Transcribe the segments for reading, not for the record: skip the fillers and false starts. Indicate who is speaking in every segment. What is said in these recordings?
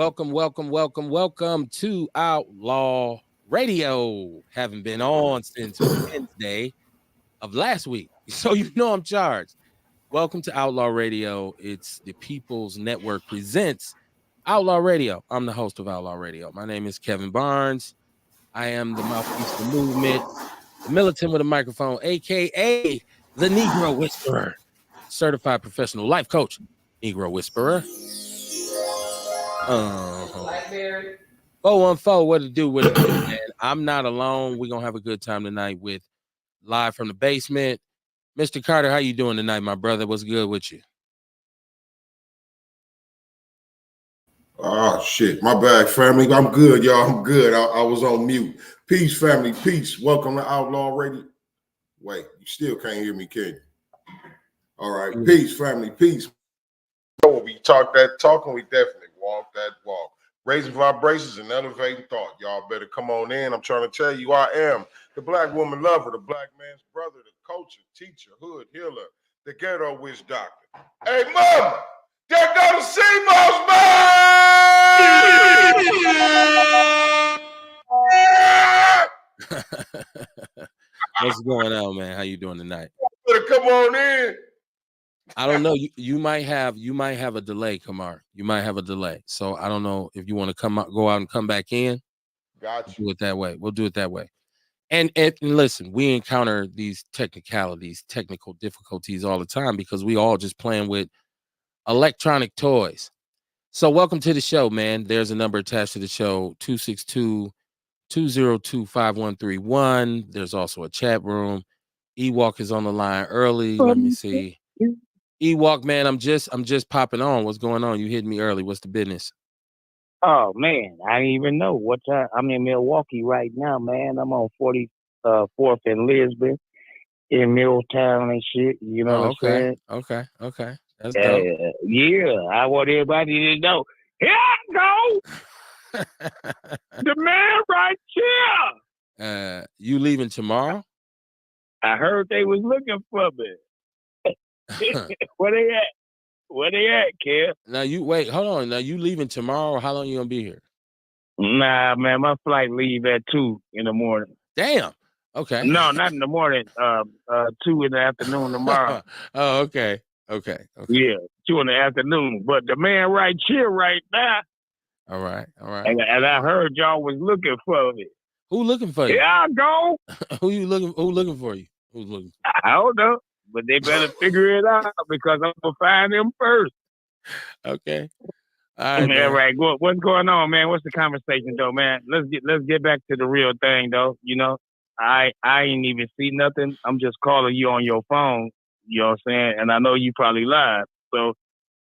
Speaker 1: Welcome to Outlaw Radio. Haven't been on since Wednesday of last week, so you know I'm charged. Welcome to Outlaw Radio. It's the People's Network presents Outlaw Radio. I'm the host of Outlaw Radio. My name is Kevin Barnes. I am the mouthpiece of the movement, the militant with a microphone, aka the Negro Whisperer, certified professional life coach, Negro Whisperer. 414, what to do, man? I'm not alone. We're gonna have a good time tonight with live from the basement. Mr. Carter, how you doing tonight, my brother? What's good with you?
Speaker 2: Oh shit, my bad, family. I'm good, y'all. I'm good. I was on mute. Peace, family. Peace. Welcome to Outlaw Radio. Wait, you still can't hear me, can you? All right. Peace, family. Peace. We talk that talk, and we definitely walk that walk. Raising vibrations and elevating thought. Y'all better come on in. I'm trying to tell you, I am the black woman lover, the black man's brother, the culture, teacher, hood healer, the ghetto witch doctor. Hey, mama, there go the CMOS, man!
Speaker 1: What's going on, man? How you doing tonight?
Speaker 2: Better come on in.
Speaker 1: I don't know. You might have a delay, Kamar. You might have a delay. So I don't know if you want to go out and come back in.
Speaker 2: Gotcha.
Speaker 1: We'll do it that way. We'll do it that way. And listen, we encounter these technical difficulties all the time because we all just playing with electronic toys. So welcome to the show, man. There's a number attached to the show, 262-202-5131. There's also a chat room. Ewok is on the line early. Let me see. Ewok, man, I'm just popping on. What's going on? You hit me early. What's the business?
Speaker 3: Oh man, I didn't even know what time. I'm in Milwaukee right now, man. I'm on 44th and Lisbon in Milltown and shit. You know what I'm saying?
Speaker 1: Okay. That's dope.
Speaker 3: Yeah, I want everybody to know. Here I go. The man right here.
Speaker 1: You leaving tomorrow?
Speaker 3: I heard they was looking for me. Where they at? Where they at, Kev?
Speaker 1: Now you wait, hold on. Now you leaving tomorrow? How long you gonna be here?
Speaker 3: Nah, man, my flight leave at 2 in the morning.
Speaker 1: Damn. Okay.
Speaker 3: No, not in the morning. 2 in the afternoon tomorrow.
Speaker 1: Oh, okay.
Speaker 3: Yeah, 2 in the afternoon. But the man right here, right now.
Speaker 1: All right.
Speaker 3: And I heard y'all was looking for me.
Speaker 1: Who looking for you?
Speaker 3: Here I go.
Speaker 1: Who looking for you? Who's looking?
Speaker 3: I don't know. But they better figure it out because I'm gonna find them first.
Speaker 1: Okay. All right.
Speaker 3: All right. What's going on, man? What's the conversation though, man? Let's get back to the real thing though. You know, I ain't even see nothing. I'm just calling you on your phone. You know what I'm saying? And I know you probably live. So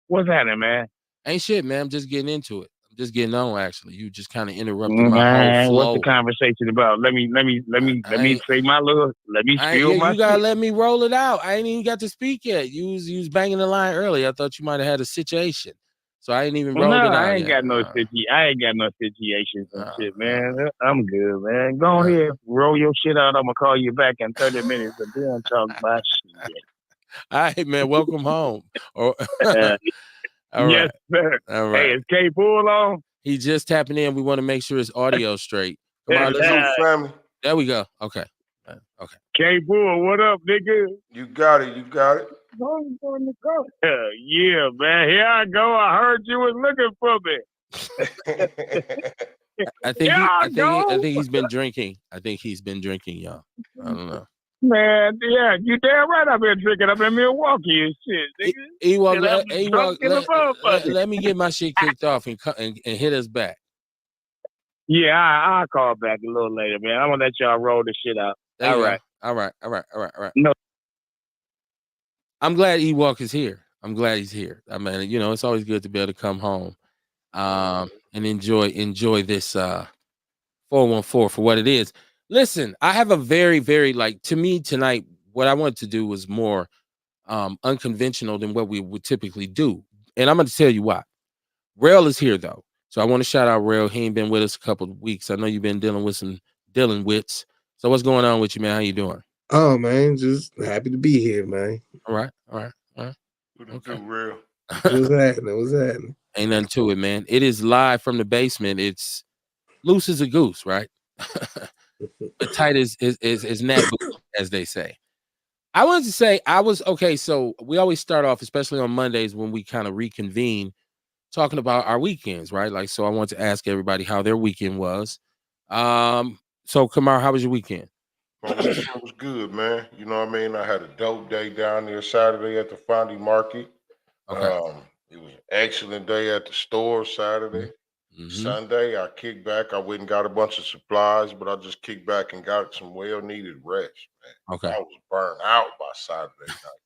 Speaker 3: what's happening, man?
Speaker 1: Ain't shit, man. I'm just getting into it. I'm just getting on. Actually, you just kind of interrupted my whole flow.
Speaker 3: What's the conversation about? Let me say my little. Let me spill my.
Speaker 1: You gotta let me roll it out. I ain't even got to speak yet. You was banging the line early. I thought you might have had a situation, so I ain't even rolled it out.
Speaker 3: I ain't got no situations and shit, man. I'm good, man. Go ahead, roll your shit out. I'm gonna call you back in 30 minutes and then talk about shit.
Speaker 1: All right, man. Welcome home. All
Speaker 3: yes, sir.
Speaker 1: All right.
Speaker 3: Hey, is K Bull on?
Speaker 1: He just tapping in. We want to make sure his audio straight. Come on,
Speaker 2: let's go, family.
Speaker 1: There we go. Okay.
Speaker 3: K Bull, what up, nigga?
Speaker 2: You got it.
Speaker 3: Yeah, man. Here I go. I heard you was looking for me.
Speaker 1: I think he's been drinking. Y'all. I don't know.
Speaker 3: Man, yeah, you damn right I've been drinking. I'm in Milwaukee and shit.
Speaker 1: Let me get my shit kicked off and hit us back.
Speaker 3: Yeah, I'll call back a little later, man. I'm gonna let y'all roll the shit out. All right.
Speaker 1: No. I'm glad Ewok is here. I'm glad he's here. I mean, you know, it's always good to be able to come home and enjoy this 414 for what it is. Listen, I have a very, very, to me tonight, what I wanted to do was more unconventional than what we would typically do. And I'm going to tell you why. Rail is here, though. So I want to shout out Rail. He ain't been with us a couple of weeks. I know you've been dealing with some Dylan wits. So what's going on with you, man? How you doing?
Speaker 4: Oh, man, just happy to be here, man.
Speaker 1: All right.
Speaker 2: Okay. Real.
Speaker 4: What's happening?
Speaker 1: Ain't nothing to it, man. It is live from the basement. It's loose as a goose, right? But tight as Nat Booty, as they say. I wanted to say I was okay. So we always start off, especially on Mondays when we kind of reconvene, talking about our weekends, right? Like, so I want to ask everybody how their weekend was. So Kamar, how was your weekend?
Speaker 2: My weekend was good, man. You know what I mean? I had a dope day down there Saturday at the Fondy Market.
Speaker 1: Okay.
Speaker 2: It was an excellent day at the store Saturday. Sunday, I kicked back. I went and got a bunch of supplies, but I just kicked back and got some well-needed rest, man.
Speaker 1: Okay.
Speaker 2: I was burned out by Saturday night.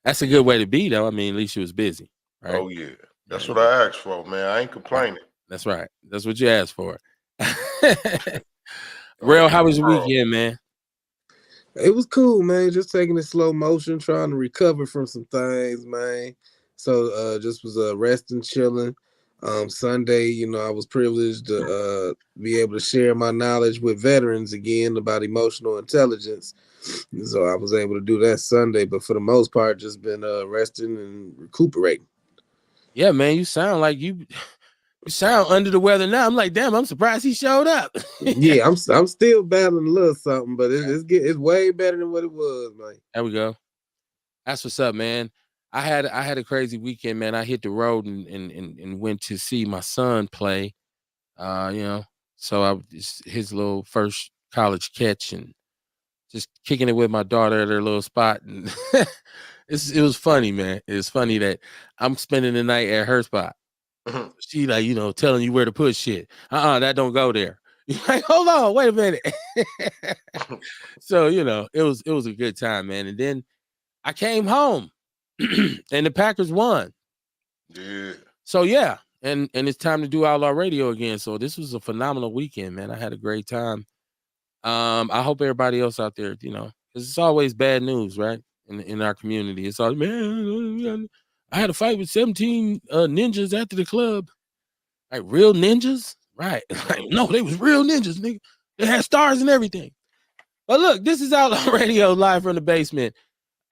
Speaker 1: That's a good way to be, though. I mean, at least you was busy, right?
Speaker 2: Oh, yeah. That's what I asked for, man. I ain't complaining.
Speaker 1: That's right. That's what you asked for. Real, how was your weekend, man?
Speaker 4: It was cool, man. Just taking it slow motion, trying to recover from some things, man. So just was resting, chilling. Sunday, you know, I was privileged to be able to share my knowledge with veterans again about emotional intelligence. So I was able to do that Sunday, but for the most part, just been resting and recuperating.
Speaker 1: Yeah, man, you sound like you sound under the weather now. I'm like, damn, I'm surprised he showed up.
Speaker 4: Yeah, I'm still battling a little something, but it's way better than what it was, man.
Speaker 1: There we go. That's what's up, man. I had a crazy weekend, man. I hit the road and went to see my son play. You know, so his little first college catch and just kicking it with my daughter at her little spot, and it was funny, man. It was funny that I'm spending the night at her spot. She like, you know, telling you where to put shit. That don't go there. You're like, hold on, wait a minute. So, you know, it was a good time, man. And then I came home and the Packers won.
Speaker 2: Yeah.
Speaker 1: So yeah, and it's time to do Outlaw Radio again. So this was a phenomenal weekend, man. I had a great time. I hope everybody else out there, you know, because it's always bad news, right? In our community. It's all, man, I had a fight with 17 ninjas after the club. Like real ninjas? Right. Like, no, they was real ninjas, nigga. They had stars and everything. But look, this is Outlaw Radio live from the basement.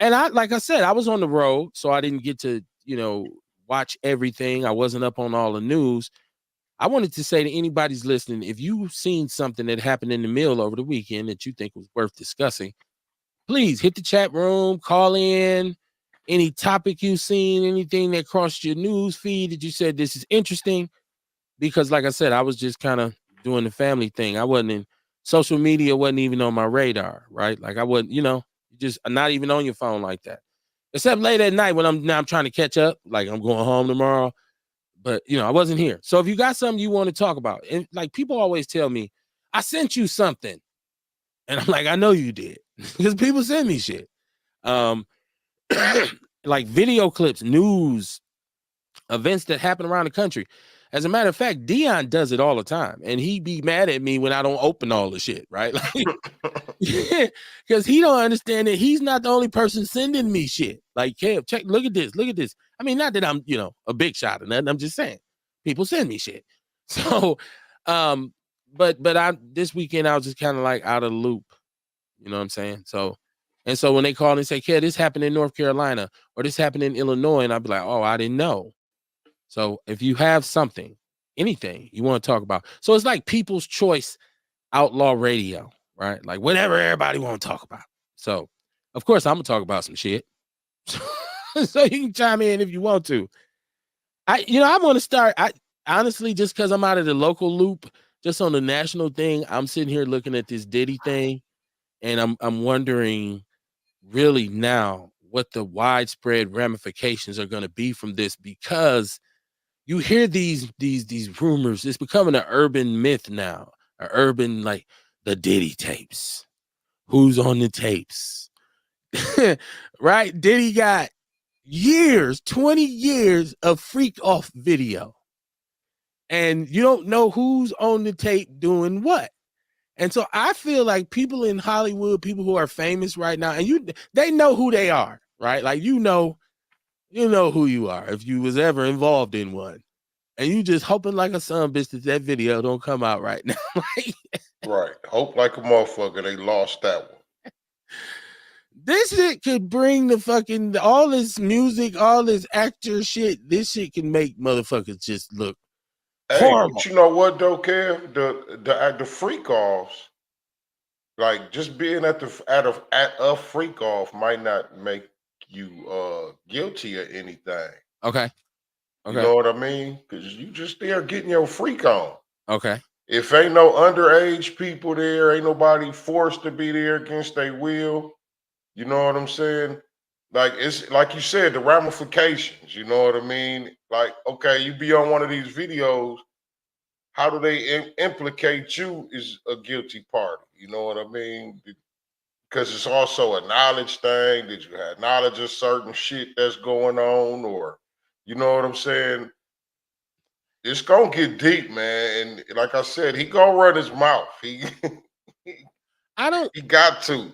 Speaker 1: And like I said, I was on the road, so I didn't get to, you know, watch everything. I wasn't up on all the news. I wanted to say to anybody's listening, if you've seen something that happened in the mill over the weekend that you think was worth discussing, please hit the chat room, call in, any topic you've seen, anything that crossed your news feed that you said this is interesting. Because like I said, I was just kind of doing the family thing. I wasn't in social media, wasn't even on my radar, right? Like I wasn't, you know, just not even on your phone like that. Except late at night when I'm trying to catch up, like I'm going home tomorrow. But you know, I wasn't here. So if you got something you want to talk about, and like people always tell me, I sent you something. And I'm like, I know you did. Because people send me shit. Like video clips, news, events that happen around the country. As a matter of fact, Dion does it all the time. And he be mad at me when I don't open all the shit, right? Like, because he don't understand that he's not the only person sending me shit. Like, Kev, check, look at this. I mean, not that I'm, you know, a big shot or nothing. I'm just saying people send me shit. So, but this weekend I was just kind of like out of the loop. You know what I'm saying? So when they call and say, Kev, this happened in North Carolina or this happened in Illinois, and I'd be like, oh, I didn't know. So if you have something, anything you want to talk about. So it's like People's Choice Outlaw Radio, right? Like whatever everybody want to talk about. So of course I'm gonna talk about some shit. So you can chime in if you want to. I want to start. I honestly, just because I'm out of the local loop, just on the national thing, I'm sitting here looking at this Diddy thing, and I'm wondering really now what the widespread ramifications are going to be from this, because you hear these rumors. It's becoming an urban myth now, an urban, like the Diddy tapes. Who's on the tapes? Right? Diddy got 20 years of freak off video. And you don't know who's on the tape doing what. And so I feel like people in Hollywood, people who are famous right now, and they know who they are, right? Like, you know who you are if you was ever involved in one. And you just hoping like a son bitch that video don't come out right now.
Speaker 2: Right. Hope like a motherfucker they lost that one.
Speaker 1: This shit could bring the fucking all this music, all this actor shit. This shit can make motherfuckers just look horrible.
Speaker 2: But you know what though, Kev? The freak offs, like just being at a freak off might not make you guilty of anything.
Speaker 1: Okay.
Speaker 2: You know what I mean? Because you just there getting your freak on.
Speaker 1: Okay.
Speaker 2: If ain't no underage people there, ain't nobody forced to be there against their will. You know what I'm saying? Like it's like you said, the ramifications. You know what I mean? Like, okay, you be on one of these videos. How do they implicate you is a guilty party? You know what I mean? Because it's also a knowledge thing. Did you have knowledge of certain shit that's going on, or you know what I'm saying? It's gonna get deep, man. And like I said, he gonna run his mouth. He got to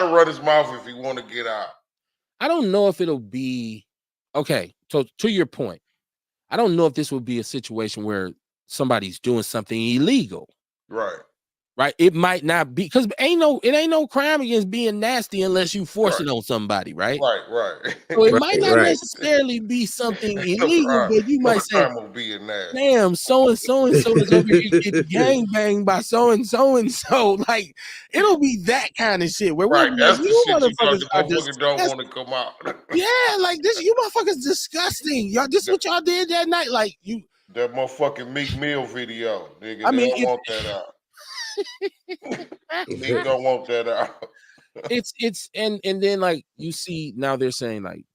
Speaker 2: run his mouth if he want to get out.
Speaker 1: I don't know if it'll be okay. So to your point, I don't know if this will be a situation where somebody's doing something illegal. Right. It might not be because it ain't no crime against being nasty unless you force it on somebody, right?
Speaker 2: Right.
Speaker 1: So it might not necessarily be something illegal, but you might say, damn, so and so is over here getting gang banged by so and so. Like it'll be that kind of shit where we'll be
Speaker 2: that's
Speaker 1: like,
Speaker 2: the
Speaker 1: you
Speaker 2: shit
Speaker 1: motherfuckers
Speaker 2: you don't want to come out.
Speaker 1: Yeah, like this, you motherfuckers disgusting. Y'all, this is what y'all did that night. Like you
Speaker 2: that motherfucking Meek Mill video, nigga.
Speaker 1: I mean,
Speaker 2: they don't want that out. Meek don't want that out.
Speaker 1: It's and then like you see now they're saying like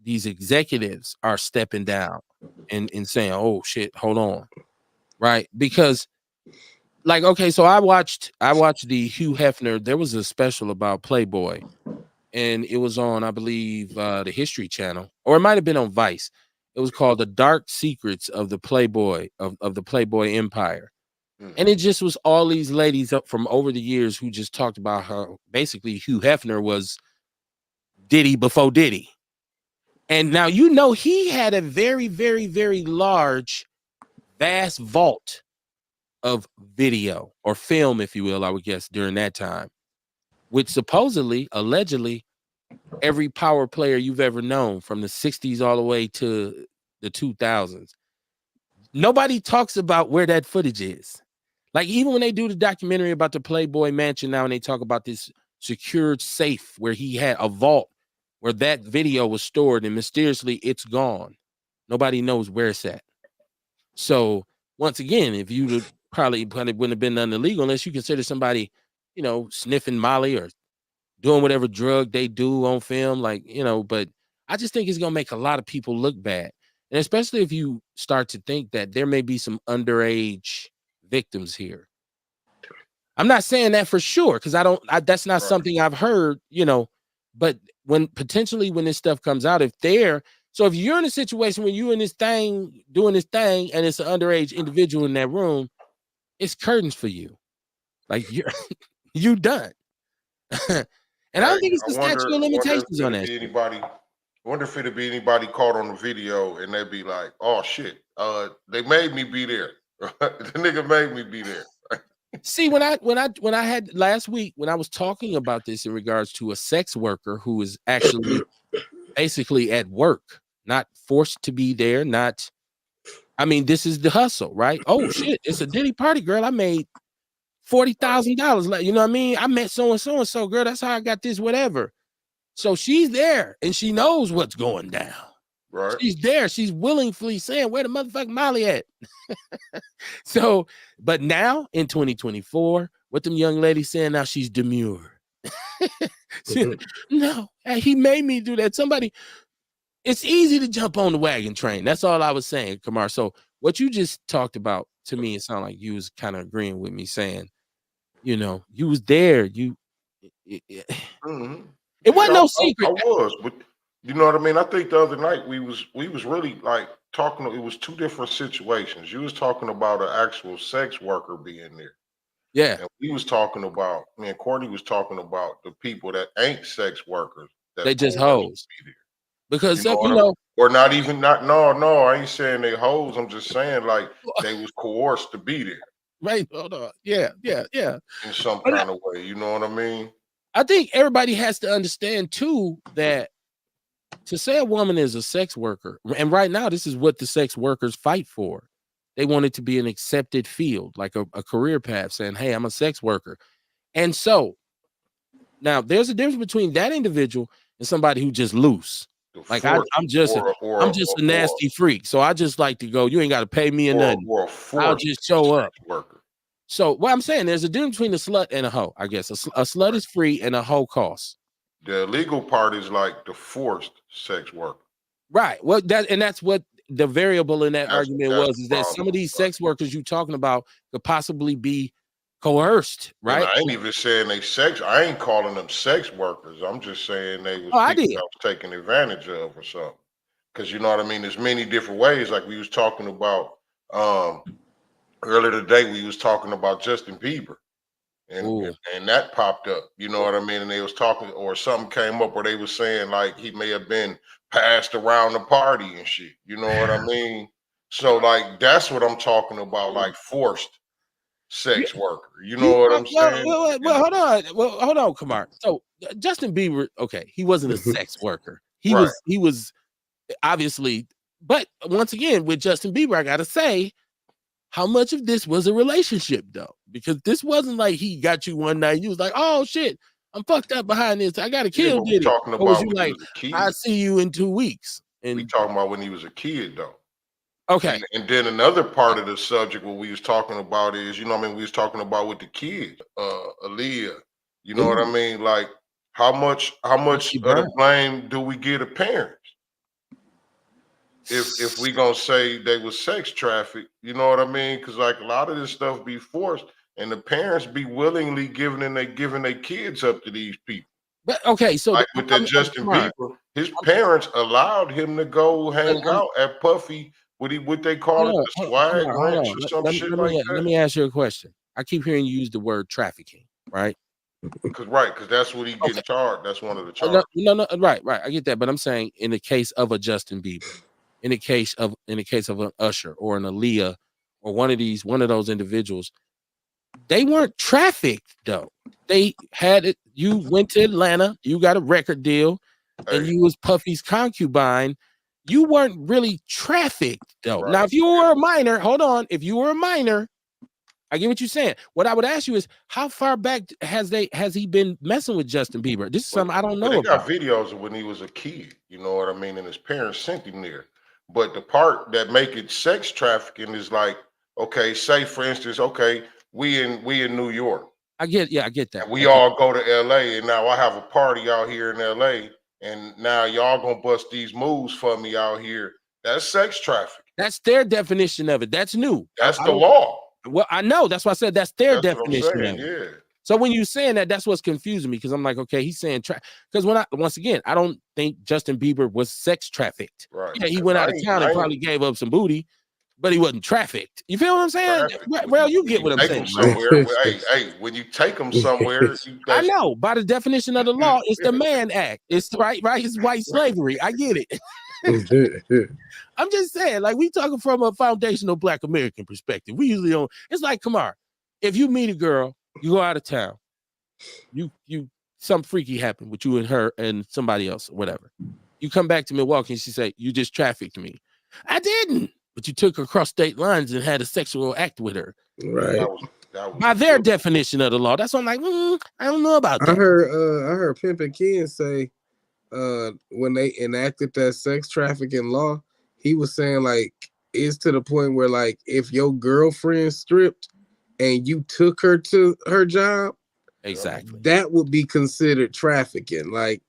Speaker 1: these executives are stepping down and saying, oh shit, hold on. Right. Because like, okay, so I watched the Hugh Hefner. There was a special about Playboy, and it was on, I believe, the History Channel, or it might have been on Vice. It was called The Dark Secrets of the Playboy of the Playboy Empire. And it just was all these ladies up from over the years who just talked about how basically Hugh Hefner was Diddy before Diddy. And now, you know, he had a very, very, very large, vast vault of video or film, if you will, I would guess, during that time, which supposedly, allegedly, every power player you've ever known from the 60s all the way to the 2000s. Nobody talks about where that footage is. Like even when they do the documentary about the Playboy Mansion now and they talk about this secured safe where he had a vault where that video was stored and mysteriously it's gone. Nobody knows where it's at. So once again, if you probably wouldn't have been nothing illegal unless you consider somebody, you know, sniffing Molly or doing whatever drug they do on film, like, you know, but I just think it's going to make a lot of people look bad. And especially if you start to think that there may be some underage victims here. I'm not saying that for sure because that's not something I've heard, you know, but when this stuff comes out, if you're in a situation where you're in this thing, doing this thing, and it's an underage individual in that room, it's curtains for you. Like you done. And I don't think it's the statute of limitations on that.
Speaker 2: I wonder if it'd be anybody caught on the video and they'd be like, oh shit, they made me be there. The nigga made me be there.
Speaker 1: See, when I had last week, when I was talking about this in regards to a sex worker who is actually basically at work, not forced to be there, this is the hustle, right? Oh shit, it's a Diddy party, girl. I made $40,000. You know what I mean? I met so and so, girl. That's how I got this, whatever. So she's there and she knows what's going down.
Speaker 2: Right.
Speaker 1: She's there. She's willingly saying, where the motherfucking Molly at? So, but now in 2024, what them young ladies saying now, she's demure. No, he made me do that. It's easy to jump on the wagon train. That's all I was saying, Kamar. So what you just talked about, to me, it sounded like you was kind of agreeing with me saying, you know, you was there. It wasn't no secret.
Speaker 2: I was, but you know what I mean? I think the other night we was really like talking. It was two different situations. You was talking about an actual sex worker being there.
Speaker 1: Yeah.
Speaker 2: And we was talking about, me and Courtney was talking about the people that ain't sex workers.
Speaker 1: They just hoes. Because
Speaker 2: or not even no, I ain't saying they hoes. I'm just saying like they was coerced to be there.
Speaker 1: Right. Hold on. Yeah.
Speaker 2: In some kind of way. You know what I mean?
Speaker 1: I think everybody has to understand too that to say a woman is a sex worker, and right now this is what the sex workers fight for. They want it to be an accepted field, like a career path, saying, "Hey, I'm a sex worker." And so now there's a difference between that individual and somebody who just loose. Like I'm just a nasty freak, so I just like to go. You ain't got to pay me or nothing. I'll just show up.
Speaker 2: Worker.
Speaker 1: So what I'm saying, there's a difference between a slut and a hoe. I guess a slut is free and a hoe costs.
Speaker 2: The illegal part is like the forced sex worker.
Speaker 1: Right. Well, that's what the variable in that argument was, is that some of these sex workers you talking about could possibly be coerced, right?
Speaker 2: And I ain't even saying they sex. I ain't calling them sex workers. I'm just saying they was people that was taken advantage of or something. Because you know what I mean. There's many different ways. Like we was talking about earlier today. We was talking about Justin Bieber, and that popped up. You know what I mean. And they was talking, or something came up where they was saying like he may have been passed around the party and shit. You know what I mean. So like that's what I'm talking about. Like forced sex worker. You know what I'm saying?
Speaker 1: Well, hold on, Kamar. So Justin Bieber, okay, he wasn't a sex worker. He was obviously, but once again, with Justin Bieber, I gotta say, how much of this was a relationship though? Because this wasn't like he got you one night, you was like, oh shit, I'm fucked up behind this. I gotta kill Diddy.
Speaker 2: Talking about was you like,
Speaker 1: I see you in 2 weeks. And
Speaker 2: we talking about when he was a kid though.
Speaker 1: Okay.
Speaker 2: And then another part of the subject what we was talking about is, you know what I mean, we was talking about with the kids, Aaliyah, you know what I mean? Like how much of the blame do we give to parents? If we gonna say they was sex trafficked, you know what I mean? Because like a lot of this stuff be forced and the parents be willingly giving their kids up to these people.
Speaker 1: But okay, so
Speaker 2: like with that Justin Bieber, his parents allowed him to go hang out at Puffy. What they call it, the swag ranch or some shit like that.
Speaker 1: Let me ask you a question. I keep hearing you use the word trafficking, right?
Speaker 2: Because that's what he getting charged. That's one of the charges.
Speaker 1: No, right. I get that, but I'm saying in the case of a Justin Bieber, in the case of an Usher or an Aaliyah or one of those individuals, they weren't trafficked though. They had it. You went to Atlanta, you got a record deal, and you was Puffy's concubine. You weren't really trafficked though. Right. Now, if you were a minor, hold on. If you were a minor, I get what you're saying. What I would ask you is, how far back has he been messing with Justin Bieber? This is something I don't know about.
Speaker 2: They got videos of when he was a kid. You know what I mean? And his parents sent him there. But the part that make it sex trafficking is like, okay, say for instance, okay, we in New York.
Speaker 1: I get that.
Speaker 2: And we all go to LA, and now I have a party out here in LA. And now y'all gonna bust these moves for me out here. That's sex trafficking.
Speaker 1: That's their definition of it. That's new.
Speaker 2: That's the law.
Speaker 1: Well, I know. That's why I said that's their definition of it. Yeah. So when you're saying that, that's what's confusing me, because I'm like, okay, he's saying because once again, I don't think Justin Bieber was sex trafficked.
Speaker 2: Right.
Speaker 1: Yeah, he went out of town and probably gave up some booty, but he wasn't trafficked. You feel what I'm saying? Well, you get what I'm saying.
Speaker 2: Hey, when you take them somewhere,
Speaker 1: I know. By the definition of the law, it's the Mann Act. It's right. It's white slavery. I get it. I'm just saying, like, we talking from a foundational Black American perspective. We usually don't. It's like, Kamar, if you meet a girl, you go out of town, you some freaky happened with you and her and somebody else or whatever. You come back to Milwaukee and she say, you just trafficked me. I didn't. But you took her across state lines and had a sexual act with her.
Speaker 4: Right.
Speaker 2: That was
Speaker 1: by their definition of the law. That's why I'm like, I don't know about that.
Speaker 4: I heard Pimp and Ken say when they enacted that sex trafficking law, he was saying like it's to the point where like if your girlfriend stripped and you took her to her job,
Speaker 1: exactly,
Speaker 4: that would be considered trafficking. Like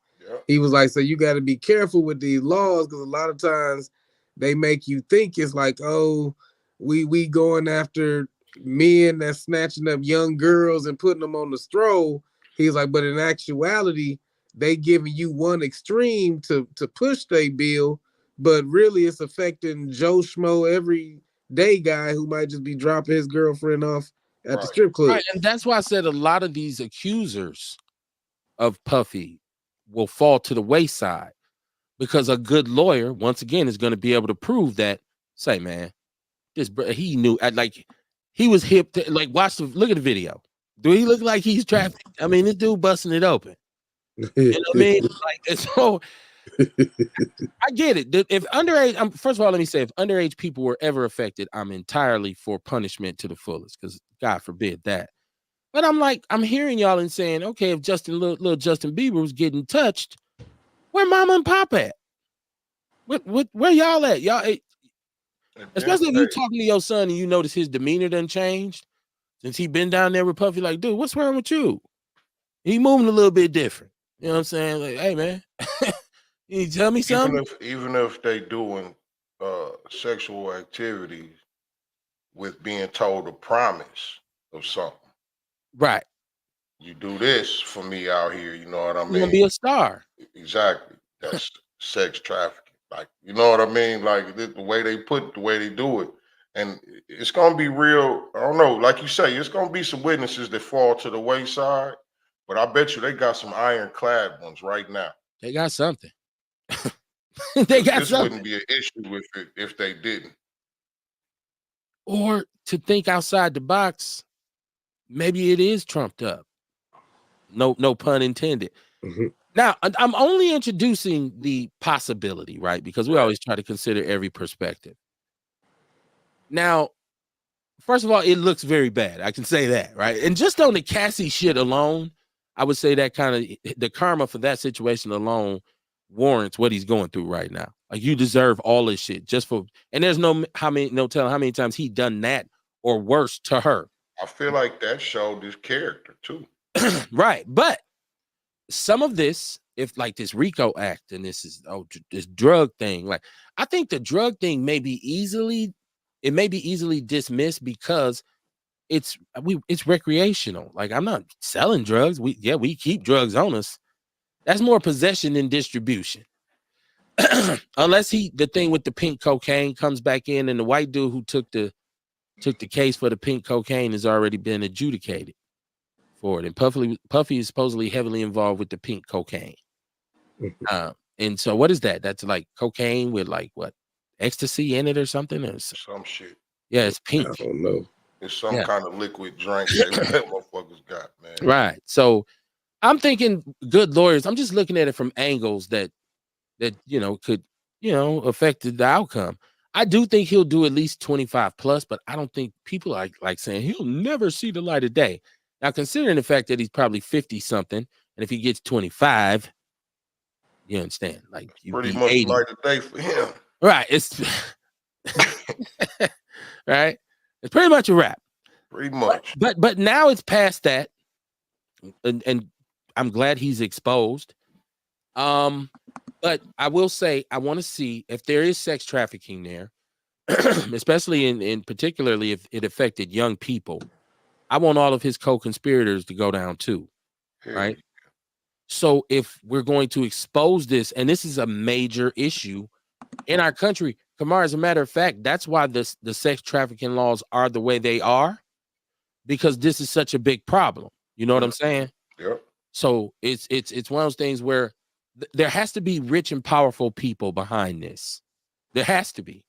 Speaker 4: he was like, so you got to be careful with these laws because a lot of times they make you think it's like, oh, we going after men that's snatching up young girls and putting them on the stroll. He's like, but in actuality, they giving you one extreme to push their bill, but really it's affecting Joe Schmo everyday guy who might just be dropping his girlfriend off at the strip club.
Speaker 1: Right, and that's why I said a lot of these accusers of Puffy will fall to the wayside because a good lawyer, once again, is going to be able to prove that. Say, man, he knew, like he was hip. Like look at the video. Do he look like he's trafficked? I mean, this dude busting it open. You know what I mean? Like, and so I get it. If underage, first of all, let me say, if underage people were ever affected, I'm entirely for punishment to the fullest, because God forbid that. But I'm like, I'm hearing y'all and saying, okay, if little Justin Bieber was getting touched, where mama and pop at? Where y'all at? Y'all, especially if you talking to your son and you notice his demeanor done changed since he been down there with Puffy. Like, dude, what's wrong with you? He moving a little bit different. You know what I'm saying? Like, hey man, you tell me something.
Speaker 2: Even if they doing sexual activities with being told a promise of something.
Speaker 1: Right.
Speaker 2: You do this for me out here, you know what I mean?
Speaker 1: You gonna be a star.
Speaker 2: Exactly. That's sex trafficking. Like, you know what I mean? Like the way they put it, the way they do it. And it's gonna be real, I don't know, like you say, it's gonna be some witnesses that fall to the wayside, but I bet you they got some ironclad ones right now.
Speaker 1: They got something. They got
Speaker 2: this
Speaker 1: something.
Speaker 2: Wouldn't be an issue with it if they didn't.
Speaker 1: Or to think outside the box, maybe it is trumped up. No pun intended.
Speaker 4: Mm-hmm.
Speaker 1: Now, I'm only introducing the possibility, right? Because we always try to consider every perspective. Now, first of all, it looks very bad. I can say that, right? And just on the Cassie shit alone, I would say that kind of the karma for that situation alone warrants what he's going through right now. Like, you deserve all this shit just for, and there's no telling how many times he done that or worse to her.
Speaker 2: I feel like that showed his character too.
Speaker 1: Right. But some of this, if like this RICO Act and this is this drug thing, like I think the drug thing may be easily dismissed because it's recreational. Like, I'm not selling drugs. We keep drugs on us. That's more possession than distribution. Unless the thing with the pink cocaine comes back in, and the white dude who took the case for the pink cocaine has already been adjudicated for it. And Puffy is supposedly heavily involved with the pink cocaine. And so what is that? That's like cocaine with like what? Ecstasy in it or something? Or
Speaker 2: some shit.
Speaker 1: Yeah, it's pink.
Speaker 4: I don't know.
Speaker 2: It's some kind of liquid drink that motherfuckers got, man.
Speaker 1: Right. So I'm thinking good lawyers. I'm just looking at it from angles that could affect the outcome. I do think he'll do at least 25 plus, but I don't think people are like saying he'll never see the light of day. Now, considering the fact that he's probably 50 something, and if he gets 25, you understand, like you
Speaker 2: pretty much
Speaker 1: 80.
Speaker 2: light of day for him.
Speaker 1: Right. It's right. It's pretty much a wrap.
Speaker 2: Pretty much.
Speaker 1: But now it's past that, and I'm glad he's exposed. But I will say I want to see if there is sex trafficking there, especially in particularly if it affected young people. I want all of his co-conspirators to go down too, right? So if we're going to expose this, and this is a major issue in our country, Kamar, as a matter of fact, that's why the sex trafficking laws are the way they are, because this is such a big problem. You know what I'm saying?
Speaker 2: Yep.
Speaker 1: So it's one of those things where there has to be rich and powerful people behind this. There has to be.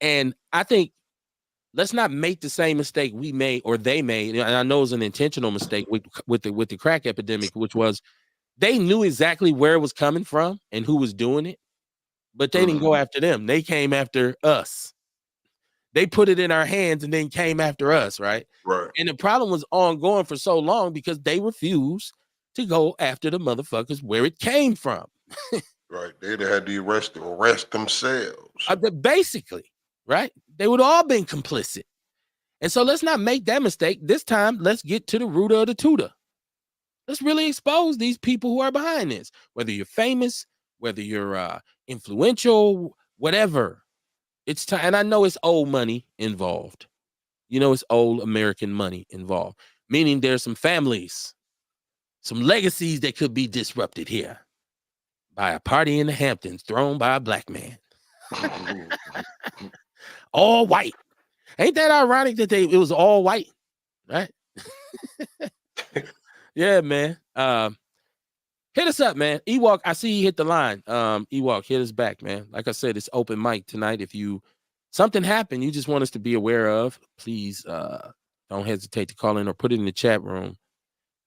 Speaker 1: And I think let's not make the same mistake we made or they made. And I know it was an intentional mistake with the crack epidemic, which was they knew exactly where it was coming from and who was doing it, but they didn't go after them. They came after us. They put it in our hands and then came after us, right?
Speaker 2: Right.
Speaker 1: And the problem was ongoing for so long because they refused to go after the motherfuckers where it came from.
Speaker 2: Right. They'd have had to arrest themselves.
Speaker 1: Basically, right? They would all been complicit. And so let's not make that mistake. This time, let's get to the root of the tutor. Let's really expose these people who are behind this, whether you're famous, whether you're influential, whatever. It's time. And I know it's old money involved. You know, it's old American money involved, meaning there's some families, some legacies that could be disrupted here by a party in the Hamptons thrown by a black man. All white. Ain't that ironic that it was all white, right? Yeah, man. Hit us up, man. Ewok, I see you hit the line. Ewok, hit us back, man. Like I said, it's open mic tonight. If something happened you just want us to be aware of, please don't don't hesitate to call in or put it in the chat room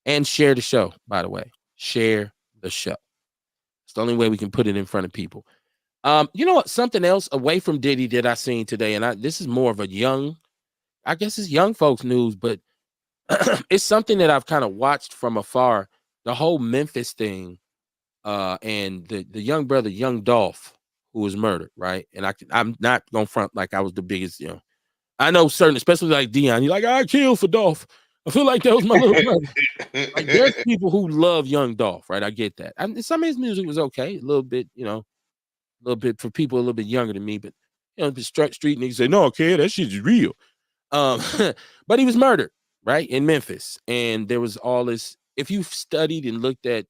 Speaker 1: and share the show. By the way, share the show. It's the only way we can put it in front of people. You know what? Something else away from Diddy that I seen today, and this is more of a young, I guess it's young folks news, but it's something that I've kind of watched from afar. The whole Memphis thing, and the young brother, Young Dolph, who was murdered, right? And I'm not gonna front like I was the biggest, you know. I know certain, especially like Dion, you're like, I killed for Dolph. I feel like that was my little brother. Like, there's people who love Young Dolph, right? I get that. And some of his music was okay, a little bit, you know, a little bit for people a little bit younger than me, but you know, the street niggas say, no, kid, that shit's real. But he was murdered, right, in Memphis. And there was all this. If you've studied and looked at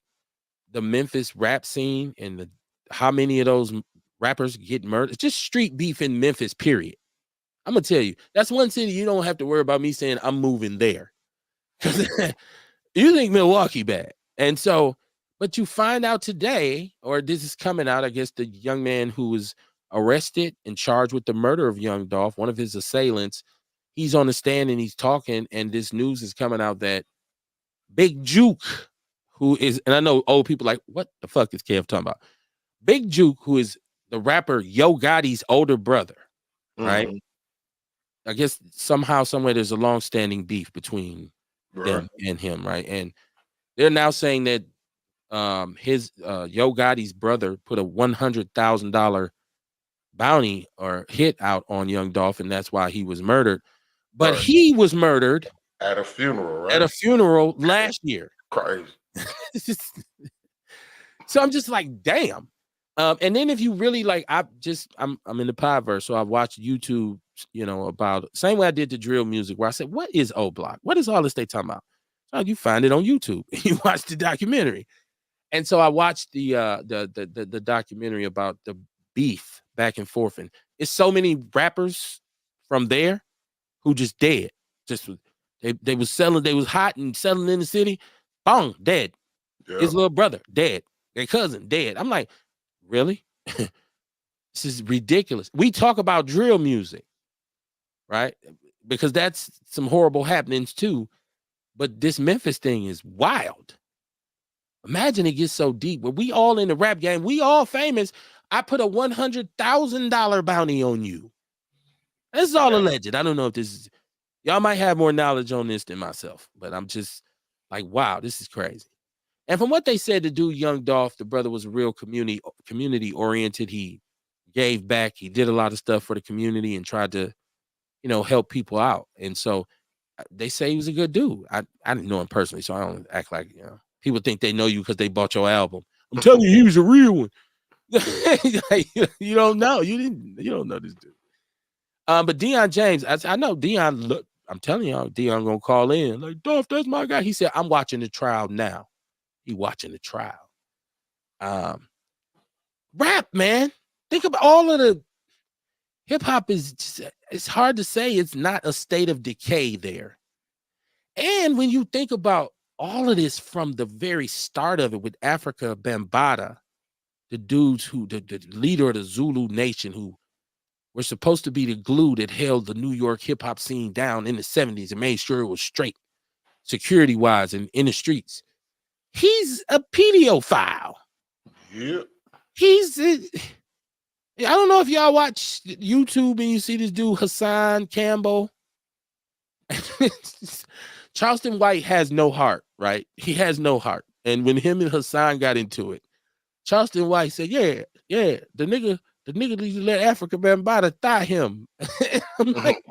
Speaker 1: the Memphis rap scene and how many of those rappers get murdered, it's just street beef in Memphis, period. I'm gonna tell you, that's one city you don't have to worry about me saying I'm moving there. You think Milwaukee bad. And so, but you find out today, or this is coming out, I guess the young man who was arrested and charged with the murder of Young Dolph, one of his assailants, he's on the stand and he's talking, and this news is coming out that Big Juke, who is, and I know old people like, what the fuck is Kev talking about? Big Juke, who is the rapper Yo Gotti's older brother, right? I guess somehow, somewhere, there's a long-standing beef between them and him, right? And they're now saying that his Yo Gotti's brother put a $100,000 bounty or hit out on Young Dolph, and that's why he was murdered. But he was murdered
Speaker 2: at a funeral, right?
Speaker 1: At a funeral last year.
Speaker 2: Crazy.
Speaker 1: So I'm just like, damn. And then if you really like, I'm in the Podverse, so I watched YouTube, you know, about same way I did the drill music, where I said, what is O Block? What is all this they talking about? So you find it on YouTube. You watch the documentary. And so I watched the documentary about the beef back and forth. And it's so many rappers from there who just dead. Just they was selling, they was hot and selling in the city. Bong, dead. Yeah. His little brother, dead. Their cousin, dead. I'm like, really? This is ridiculous. We talk about drill music, right? Because that's some horrible happenings too. But this Memphis thing is wild. Imagine it gets so deep. Where we all in the rap game, we all famous. I put a $100,000 bounty on you. This is all alleged. I don't know if this is, y'all might have more knowledge on this than myself, but I'm just like, wow, this is crazy. And from what they said, the dude, Young Dolph, the brother was a real community oriented. He gave back. He did a lot of stuff for the community and tried to, you know, help people out. And so they say he was a good dude. I didn't know him personally, so I don't act like, you know, people think they know you because they bought your album. I'm telling you, he was a real one. You don't know. You don't know this dude. But Deion James, I know Deion. Look, I'm telling y'all, Deion gonna call in like, Dolph, that's my guy. He said, I'm watching the trial now. He watching the trial. Rap, man. Think about all of the hip hop is just, it's hard to say it's not a state of decay there. And when you think about all of this from the very start of it with Africa Bambaataa, the dudes who the leader of the Zulu nation, who were supposed to be the glue that held the New York hip hop scene down in the 70s and made sure it was straight security wise and in the streets. He's a pedophile.
Speaker 2: Yeah.
Speaker 1: I don't know if y'all watch YouTube and you see this dude, Hassan Campbell. Charleston White has no heart, right? He has no heart. And when him and Hassan got into it, Charleston White said, yeah, the nigga needs to let Africa Bambaataa thigh him. I'm like,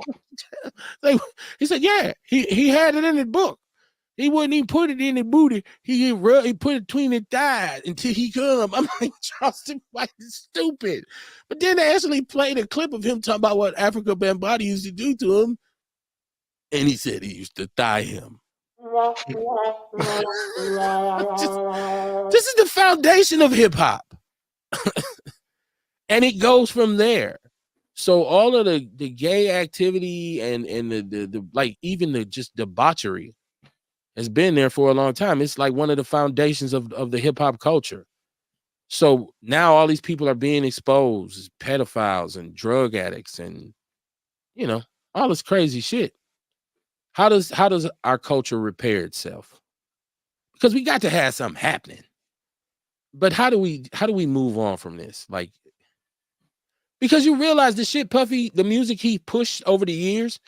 Speaker 1: he said, yeah, he had it in his book. He wouldn't even put it in the booty. He put it between his thighs until he come. I'm like, Charleston White is stupid. But then they actually played a clip of him talking about what Africa Bambaataa used to do to him. And he said he used to thigh him. This is the foundation of hip hop. And it goes from there. So all of the gay activity and the like, even the just debauchery has been there for a long time. It's like one of the foundations of the hip hop culture. So now all these people are being exposed as pedophiles and drug addicts and, you know, all this crazy shit. How does our culture repair itself? Because we got to have something happening. But how do we move on from this? Like, because you realize the shit Puffy, the music he pushed over the years,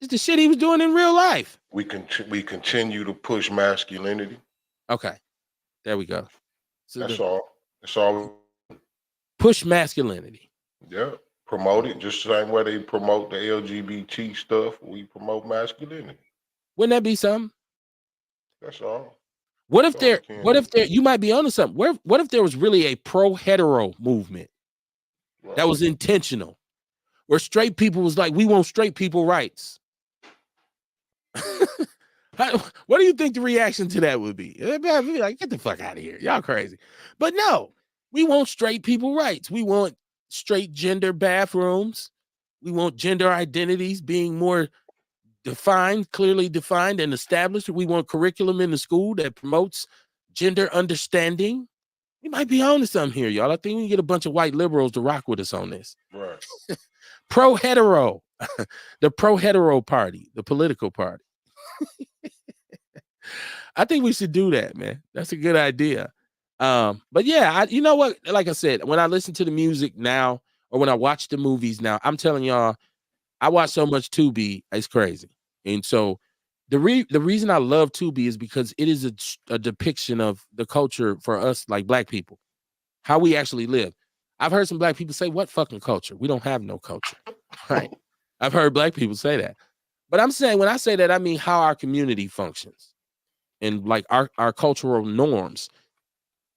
Speaker 1: is the shit he was doing in real life.
Speaker 2: We continue to push masculinity.
Speaker 1: Okay, there we go. So
Speaker 2: that's all. That's all.
Speaker 1: Push masculinity.
Speaker 2: Yeah, promote it just the same way they promote the LGBT stuff. We promote masculinity.
Speaker 1: Wouldn't that be something?
Speaker 2: That's all.
Speaker 1: What if there? You might be onto something. What if there was really a pro-hetero movement that was intentional, where straight people was like, we want straight people rights? What do you think the reaction to that would be? They'd be like, get the fuck out of here. Y'all crazy. But no, we want straight people rights. We want straight gender bathrooms. We want gender identities being more defined, clearly defined and established. We want curriculum in the school that promotes gender understanding. We might be on to something here, y'all. I think we can get a bunch of white liberals to rock with us on this.
Speaker 2: Right.
Speaker 1: Pro-hetero. The pro-hetero party, the political party. I think we should do that, man. That's a good idea. But yeah, you know what? Like I said, when I listen to the music now, or when I watch the movies now, I'm telling y'all, I watch so much Tubi, it's crazy. And so the reason I love Tubi is because it is a depiction of the culture for us, like Black people, how we actually live. I've heard some Black people say, what fucking culture? We don't have no culture, right? I've heard Black people say that. But I'm saying, when I say that, I mean how our community functions and like our cultural norms.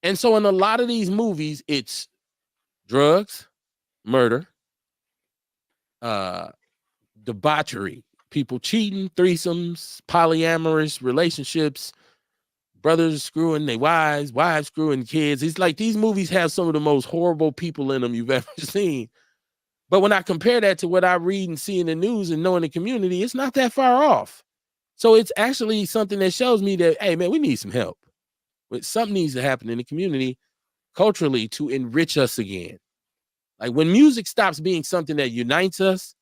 Speaker 1: And so in a lot of these movies, it's drugs, murder, debauchery, people cheating, threesomes, polyamorous relationships, brothers screwing their wives screwing kids. It's like these movies have some of the most horrible people in them you've ever seen. But when I compare that to what I read and see in the news and know in the community, it's not that far off. So it's actually something that shows me that, hey, man, we need some help. But something needs to happen in the community culturally to enrich us again. Like when music stops being something that unites us,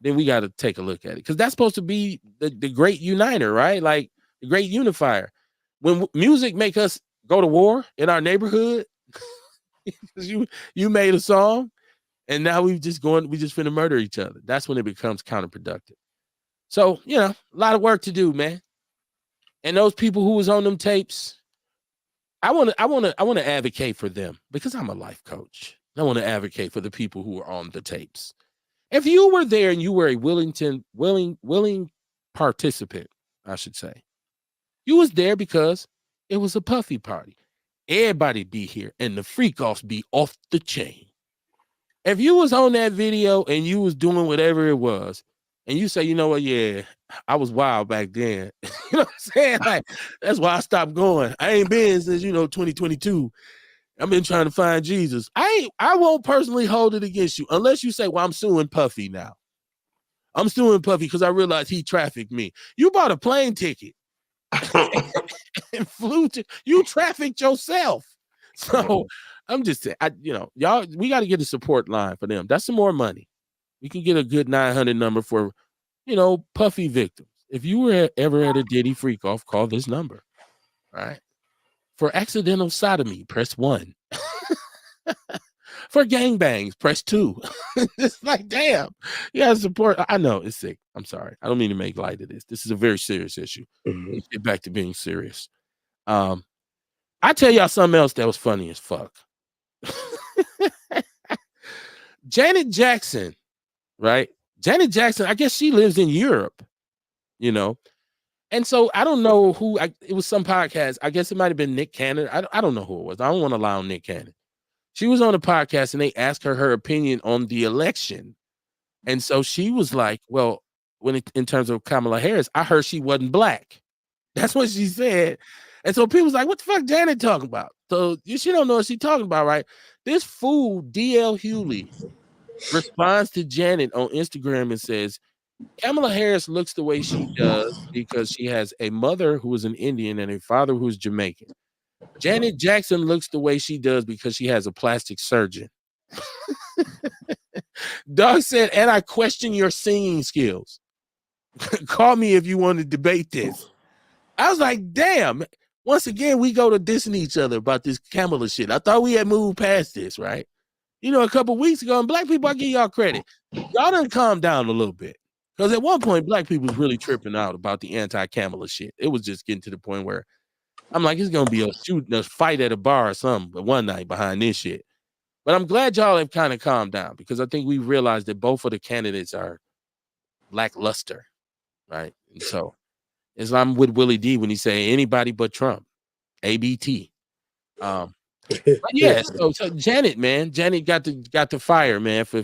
Speaker 1: then we got to take a look at it. Because that's supposed to be the great uniter, right? Like the great unifier. When music make us go to war in our neighborhood, because you made a song, and now we just finna murder each other. That's when it becomes counterproductive. So, you know, a lot of work to do, man. And those people who was on them tapes, I want to advocate for them because I'm a life coach. I want to advocate for the people who are on the tapes. If you were there and you were a willing participant, I should say, you was there because it was a Puffy party. Everybody be here and the freak offs be off the chain. If you was on that video and you was doing whatever it was, and you say, you know what, yeah, I was wild back then. You know what I'm saying? Like, that's why I stopped going. I ain't been since, 2022. I've been trying to find Jesus. I won't personally hold it against you unless you say, well, I'm suing Puffy now. I'm suing Puffy because I realized he trafficked me. You bought a plane ticket and flew to, you trafficked yourself. So I'm just saying, y'all, we got to get a support line for them. That's some more money. We can get a good 900 number for, Puffy victims. If you were ever at a Diddy freak off, call this number. All right. For accidental sodomy, press 1. For gangbangs, press 2. It's like, damn, you gotta support. I know it's sick. I'm sorry. I don't mean to make light of this. This is a very serious issue. Let's get back to being serious. I tell y'all something else that was funny as fuck. Janet Jackson, right? Janet Jackson, I guess she lives in Europe, And so I don't know who, it was some podcast. I guess it might have been Nick Cannon. I don't know who it was. I don't want to lie on Nick Cannon. She was on a podcast and they asked her opinion on the election. And so she was like, well, in terms of Kamala Harris, I heard she wasn't black. That's what she said. And so people was like, what the fuck Janet talking about? So she don't know what she's talking about, right? This fool, D.L. Hewley, responds to Janet on Instagram and says, Kamala Harris looks the way she does because she has a mother who is an Indian and a father who is Jamaican. Janet Jackson looks the way she does because she has a plastic surgeon. Doug said, and I question your singing skills. Call me if you want to debate this. I was like, damn. Once again, we go to dissing each other about this Kamala shit. I thought we had moved past this, right? You know, a couple weeks ago, and black people, I give y'all credit. Y'all done calm down a little bit. Because at one point, black people was really tripping out about the anti-Kamala shit. It was just getting to the point where I'm like, it's going to be a fight at a bar or something but one night behind this shit. But I'm glad y'all have kind of calmed down because I think we realized that both of the candidates are lackluster, right? And so I'm with Willie D when he say anybody but Trump, ABT. But yeah, so Janet, man, Janet got to fire, man, for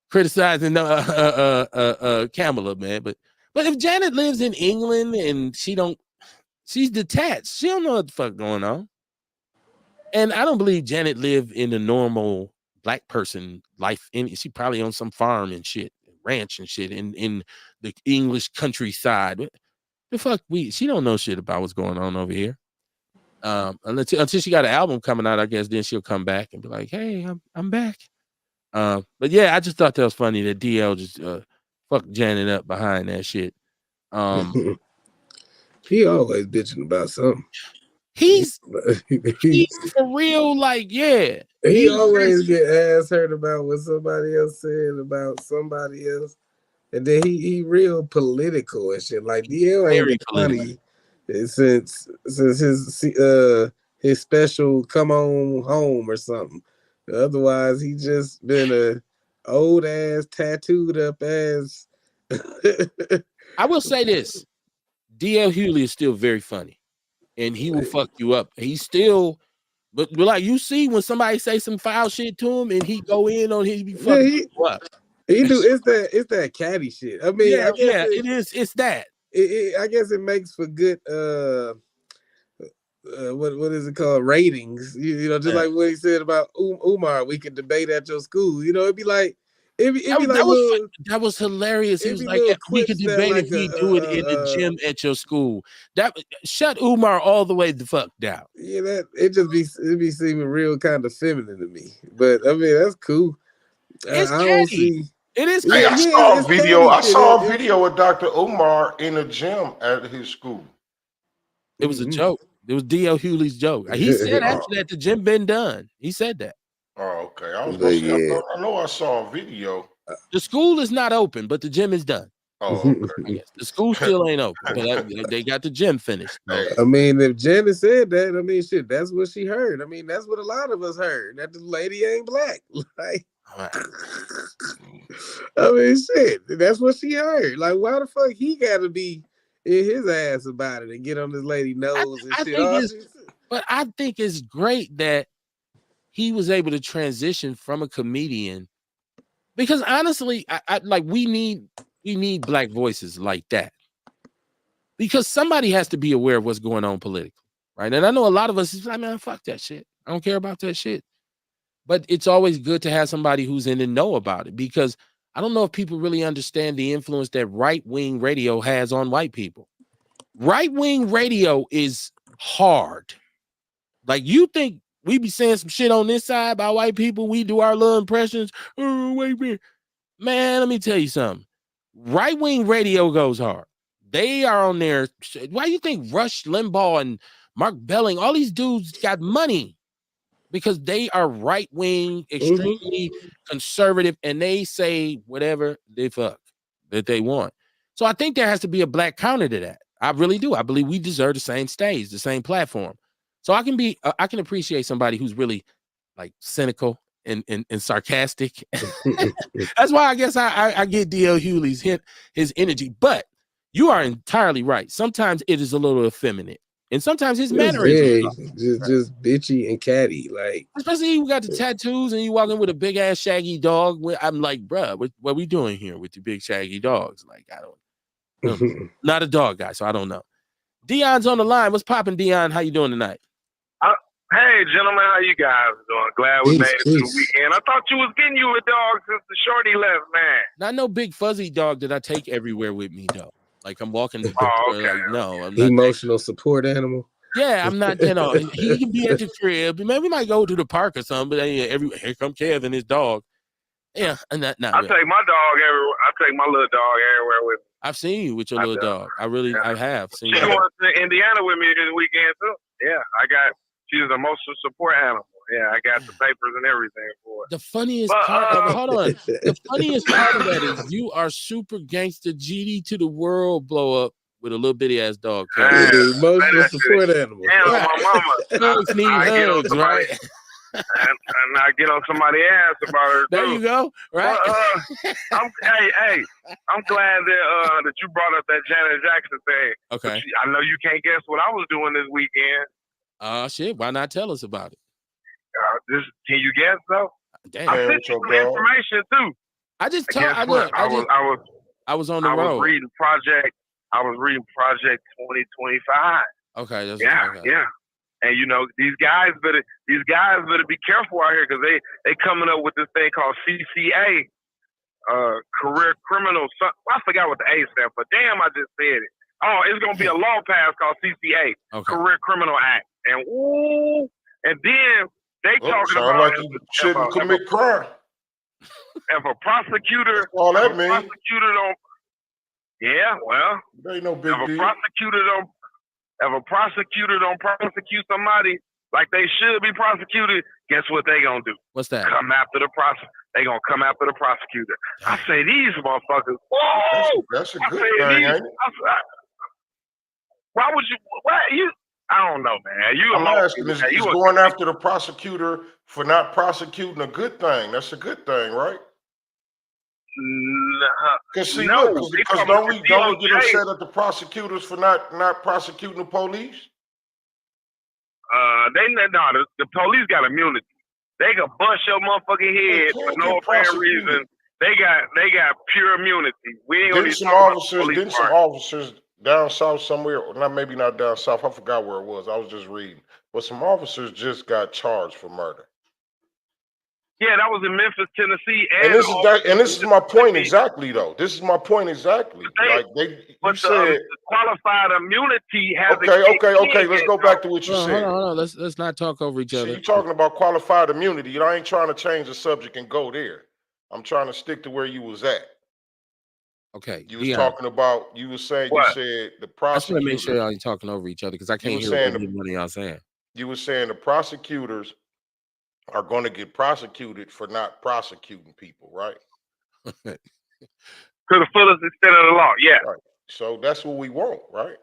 Speaker 1: criticizing Kamala, man. But if Janet lives in England and she's detached, she don't know what the fuck going on. And I don't believe Janet lived in a normal black person life. She probably on some farm and shit, ranch and shit in the English countryside. The fuck she don't know shit about what's going on over here. Until she got an album coming out, I guess then she'll come back and be like, hey, I'm back. But yeah, I just thought that was funny that DL just fucked Janet up behind that shit.
Speaker 4: He always bitching about something.
Speaker 1: He's for real, like, yeah.
Speaker 4: He always get ass hurt about what somebody else said about somebody else. And then he real political and shit. Like DL ain't been funny since his special Come On Home or something. Otherwise, he just been a old ass, tattooed up ass.
Speaker 1: I will say this: DL Hughley is still very funny, and he will fuck you up. He's still, but like you see when somebody say some foul shit to him, and he go in on he be fucking you up.
Speaker 4: He do it's that catty shit. I mean,
Speaker 1: yeah, it is. It's that.
Speaker 4: I guess it makes for good what is it called? Ratings. You know, just like what he said about Umar, we could debate at your school. You know, it'd be like
Speaker 1: that was hilarious. He was like, we could debate like if we do it in the gym at your school. That shut Umar all the way the fuck down.
Speaker 4: Yeah, it'd be seeming real kind of feminine to me. But I mean, that's cool.
Speaker 1: It's
Speaker 4: I don't see.
Speaker 1: It is.
Speaker 2: Hey, I saw a video. I saw a video of Dr. Umar in a gym at his school.
Speaker 1: It was a joke. It was DL Hughley's joke. He said after that the gym been done. He said that.
Speaker 2: Oh, okay. I was gonna say, I know I saw a video.
Speaker 1: The school is not open, but the gym is done.
Speaker 2: Oh, okay.
Speaker 1: The school still ain't open, but they got the gym finished.
Speaker 4: I mean, if Janet said that, I mean, shit, that's what she heard. I mean, that's what a lot of us heard. That the lady ain't black. Like, I mean, shit, that's what she heard. Like, why the fuck he got to be in his ass about it and get on this lady nose and shit?
Speaker 1: But I think it's great that he was able to transition from a comedian, because honestly, I like we need black voices like that, because somebody has to be aware of what's going on politically, right? And I know a lot of us is like, man, fuck that shit. I don't care about that shit. But it's always good to have somebody who's in the know about it, because I don't know if people really understand the influence that right-wing radio has on white people. Right-wing radio is hard. Like, you think we be saying some shit on this side about white people, we do our little impressions. Oh, wait a minute. Man, let me tell you something. Right-wing radio goes hard. They are on there. Why do you think Rush Limbaugh and Mark Belling, all these dudes got money? Because they are right-wing, extremely conservative, and they say whatever the fuck that they want. So I think there has to be a black counter to that. I really do. I believe we deserve the same stage, the same platform. So I can appreciate somebody who's really like cynical and sarcastic. That's why I guess I get DL Hughley's his energy. But you are entirely right. Sometimes it is a little effeminate. And sometimes his mannerisms
Speaker 4: just bitchy and catty, like,
Speaker 1: especially you got the tattoos and you walk in with a big ass shaggy dog. I'm like, bruh, what we doing here with the big shaggy dogs? Like, I don't not a dog guy, so I don't know. Dion's on the line. What's popping, Dion? How you doing tonight?
Speaker 5: Hey, gentlemen, how you guys doing? Glad we made it to the weekend. I thought you was getting you a dog since the shorty left, man.
Speaker 1: Not no big fuzzy dog that I take everywhere with me, though. Like, I'm walking the no, I'm not
Speaker 4: emotional support animal.
Speaker 1: Yeah, I'm not, he can be at the crib. Man, we might go to the park or something, but here come Kev and his dog. Yeah, and
Speaker 5: I take my dog everywhere. I take my little dog everywhere with me.
Speaker 1: I've seen you with your little dog. I have seen.
Speaker 5: She went to Indiana with me this weekend too. Yeah, she's an emotional support animal. Yeah, I got the papers and everything for it.
Speaker 1: The funniest part of it, hold on. The funniest part of that is you are super gangster GD to the world blow up with a little bitty ass dog.
Speaker 4: Emotional support animal.
Speaker 5: And on my mama.
Speaker 1: Hugs need hugs, right?
Speaker 5: And I get on somebody's ass about her.
Speaker 1: There
Speaker 5: too.
Speaker 1: you go, right?
Speaker 5: I'm glad that you brought up that Janet Jackson thing.
Speaker 1: Okay.
Speaker 5: I know you can't guess what I was doing this weekend.
Speaker 1: Shit. Why not tell us about it?
Speaker 5: Can you guess though?
Speaker 1: Damn.
Speaker 5: I sent you some information too.
Speaker 1: I was on the road.
Speaker 5: I was reading Project 2025.
Speaker 1: Okay.
Speaker 5: Yeah. And you know these guys better be careful out here because they coming up with this thing called CCA, career criminal. I forgot what the A stands for. Damn, I just said it. Oh, it's gonna be a law passed called CCA, Career Criminal Act, and then they talking about
Speaker 2: like you shouldn't commit crime.
Speaker 5: If a prosecutor,
Speaker 2: all that means.
Speaker 5: Prosecutor don't. Yeah, well,
Speaker 2: there ain't no big deal.
Speaker 5: If a prosecutor don't prosecute somebody like they should be prosecuted, guess what they gonna do?
Speaker 1: What's that?
Speaker 5: Come after the They gonna come after the prosecutor. I say these motherfuckers. Whoa!
Speaker 2: That's a good thing, ain't it?
Speaker 5: Why would you? Why you? I don't know, man.
Speaker 2: I'm asking, is going after the prosecutor for not prosecuting a good thing? That's a good thing, right? Because don't we get upset at the prosecutors for not prosecuting the police?
Speaker 5: The police got immunity. They can bust your motherfucking head for no apparent reason. They got pure immunity. We ain't
Speaker 2: Didn't some officers down south somewhere, maybe not down south, I forgot where it was. I was just reading. But some officers just got charged for murder.
Speaker 5: Yeah, that was in Memphis, Tennessee.
Speaker 2: And this is my point exactly, though. This is my point exactly.
Speaker 5: The qualified immunity has.
Speaker 2: Okay. Let's go back to what you said.
Speaker 1: Hold on. Let's not talk over each other.
Speaker 2: You're talking about qualified immunity. I ain't trying to change the subject and go there. I'm trying to stick to where you was at.
Speaker 1: Okay.
Speaker 2: You was talking about. You were saying. What? You said the prosecutor.
Speaker 1: I just want to make sure y'all ain't talking over each other because I can't hear what y'all saying.
Speaker 2: You were saying the prosecutors are going to get prosecuted for not prosecuting people, right?
Speaker 5: To the fullest extent of the law, yeah.
Speaker 2: Right. So that's what we want, right?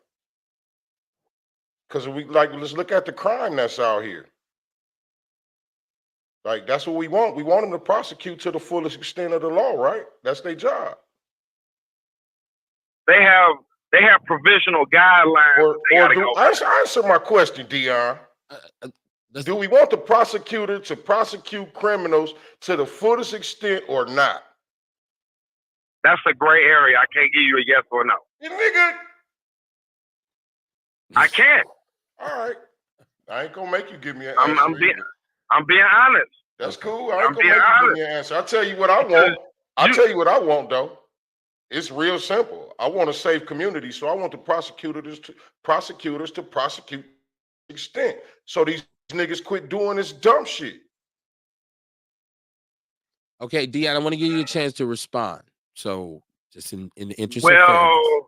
Speaker 2: Because let's look at the crime that's out here. Like, that's what we want. We want them to prosecute to the fullest extent of the law, right? That's their job.
Speaker 5: They have provisional guidelines.
Speaker 2: Answer my question, Dion. Do we want the prosecutor to prosecute criminals to the fullest extent or not?
Speaker 5: That's a gray area. I can't give you a yes or no.
Speaker 2: You nigga.
Speaker 5: I can't.
Speaker 2: All right. I ain't gonna make you give me an
Speaker 5: answer. I'm being honest.
Speaker 2: That's cool. I ain't gonna make you give me an answer. I'll tell you what I want. Tell you what I want, though. It's real simple. I want a safe community, so I want the prosecutors to prosecute to the extent. So these niggas quit doing this dumb shit.
Speaker 1: Okay, Dion, I want to give you a chance to respond. So, just in the interest of fairness.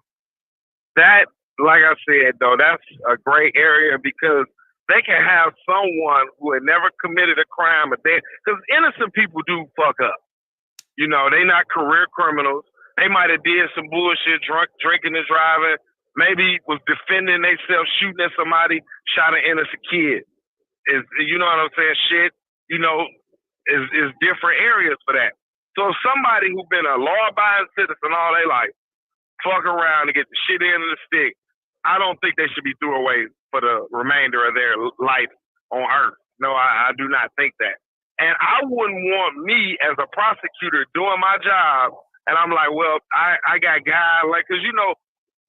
Speaker 5: That, like I said, though, that's a gray area because they can have someone who had never committed a crime, because innocent people do fuck up. You know, they not career criminals. They might have did some bullshit, drinking and driving. Maybe was defending themselves, shooting at somebody, shot an innocent kid. You know what I'm saying? Shit, is different areas for that. So somebody who's been a law-abiding citizen all their life, fuck around and get the shit end of the stick, I don't think they should be threw away for the remainder of their life on earth. No, I do not think that. And I wouldn't want me as a prosecutor doing my job, and I'm like, well, I got guys, because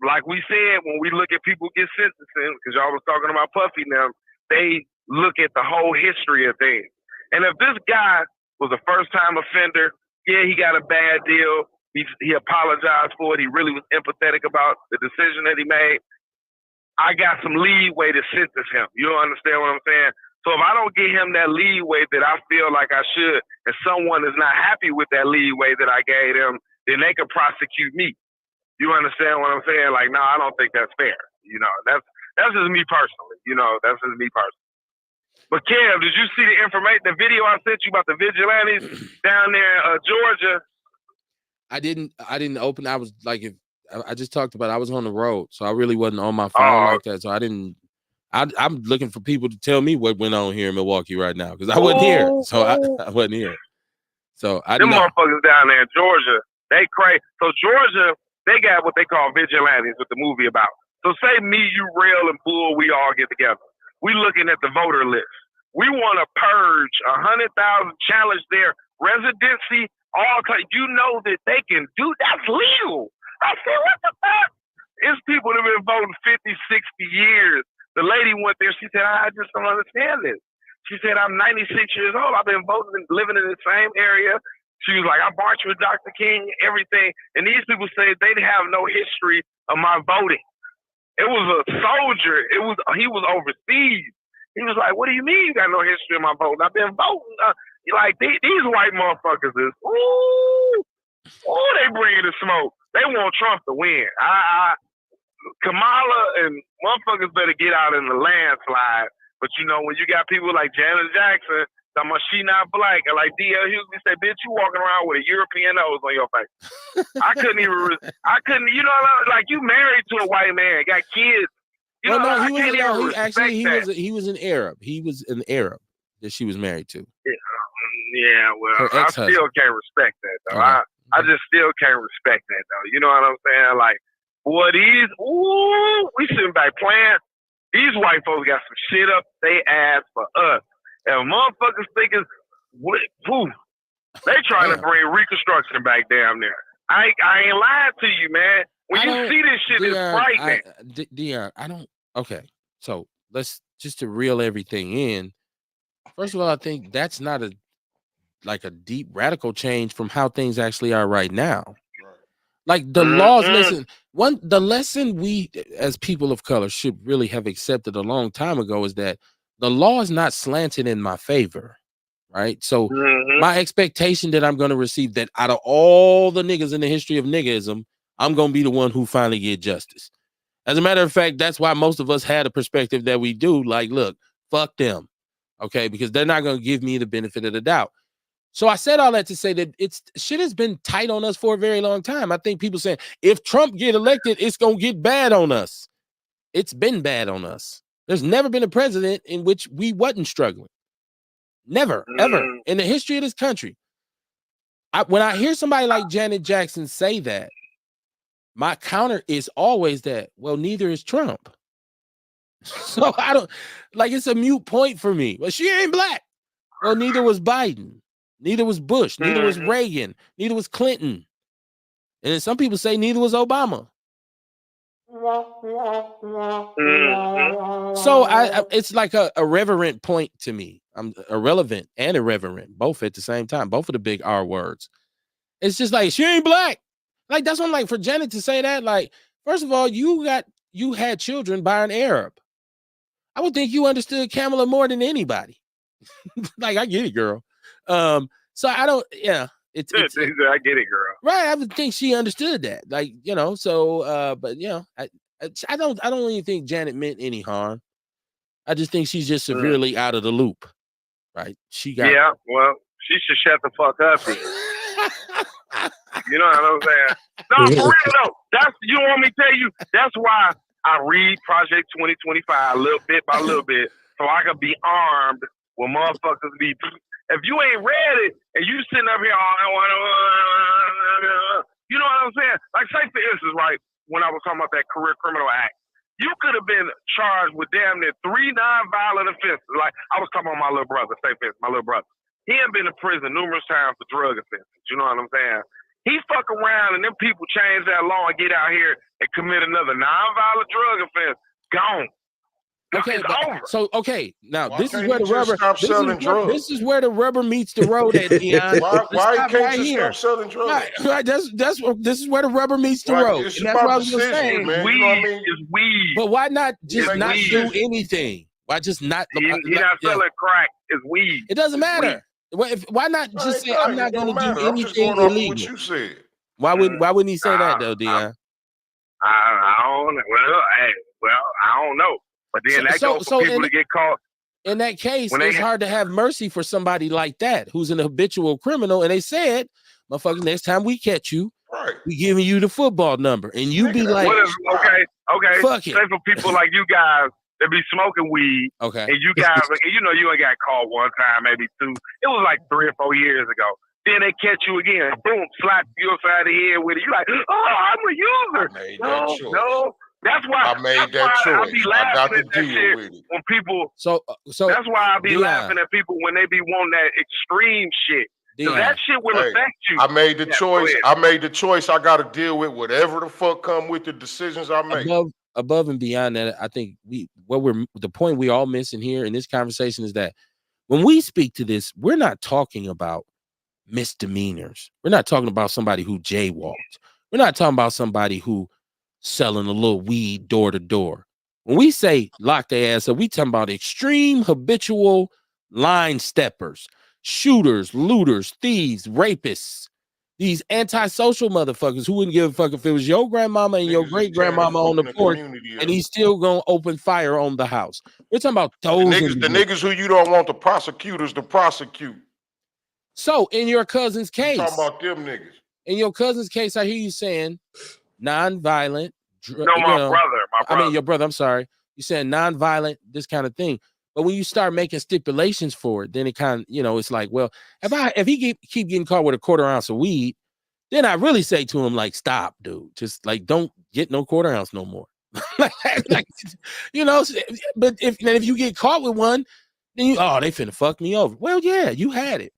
Speaker 5: like we said, when we look at people get sentencing, because y'all was talking about Puffy now, they look at the whole history of things. And if this guy was a first-time offender, yeah, he got a bad deal. He apologized for it. He really was empathetic about the decision that he made. I got some leeway to sentence him. You don't understand what I'm saying? So if I don't give him that leeway that I feel like I should, and someone is not happy with that leeway that I gave him, then they can prosecute me. You understand what I'm saying? Like, no, I don't think that's fair. You know, that's just me personally. You know, that's just me personally. But Kev, did you see the information, the video I sent you about the vigilantes down there in Georgia?
Speaker 1: I didn't open. I was like, I just talked about it. I was on the road, so I really wasn't on my phone like that. So I didn't. I'm looking for people to tell me what went on here in Milwaukee right now because I wasn't here. So I wasn't here. So I
Speaker 5: them
Speaker 1: know.
Speaker 5: motherfuckers down there in Georgia, they crazy. So Georgia, they got what they call vigilantes with the movie about. So say me, you, Real, and Bull, we all get together. We looking at the voter list. We want to purge 100,000, challenge their residency. You know that they can do that's legal. I said, what the fuck? It's people that have been voting 50, 60 years. The lady went there. She said, I just don't understand this. She said, I'm 96 years old. I've been voting and living in the same area. She was like, I marched with Dr. King, everything. And these people say they have no history of my voting. It was a soldier. He was overseas. He was like, what do you mean you got no history of my voting? I've been voting. Like, these white motherfuckers is, they bringing the smoke. They want Trump to win. Kamala and motherfuckers better get out in the landslide. But you know, when you got people like Janet Jackson, talking about she not black, and like D.L. Hughley say, bitch, you walking around with a European nose on your face. I couldn't, you know, like you married to a white man, got kids. You know,
Speaker 1: no, he was an Arab. He was an Arab that she was married to.
Speaker 5: Yeah, well, I still can't respect that though. I just still can't respect that though. You know what I'm saying? Like, boy, we sitting back playing. These white folks got some shit up they ass for us. And motherfuckers thinking, they trying to bring Reconstruction back down there. I ain't lying to you, man. When you see this shit, it's frightening.
Speaker 1: Dion, okay. So let's just to reel everything in. First of all, I think that's not a deep radical change from how things actually are right now. Like the laws, the lesson we as people of color should really have accepted a long time ago is that the law is not slanted in my favor, right? So my expectation that I'm going to receive that out of all the niggas in the history of niggism, I'm going to be the one who finally get justice. As a matter of fact, that's why most of us had a perspective that we do. Like, look, fuck them, okay? Because they're not going to give me the benefit of the doubt. So I said all that to say that shit has been tight on us for a very long time. I think people saying if Trump get elected, it's gonna get bad on us. It's been bad on us. There's never been a president in which we wasn't struggling. Never, ever in the history of this country. When I hear somebody like Janet Jackson say that, my counter is always that, well, neither is Trump. So I don't it's a mute point for me. Well, she ain't black. Well, neither was Biden. Neither was Bush, neither was Reagan, neither was Clinton. And then some people say neither was Obama. So it's like a irreverent point to me. I'm irrelevant and irreverent, both at the same time, both of the big R words. It's just like, she ain't black. Like, that's what I'm like, for Janet to say that, like, first of all, you had children by an Arab. I would think you understood Kamala more than anybody. Like, I get it, girl. So I don't, I get
Speaker 5: it, girl.
Speaker 1: Right. I would think she understood that. Like, you know, so, but you know, I don't even think Janet meant any harm. I just think she's just severely out of the loop. Right.
Speaker 5: Well, she should shut the fuck up then. You know what I'm saying? No, for real though. You want me to tell you, that's why I read Project 2025 little bit by little bit, so I can be armed when motherfuckers be. If you ain't read it and you sitting up here, you know what I'm saying? Like, say for instance, right, when I was talking about that Career Criminal Act, you could have been charged with damn near 3 nonviolent offenses. Like, I was talking about my little brother, say for instance, my little brother. He had been to prison numerous times for drug offenses. You know what I'm saying? He fuck around and them people change that law and get out here and commit another nonviolent drug offense. Gone.
Speaker 1: Okay, now this is where the rubber. This is where the rubber meets the road at, Dion.
Speaker 2: Why can't you stop selling drugs?
Speaker 1: Right. This is where the rubber meets the road.
Speaker 2: And that's what I was saying, man.
Speaker 5: Weed,
Speaker 2: you know what I mean?
Speaker 5: It's weed.
Speaker 1: But why not just not do anything? Why just not?
Speaker 5: You're not selling crack. It's weed.
Speaker 1: It doesn't matter. Why not just say I'm not going to do anything illegal?
Speaker 2: What you said.
Speaker 1: Why wouldn't he say that though, Dion?
Speaker 5: I don't. I don't know. But then that goes for people to get caught.
Speaker 1: In that case, it's hard to have mercy for somebody like that who's an habitual criminal. And they said, motherfucker, next time we catch you, we giving you the football number. And you be like,
Speaker 5: okay,
Speaker 1: fuck it.
Speaker 5: Say for people like you guys that be smoking weed,
Speaker 1: okay,
Speaker 5: and you guys, you ain't got caught one time, maybe two. It was like 3 or 4 years ago. Then they catch you again, boom, slap you upside the head with it. You like, oh, I'm a user.
Speaker 2: I made that choice.
Speaker 5: No. That's why
Speaker 2: I made that choice.
Speaker 5: I be laughing
Speaker 2: got to
Speaker 5: at that
Speaker 2: deal
Speaker 5: shit
Speaker 2: with it.
Speaker 5: when people.
Speaker 1: So
Speaker 5: that's why I be laughing at people when they be wanting that extreme shit. Because that shit will affect you.
Speaker 2: I made the choice. I made the choice. I got to deal with whatever the fuck come with the decisions I make.
Speaker 1: Above and beyond that, I think the point we all missing here in this conversation is that when we speak to this, we're not talking about misdemeanors. We're not talking about somebody who jaywalked. We're not talking about somebody who selling a little weed door to door. When we say lock their ass up, we talking about extreme habitual line steppers, shooters, looters, thieves, rapists, these antisocial motherfuckers who wouldn't give a fuck if it was your grandmama and your great grandmama on the porch and he's still gonna open fire on the house. We're talking about those
Speaker 2: the niggas who you don't want the prosecutors to prosecute.
Speaker 1: So in your cousin's case,
Speaker 2: talking about them niggas.
Speaker 1: In your cousin's case, I hear you saying non-violent.
Speaker 5: My brother.
Speaker 1: I mean, your brother. I'm sorry. You saying non-violent, this kind of thing. But when you start making stipulations for it, then it kind of, it's like, well, if he keep getting caught with a 1/4 ounce of weed, then I really say to him, like, stop, dude. Just like, don't get no 1/4 ounce no more. But if you get caught with one, then they finna fuck me over. Well, yeah, you had it.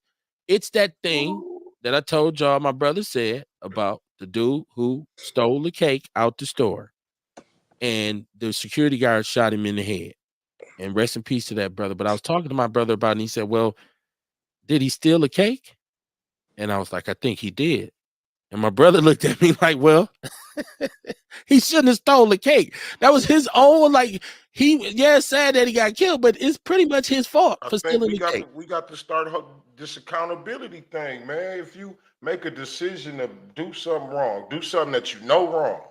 Speaker 1: It's that thing that I told y'all my brother said about the dude who stole the cake out the store and the security guard shot him in the head. And rest in peace to that brother. But I was talking to my brother about it and he said, well, did he steal the cake? And I was like, I think he did. And my brother looked at me like, well, he shouldn't have stole the cake. That was his own, it's sad that he got killed, but it's pretty much his fault for stealing the cake.
Speaker 2: We got to start this accountability thing, man. If you make a decision to do something wrong, do something that you know wrong.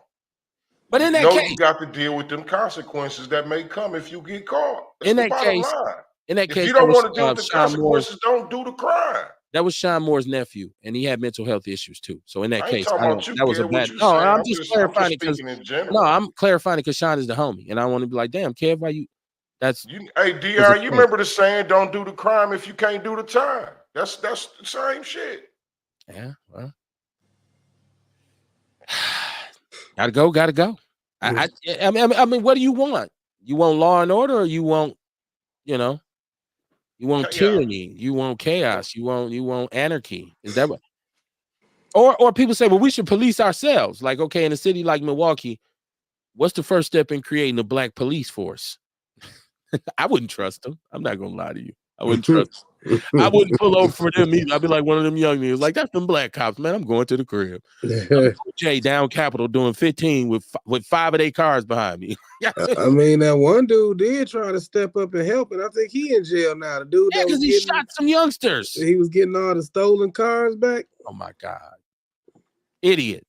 Speaker 1: But in that case,
Speaker 2: you got to deal with them consequences that may come if you get caught. That's
Speaker 1: in that case,
Speaker 2: if you don't want to deal with the consequences, don't do the crime.
Speaker 1: That was Sean Moore's nephew, and he had mental health issues too. So in that case, that was a bad.
Speaker 2: No,
Speaker 1: I'm just clarifying because I'm clarifying because Sean is the homie, and I want to be like, damn, Kev, why you?
Speaker 2: Hey, Dr. You remember the saying, "Don't do the crime if you can't do the time." That's the same shit.
Speaker 1: Yeah, well, gotta go. I mean, what do you want? You want law and order, or you want, you want tyranny, you want chaos, you want anarchy? Is that what? Or people say, well, we should police ourselves. Like, okay, in a city like Milwaukee, what's the first step in creating a black police force? I wouldn't trust them. I'm not gonna lie to you. I wouldn't trust them. I wouldn't pull over for them either. I'd be like one of them young niggas, like, that's them black cops, man. I'm going to the crib. Jay down Capitol doing 15 with 5 of their cars behind me.
Speaker 4: I mean, that one dude did try to step up and help, and I think he in jail now. The dude,
Speaker 1: because he shot some youngsters.
Speaker 4: He was getting all the stolen cars back.
Speaker 1: Oh my God, idiot!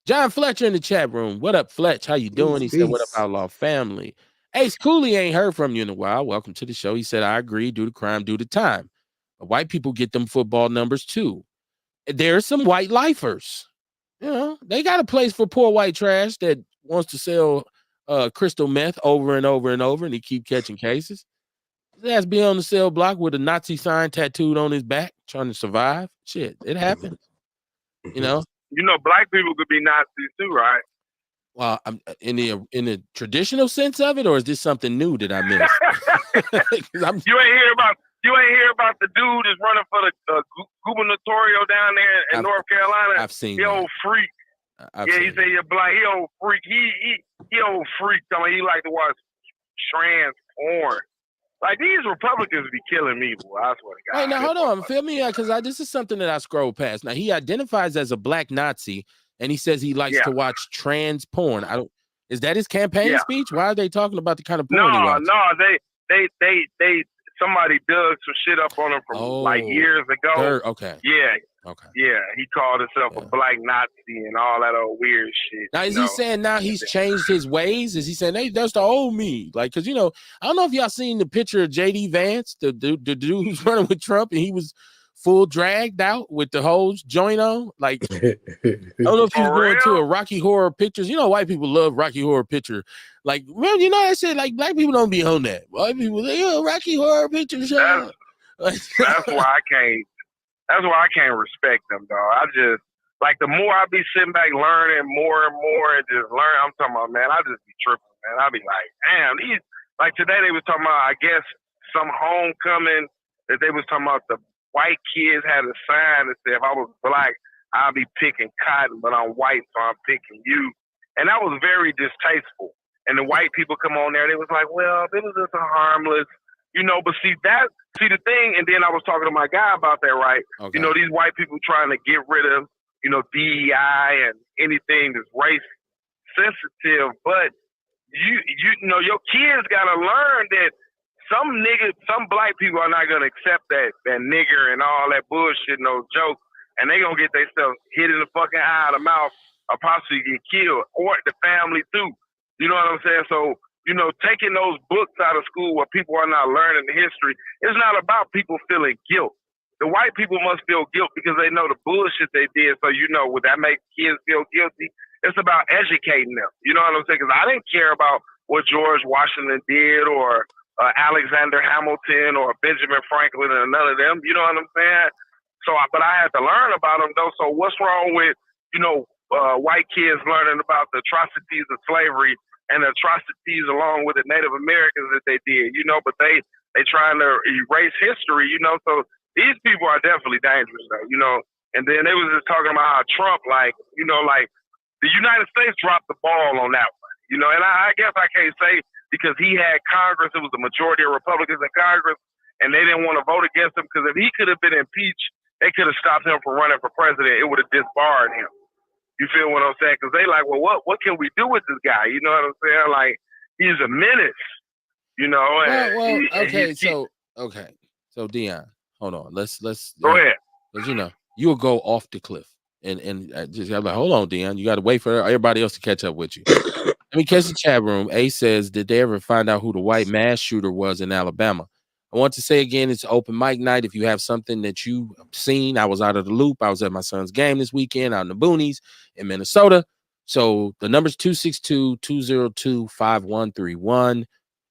Speaker 1: John Fletcher in the chat room. What up, Fletch? How you doing? He said, "What up, Outlaw family?" Ace Cooley ain't heard from you in a while. Welcome to the show. He said, I agree. Do the crime, do the time. But white people get them football numbers too. There's some white lifers. They got a place for poor white trash that wants to sell crystal meth over and over and over, and he keep catching cases. His ass be on the cell block with a Nazi sign tattooed on his back, trying to survive. Shit, it happens.
Speaker 5: Black people could be Nazis too, right?
Speaker 1: Well, I'm in the traditional sense of it, or is this something new that I missed?
Speaker 5: You ain't hear about the dude that's running for the gubernatorial down there in North Carolina.
Speaker 1: I've seen
Speaker 5: he
Speaker 1: that.
Speaker 5: Old freak. He said you're black. He old freak. He old freak. I mean, he like to watch trans porn. Like, these Republicans be killing me, boy. I swear to God.
Speaker 1: Hey, now hold on, feel me, because this is something that I scrolled past. Now, he identifies as a black Nazi. And he says he likes to watch trans porn. Is that his campaign speech? Why are they talking about the kind of porn he watches?
Speaker 5: No, they somebody dug some shit up on him from like years ago.
Speaker 1: Okay.
Speaker 5: Yeah.
Speaker 1: Okay.
Speaker 5: Yeah, he called himself a black Nazi and all that old weird shit.
Speaker 1: Now, is he saying now he's changed his ways? Is he saying, hey, that's the old me? Like, because, you know, I don't know if y'all seen the picture of J.D. Vance, the dude who's running with Trump, and he was full dragged out with the whole joint on. Like, I don't know if he was going to a Rocky Horror Pictures. You know, white people love Rocky Horror Picture. Like, man, you know that shit? Like, black people don't be on that. White people, Rocky Horror Picture Show.
Speaker 5: That's why I can't. That's why I can't respect them, dog. I just like the more I be sitting back learning more and more and just learn. I'm talking about, man, I just be tripping, man. I be like, damn, these like today they was talking about, I guess some homecoming that they was talking about the white kids had a sign that said if I was black, I'd be picking cotton, but I'm white, so I'm picking you. And that was very distasteful. And the white people come on there, they was like, well, it was just a harmless. You know, but see the thing, and then I was talking to my guy about that, right? Okay. You know, these white people trying to get rid of, you know, DEI and anything that's race sensitive, but you know, your kids gotta learn that some black people are not gonna accept that nigger and all that bullshit and those jokes, and they gonna get themselves hit in the fucking eye or the mouth or possibly get killed, or the family too. You know what I'm saying? So, you know, taking those books out of school where people are not learning the history, it's not about people feeling guilt. The white people must feel guilt because they know the bullshit they did. So, you know, would that make kids feel guilty? It's about educating them. You know what I'm saying? Because I didn't care about what George Washington did or Alexander Hamilton or Benjamin Franklin or none of them. You know what I'm saying? So, but I had to learn about them, though. So what's wrong with, you know, white kids learning about the atrocities of slavery and the atrocities along with the Native Americans that they did, you know, but they trying to erase history, you know, so these people are definitely dangerous, though, you know, and then they was just talking about how Trump, like, you know, like the United States dropped the ball on that one, you know, and I guess I can't say because he had Congress, it was the majority of Republicans in Congress, and they didn't want to vote against him because if he could have been impeached, they could have stopped him from running for president. It would have disbarred him. You feel what I'm saying? Because they like, well, what can we do with this guy? You know what I'm saying? Like, he's a menace, you know.
Speaker 1: So Dion, hold on. Let's
Speaker 5: go ahead.
Speaker 1: Because, you know, you'll go off the cliff. And just I'm like, hold on, Dion. You got to wait for everybody else to catch up with you. Let me catch the chat room. A says, did they ever find out who the white mass shooter was in Alabama? I want to say again, it's open mic night. If you have something that you've seen, I was out of the loop. I was at my son's game this weekend out in the boonies in Minnesota. So the number's 262-202-5131,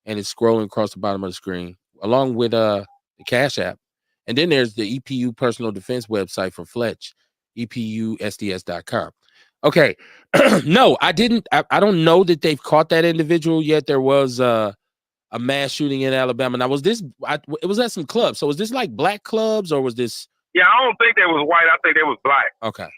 Speaker 1: and it's scrolling across the bottom of the screen, along with the Cash App. And then there's the EPU Personal Defense website for Fletch, EPUSDS.com. Okay. No, I didn't. I don't know that they've caught that individual yet. There was a mass shooting in Alabama. Now, was this? It was at some clubs. So was this like black clubs or was this?
Speaker 5: Yeah, I don't think they was white. I think they was black.
Speaker 1: Okay.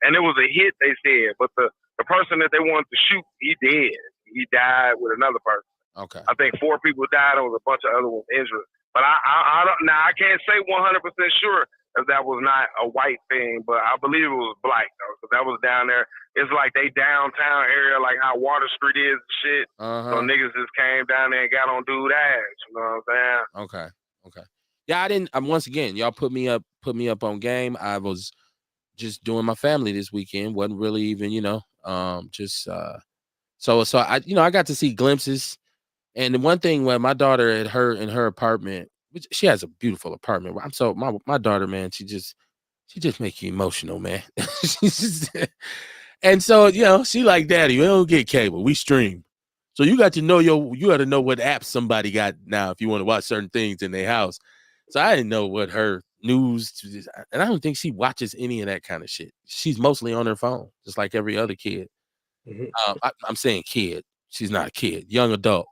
Speaker 5: And it was a hit, they said, but the person that they wanted to shoot, he did. He died with another person.
Speaker 1: Okay.
Speaker 5: I think 4 people died. There was a bunch of other ones injured. But I don't. Now I can't say 100% sure if that was not a white thing, but I believe it was black though, because that was down there. It's like they downtown area, like how Water Street is and shit. So niggas just came down there and got on dude ass. You know what I'm
Speaker 1: saying? Okay. Yeah, I didn't. Once again, y'all put me up on game. I was just doing my family this weekend. Wasn't really even, you know, so I, you know, I got to see glimpses. And the one thing when my daughter in her apartment, which she has a beautiful apartment. My daughter, man, she just makes you emotional, man. And so, you know, she like, daddy, we don't get cable, we stream. So you got to know you got to know what apps somebody got now if you want to watch certain things in their house. So I didn't know what her news, and I don't think she watches any of that kind of shit. She's mostly on her phone, just like every other kid. I'm saying kid. She's not a kid, young adult.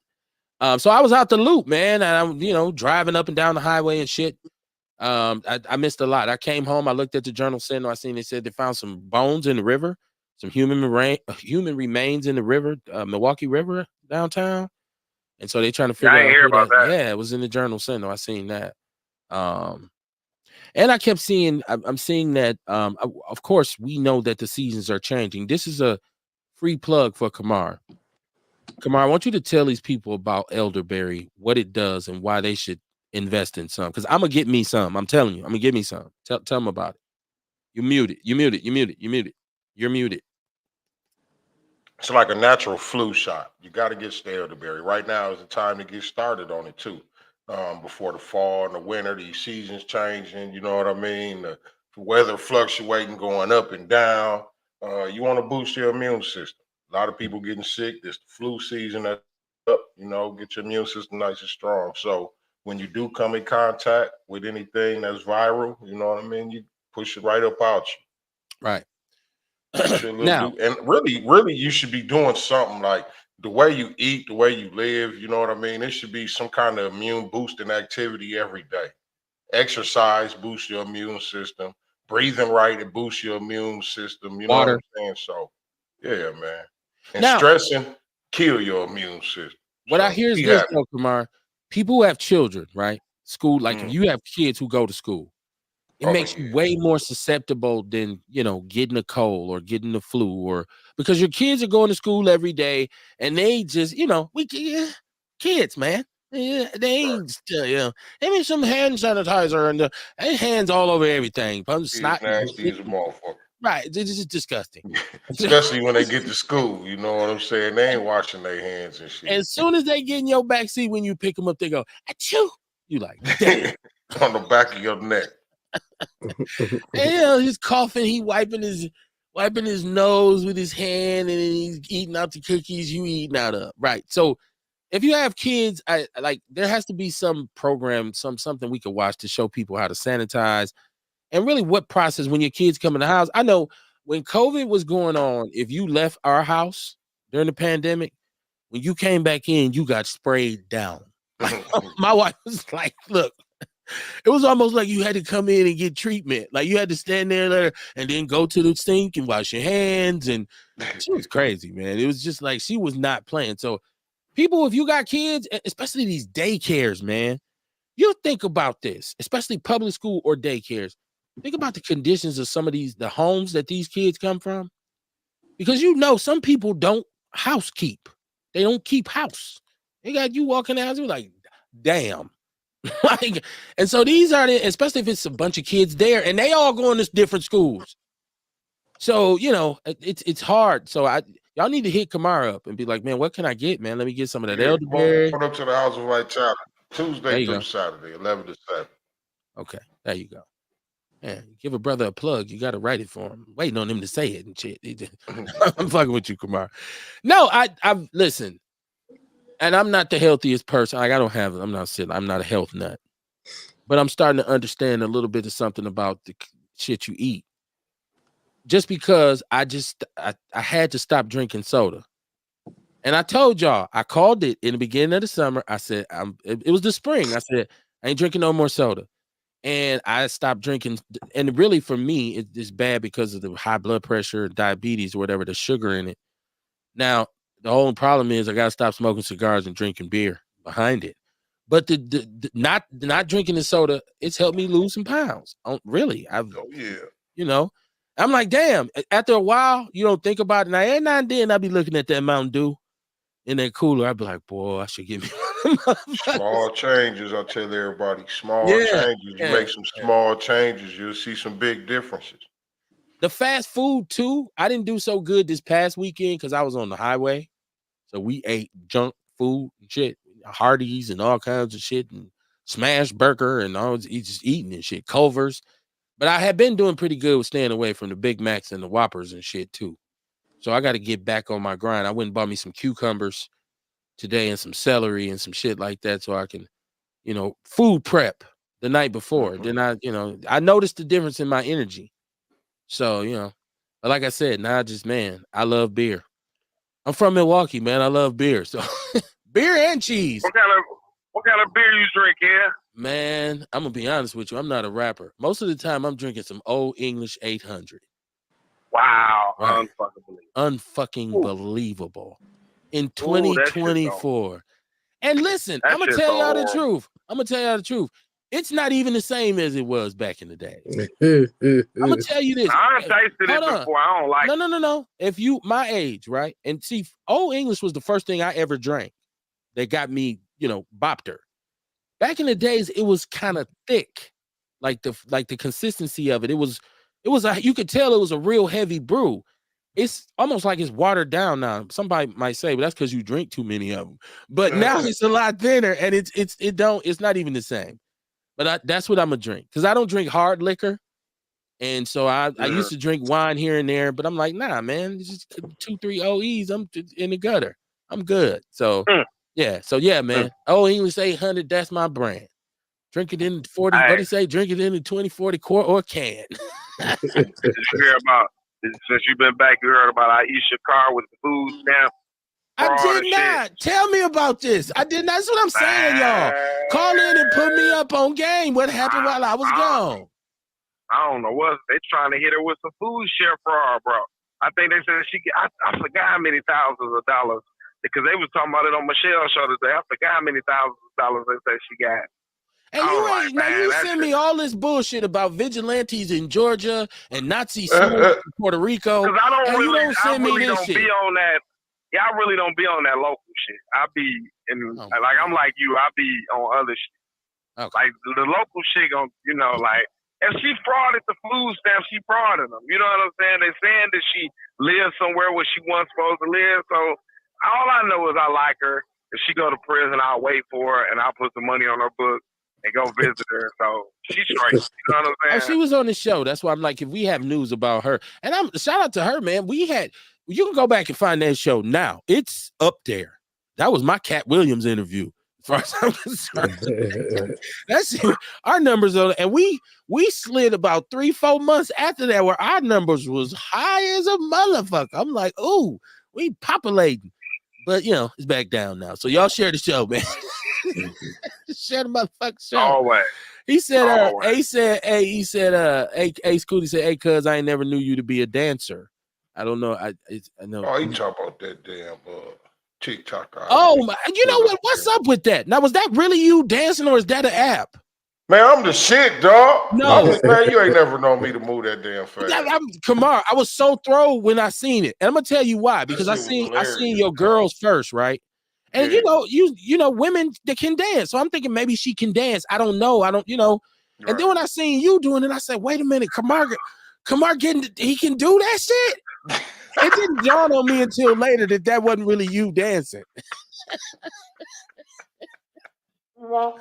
Speaker 1: So I was out the loop, man, and I'm, you know, driving up and down the highway and shit. I missed a lot. I came home, I looked at the Journal Sentinel. I seen they said they found some bones in the river, some human remains in the river, Milwaukee River downtown. And so they trying to figure out
Speaker 5: about that.
Speaker 1: Yeah, it was in the Journal Sentinel. I seen that. And I kept seeing, I'm seeing that, of course, we know that the seasons are changing. This is a free plug for Kamar. Kamar, I want you to tell these people about elderberry, what it does, and why they should invest in some. Because I'm gonna get me some. I'm telling you, I'm gonna get me some. Tell them about it. You muted. You muted. You muted. You muted. You're muted.
Speaker 2: It's like a natural flu shot. You got to get the elderberry. Right now is the time to get started on it too. Before the fall and the winter, these seasons changing. You know what I mean? The weather fluctuating, going up and down. You want to boost your immune system. A lot of people getting sick. This flu season that's up. You know, get your immune system nice and strong. So when you do come in contact with anything that's viral, you know what I mean. You push it right up out you.
Speaker 1: Right.
Speaker 2: Now, and really, you should be doing something like the way you eat, the way you live. You know what I mean? It should be some kind of immune boosting activity every day. Exercise boosts your immune system. Breathing right, it boosts your immune system. You know what I'm saying? So, yeah, man. And
Speaker 1: now,
Speaker 2: stressing kill your immune system.
Speaker 1: What I hear is this, though, Kamar. People who have children, right? School, like if you have kids who go to school, it makes you way more susceptible than, you know, getting a cold or getting the flu, or because your kids are going to school every day and they just, you know, kids, man. They ain't, you know, they need some hand sanitizer and the hands all over everything. Snot,
Speaker 2: nasty as a motherfucker.
Speaker 1: Right. It's just disgusting.
Speaker 2: Especially when they get to school, you know what I'm saying? They ain't washing their hands and shit.
Speaker 1: As soon as they get in your backseat, when you pick them up, they go, achoo. You like, damn.
Speaker 2: On the back of your neck.
Speaker 1: And, you know, he's coughing, he wiping his nose with his hand, and then he's eating out the cookies you eating out of. Right. So if you have kids, I like there has to be some program, something we could watch to show people how to sanitize and really what process when your kids come in the house. I know when COVID was going on, if you left our house during the pandemic, when you came back in, you got sprayed down. Like, my wife was like, look, it was almost like you had to come in and get treatment. Like you had to stand there and then go to the sink and wash your hands. And she was crazy, man. It was just like she was not playing. So people, if you got kids, especially these daycares, man, you think about this, especially public school or daycares. Think about the conditions of some of the homes that these kids come from. Because you know, some people don't housekeep. They don't keep house. They got you walking out, you're like, damn. Like, and so these are especially if it's a bunch of kids there and they all going to different schools. So, you know, it's hard. So y'all need to hit Kamara up and be like, man, what can I get, man? Let me get some of that elderberry.
Speaker 2: Come up to the House of Vitality Tuesday through Saturday, 11 to 7.
Speaker 1: Okay, there you go. Man, give a brother a plug. You got to write it for him. Waiting on him to say it and shit. I'm fucking with you, Kamara. No, I've listen. And I'm not the healthiest person. Like I'm not a health nut. But I'm starting to understand a little bit of something about the shit you eat. Just because I had to stop drinking soda. And I told y'all, I called it in the beginning of the summer. I said, it was the spring. I said, I ain't drinking no more soda. And I stopped drinking. And really for me, it's bad because of the high blood pressure, diabetes, or whatever, the sugar in it. Now, the whole problem is I got to stop smoking cigars and drinking beer behind it. But the not drinking the soda, it's helped me lose some pounds. Really. You know, I'm like, damn, after a while, you don't think about it. Now, every now and then I'll be looking at that Mountain Dew in that cooler. I'd be like, boy, I should get me one.
Speaker 2: Small changes, I tell everybody. Small changes. You make some small changes, you'll see some big differences.
Speaker 1: The fast food, too, I didn't do so good this past weekend because I was on the highway. So we ate junk food and shit, Hardee's and all kinds of shit, and smash burger and all just eating and shit, Culver's. But I had been doing pretty good with staying away from the Big Macs and the Whoppers and shit, too. So I got to get back on my grind. I went and bought me some cucumbers today and some celery and some shit like that so I can, you know, food prep the night before. Then I noticed the difference in my energy. So, you know, like I said, now I love beer. I'm from Milwaukee, man. I love beer. So beer and cheese.
Speaker 5: What kind of beer you drink, yeah?
Speaker 1: Man, I'm gonna be honest with you. I'm not a rapper. Most of the time I'm drinking some Old English 800.
Speaker 5: Wow.
Speaker 1: Right. Unfucking believable. In 2024. And listen, I'm gonna tell y'all the truth. It's not even the same as it was back in the day. I'm gonna tell you this.
Speaker 5: I tasted it before. I don't like it.
Speaker 1: No. If you my age, right? And see, Old English was the first thing I ever drank that got me, you know, bopped her. Back in the days, it was kind of thick, like the consistency of it. It was It was you could tell it was a real heavy brew. It's almost like it's watered down now. Somebody might say, well, that's because you drink too many of them. But now it's a lot thinner, and it's not even the same. But that's what I'm gonna drink, because I don't drink hard liquor. And so I used to drink wine here and there, but I'm like, nah, man, it's just 2-3 OEs. I'm in the gutter. I'm good. So yeah, man. Oh, English 800, that's my brand. Drink it in 40. What do you say? Drink it in the 2040 quart or can.
Speaker 5: Did you hear about, since you've been back, you heard about Aisha Carr with the food stamp?
Speaker 1: I did not. Shit. Tell me about this. I did not. That's what I'm saying, y'all. Call in and put me up on game. What happened while I was gone?
Speaker 5: I don't know what they trying to hit her with some food share fraud, bro. I think they said I forgot how many thousands of dollars, because they was talking about it on Michelle's show today. I forgot how many thousands of dollars they said she got.
Speaker 1: And you send me all this bullshit about vigilantes in Georgia and Nazi in Puerto Rico.
Speaker 5: Because I don't really
Speaker 1: don't send me this shit.
Speaker 5: Be on that. Yeah, I really don't be on that local shit. I be like I'm like you. I be on other shit. Okay. Like the local shit, like. If she frauded the food stamps, she frauded them. You know what I'm saying? They're saying that she lives somewhere where she wasn't supposed to live. So all I know is I like her. If she go to prison, I'll wait for her and I'll put some money on her book and go visit her. So she's straight. You know what I'm saying?
Speaker 1: Oh, she was on the show. That's why I'm like, if we have news about her, and shout out to her, man. You can go back and find that show now. It's up there. That was my Cat Williams interview. As far as I'm concerned. That's our numbers on, and we slid about 3-4 months after that where our numbers was high as a motherfucker. I'm like, ooh, we populating. But it's back down now. So y'all share the show, man. Share the motherfucking show.
Speaker 5: Always.
Speaker 1: He said, he said, Scooty said, hey, cuz I ain't never knew you to be a dancer. I don't know. I know.
Speaker 2: Oh, he talk about that damn TikTok.
Speaker 1: Oh my! You know what? What's up with that? Now, was that really you dancing, or is that an app?
Speaker 2: Man, I'm the shit, dog.
Speaker 1: No,
Speaker 2: man, you ain't never known me to move that damn fast.
Speaker 1: Kamar, I was so thrilled when I seen it, and I'm gonna tell you why. Because I seen your girls first, right? And you know, women that can dance. So I'm thinking maybe she can dance. I don't know. And then when I seen you doing it, I said, wait a minute, Kamar he can do that shit. It didn't dawn on me until later that wasn't really you dancing.
Speaker 2: You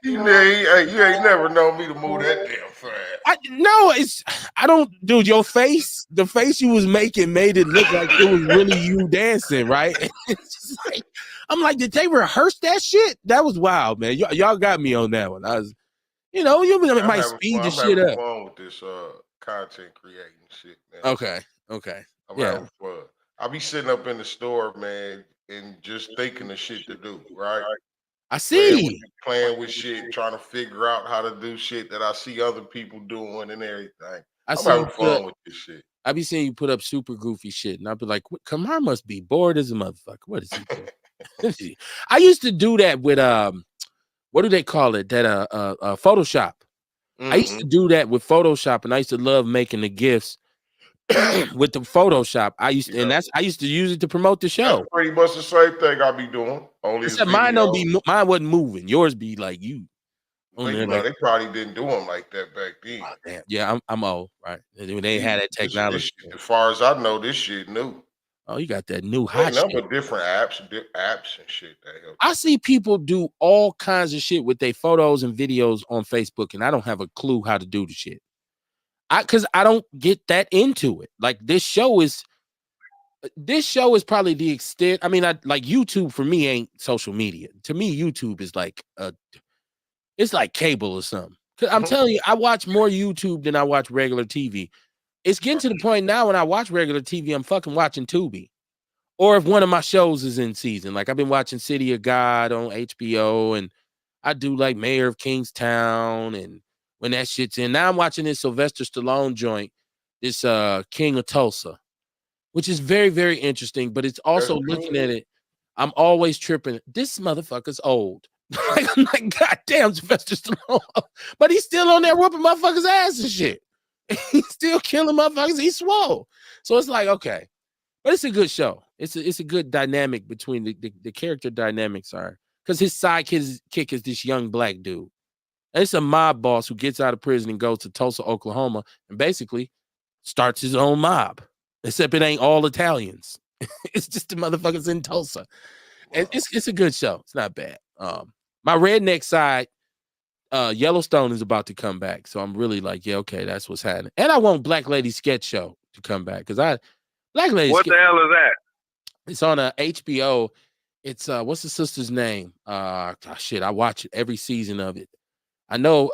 Speaker 2: ain't never known me to move that damn fast.
Speaker 1: I don't, dude. Your face, the face you was making made it look like it was really you dancing, right? I'm like, did they rehearse that shit? That was wild, man. Y'all got me on that one. I was, you might speed the shit up.
Speaker 2: I'm having fun with this content creating shit, man.
Speaker 1: Okay.
Speaker 2: I'm having fun. I be sitting up in the store, man, and just thinking of shit to do, right?
Speaker 1: I see.
Speaker 2: Playing with shit, trying to figure out how to do shit that I see other people doing and everything. I'm having fun with this shit.
Speaker 1: I be seeing you put up super goofy shit, and I'll be like, Kamar must be bored as a motherfucker. What is he doing? I used to do that with what do they call it? That Photoshop. Mm-hmm. I used to do that with Photoshop, and I used to love making the GIFs with the Photoshop. I used to use it to promote the show.
Speaker 2: That's pretty much the same thing I be doing. Only
Speaker 1: mine wasn't moving. Yours be like you.
Speaker 2: They probably didn't do them like that back then.
Speaker 1: Oh, damn. Yeah, I'm old, right? They had that technology.
Speaker 2: As far as I know, this shit new.
Speaker 1: Oh, you got that new hot
Speaker 2: shit. A number of different apps and shit that help.
Speaker 1: I see people do all kinds of shit with their photos and videos on Facebook, and I don't have a clue how to do the shit. Because I don't get that into it. Like this show is probably the extent. I mean, like YouTube for me ain't social media. To me, YouTube is like it's like cable or something. Cause I'm telling you, I watch more YouTube than I watch regular TV. It's getting to the point now when I watch regular TV, I'm fucking watching Tubi. Or if one of my shows is in season, like I've been watching City of God on HBO, and I do like Mayor of Kingstown, and when that shit's in. Now I'm watching this Sylvester Stallone joint, this King of Tulsa, which is very, very interesting, but it's also looking at it, I'm always tripping. This motherfucker's old. I'm like, goddamn, Sylvester Stallone. But he's still on there whooping motherfuckers' ass and shit. He's still killing motherfuckers. He's swole. So it's like, okay. But it's a good show. It's a good dynamic between the character dynamics are. Because his sidekick is this young black dude. It's a mob boss who gets out of prison and goes to Tulsa, Oklahoma, and basically starts his own mob. Except it ain't all Italians. It's just the motherfuckers in Tulsa. And it's a good show. It's not bad. My redneck side, Yellowstone is about to come back. So I'm really like, yeah, okay, that's what's happening. And I want Black Lady Sketch Show to come back. Black Lady
Speaker 5: What the hell is that?
Speaker 1: It's on HBO. It's what's the sister's name? Shit, I watch it every season of it. I know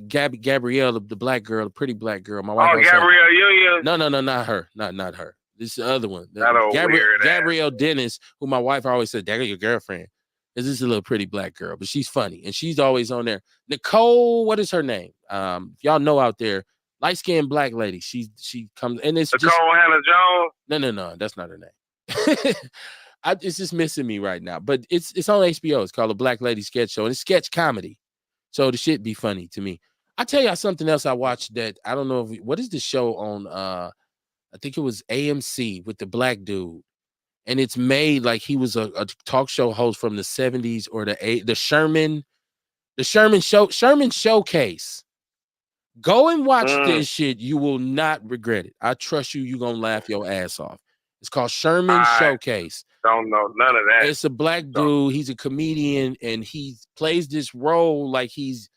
Speaker 1: Gabrielle, the black girl, the pretty black girl. My wife.
Speaker 5: Oh, Gabrielle Union.
Speaker 1: No, not her. Not her. This is the other one.
Speaker 5: Gabrielle
Speaker 1: Dennis, who my wife always said, "That's your girlfriend." This is a little pretty black girl, but she's funny and she's always on there. Nicole, what is her name? Y'all know out there, light skinned black lady. She comes and it's
Speaker 5: Nicole Hannah Jones.
Speaker 1: No, that's not her name. It's just missing me right now, but it's on HBO. It's called The Black Lady Sketch Show, and it's sketch comedy. So the shit be funny to me. I tell y'all something else I watched that I don't know what is the show on I think it was AMC with the black dude. And it's made like he was a talk show host from the 70s or the Sherman Showcase. Go and watch this shit. You will not regret it. I trust you. You're gonna laugh your ass off. It's called Sherman Showcase.
Speaker 5: Don't know none of that.
Speaker 1: It's a black dude. He's a comedian, and he plays this role like it's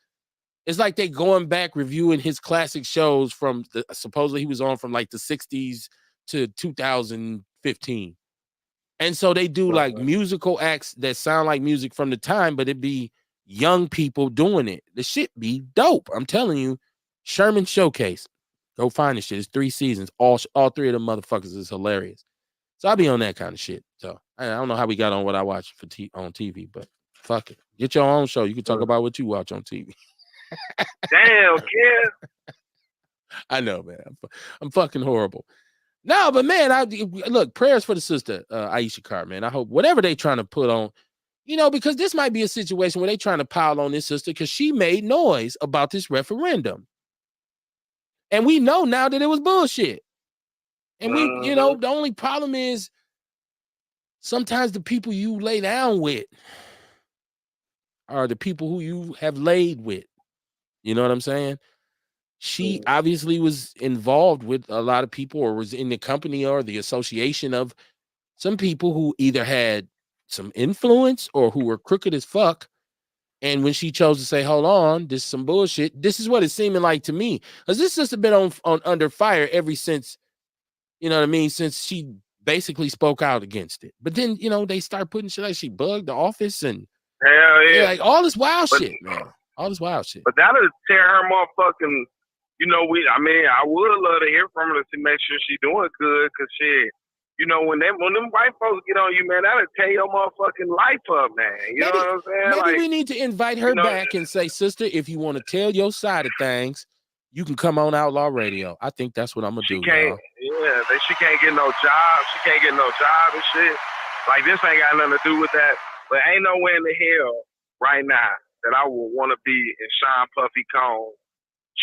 Speaker 1: like they going back reviewing his classic shows from supposedly he was on from like the 60s to 2015. And so they do like musical acts that sound like music from the time, but it be young people doing it. The shit be dope. I'm telling you, Sherman Showcase. Go find this shit. It's 3 seasons. All 3 of them motherfuckers is hilarious. So I'll be on that kind of shit. So I don't know how we got on what I watch on TV, but fuck it. Get your own show. You can talk about what you watch on TV.
Speaker 5: Damn, kid.
Speaker 1: I know, man. I'm fucking horrible. No, but man, look, prayers for the sister, Aisha Carr, man. I hope whatever they trying to put on, because this might be a situation where they trying to pile on this sister because she made noise about this referendum. And we know now that it was bullshit. And we, the only problem is sometimes the people you lay down with are the people who you have laid with. You know what I'm saying? She obviously was involved with a lot of people or was in the company or the association of some people who either had some influence or who were crooked as fuck. And when she chose to say, hold on, this is some bullshit, this is what it's seeming like to me. Because this sister been on under fire ever since, you know what I mean, since she basically spoke out against it. But then, they start putting shit like she bugged the office and
Speaker 5: hell yeah.
Speaker 1: Like all this wild shit, man. All this wild shit.
Speaker 5: But that'll tear her motherfucking, I would love to hear from her to make sure she's doing good, because shit, when them white folks get on you, man, that'll tear your motherfucking life up, man. You know what I'm saying?
Speaker 1: Maybe we need to invite her back and say, sister, if you want to tell your side of things, you can come on Outlaw Radio. I think that's what I'm gonna do.
Speaker 5: She can't get no job. She can't get no job and shit. Like, this ain't got nothing to do with that. But ain't nowhere in the hell right now that I would want to be in Sean Puffy Combs'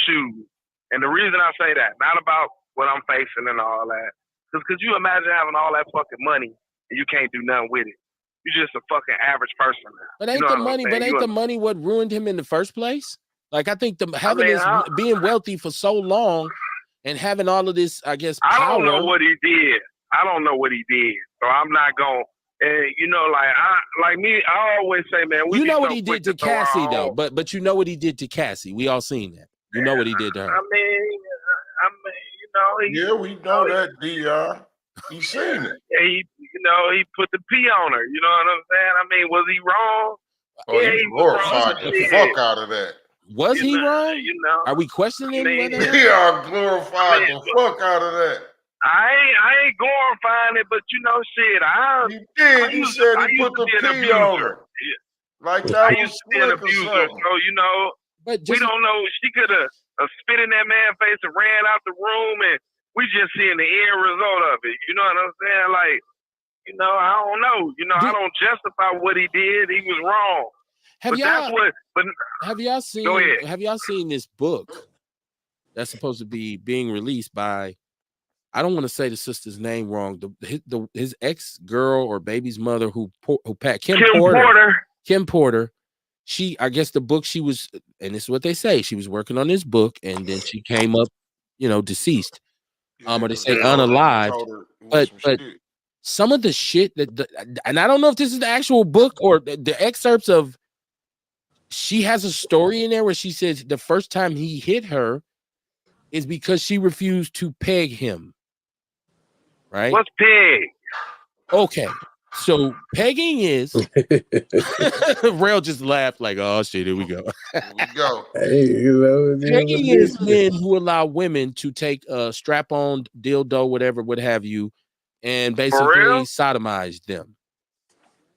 Speaker 5: shoes. And the reason I say that, not about what I'm facing and all that, because could you imagine having all that fucking money and you can't do nothing with it? You're just a fucking average person now.
Speaker 1: But ain't the money what ruined him in the first place? Like, I think being wealthy for so long and having all of this, I guess, power.
Speaker 5: I don't know what he did. So I'm not going to. And I always say, man,
Speaker 1: you know what he did to Cassie, though. But you know what he did to Cassie. We all seen that. You know what he did to her.
Speaker 2: We know that, DR. He seen it.
Speaker 5: Yeah, he put the P on her. You know what I'm saying? I mean, was he wrong?
Speaker 2: Oh, yeah, he glorified the fuck out of that.
Speaker 1: Was he wrong? Are we questioning whether?
Speaker 2: Yeah, glorified the fuck out of that.
Speaker 5: I ain't glorifying it, but shit,
Speaker 2: he did. He said he put the P on her.
Speaker 5: Yeah.
Speaker 2: Like that
Speaker 5: I used to be an abuser, so but we don't know. She could have spit in that man's face and ran out the room, and we just seeing the end result of it. You know what I'm saying? Like, I don't know. I don't justify what he did. He was wrong.
Speaker 1: Have y'all seen this book that's supposed to be being released by, I don't want to say the sister's name wrong, his ex-girl or baby's mother who Kim Porter. I guess the book she was, and this is what they say, she was working on this book, and then she came up, deceased. Or they say unalived. But some of the shit and I don't know if this is the actual book or the excerpts of. She has a story in there where she says the first time he hit her is because she refused to peg him. Right?
Speaker 5: What's peg?
Speaker 1: Okay. So pegging is Rail just laughed like, oh shit, here we go.
Speaker 2: Here we go.
Speaker 4: Hey,
Speaker 1: pegging is men who allow women to take a strap-on dildo, whatever, what have you, and basically sodomize them.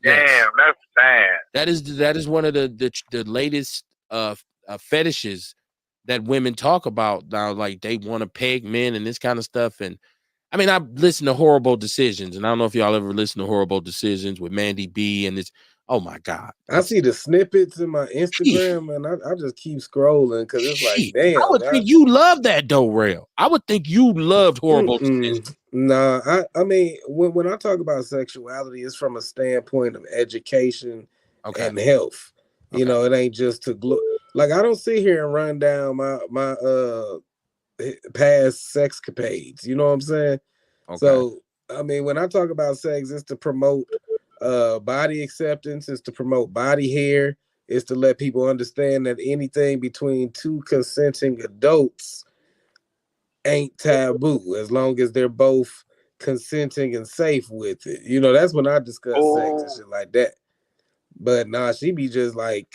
Speaker 5: Damn, that's sad.
Speaker 1: That is one of the latest fetishes that women talk about now. Like they want to peg men and this kind of stuff. And I mean, I've listened to Horrible Decisions, and I don't know if y'all ever listened to Horrible Decisions with Mandy B. And it's, oh my God.
Speaker 4: I see the snippets in my Instagram, and I just keep scrolling because it's like, damn.
Speaker 1: I would think you love that though, Rail. I would think you loved Horrible Decisions.
Speaker 4: Nah, I mean, when I talk about sexuality, it's from a standpoint of education and health. You know, it ain't just to like I don't sit here and run down my past sexcapades. You know what I'm saying? So I mean, when I talk about sex, it's to promote body acceptance, it's to promote body hair, it's to let people understand that anything between two consenting adults ain't taboo as long as they're both consenting and safe with it. You know, that's when I discuss sex and shit like that. But nah, she be just like,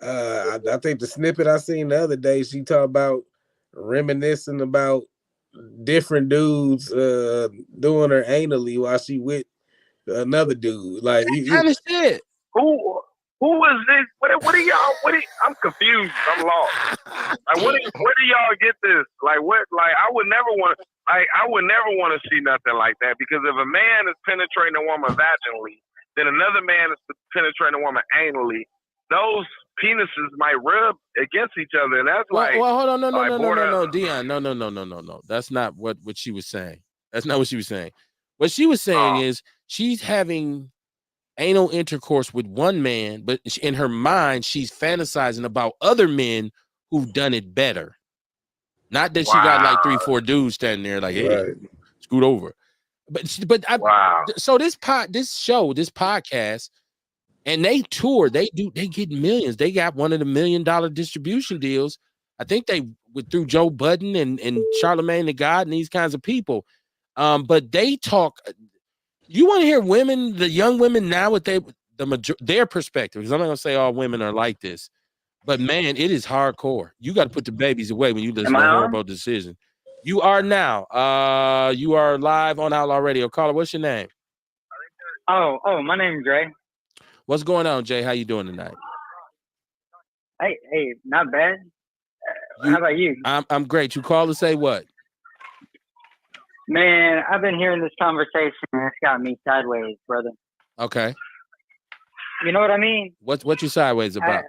Speaker 4: I think the snippet I seen the other day, she talked about reminiscing about different dudes doing her anally while she with another dude. Like,
Speaker 1: kind of shit.
Speaker 5: Who is this? What are y'all? I'm confused. I'm lost. Like, where do y'all get this? Like, what? Like, I would never want to see nothing like that, because if a man is penetrating a woman vaginally, then another man is penetrating a woman anally. Those penises might rub against each other, and that's
Speaker 1: well, hold on, no, Dion, no. That's not what she was saying. That's not what she was saying. What she was saying is she's having anal intercourse with one man, but in her mind, she's fantasizing about other men who've done it better. Not that she got like 3-4 dudes standing there like, hey, scoot over. So this podcast, and they tour, they get millions. They got one of the $1 million distribution deals. I think they went through Joe Budden and Charlamagne the God and these kinds of people. But they talk. You want to hear women, the young women now, with their perspective? Because I'm not gonna say all women are like this, but man, it is hardcore. You got to put the babies away when you listen to Horrible Decision. You are now. You are live on Outlaw Radio. Caller, what's your name?
Speaker 6: Oh, my name's Dre.
Speaker 1: What's going on, Jay? How you doing tonight?
Speaker 6: Hey, not bad. How about you?
Speaker 1: I'm great. You call to say what?
Speaker 6: Man, I've been hearing this conversation, and it's got me sideways, brother.
Speaker 1: Okay.
Speaker 6: You know what I mean?
Speaker 1: What you sideways about?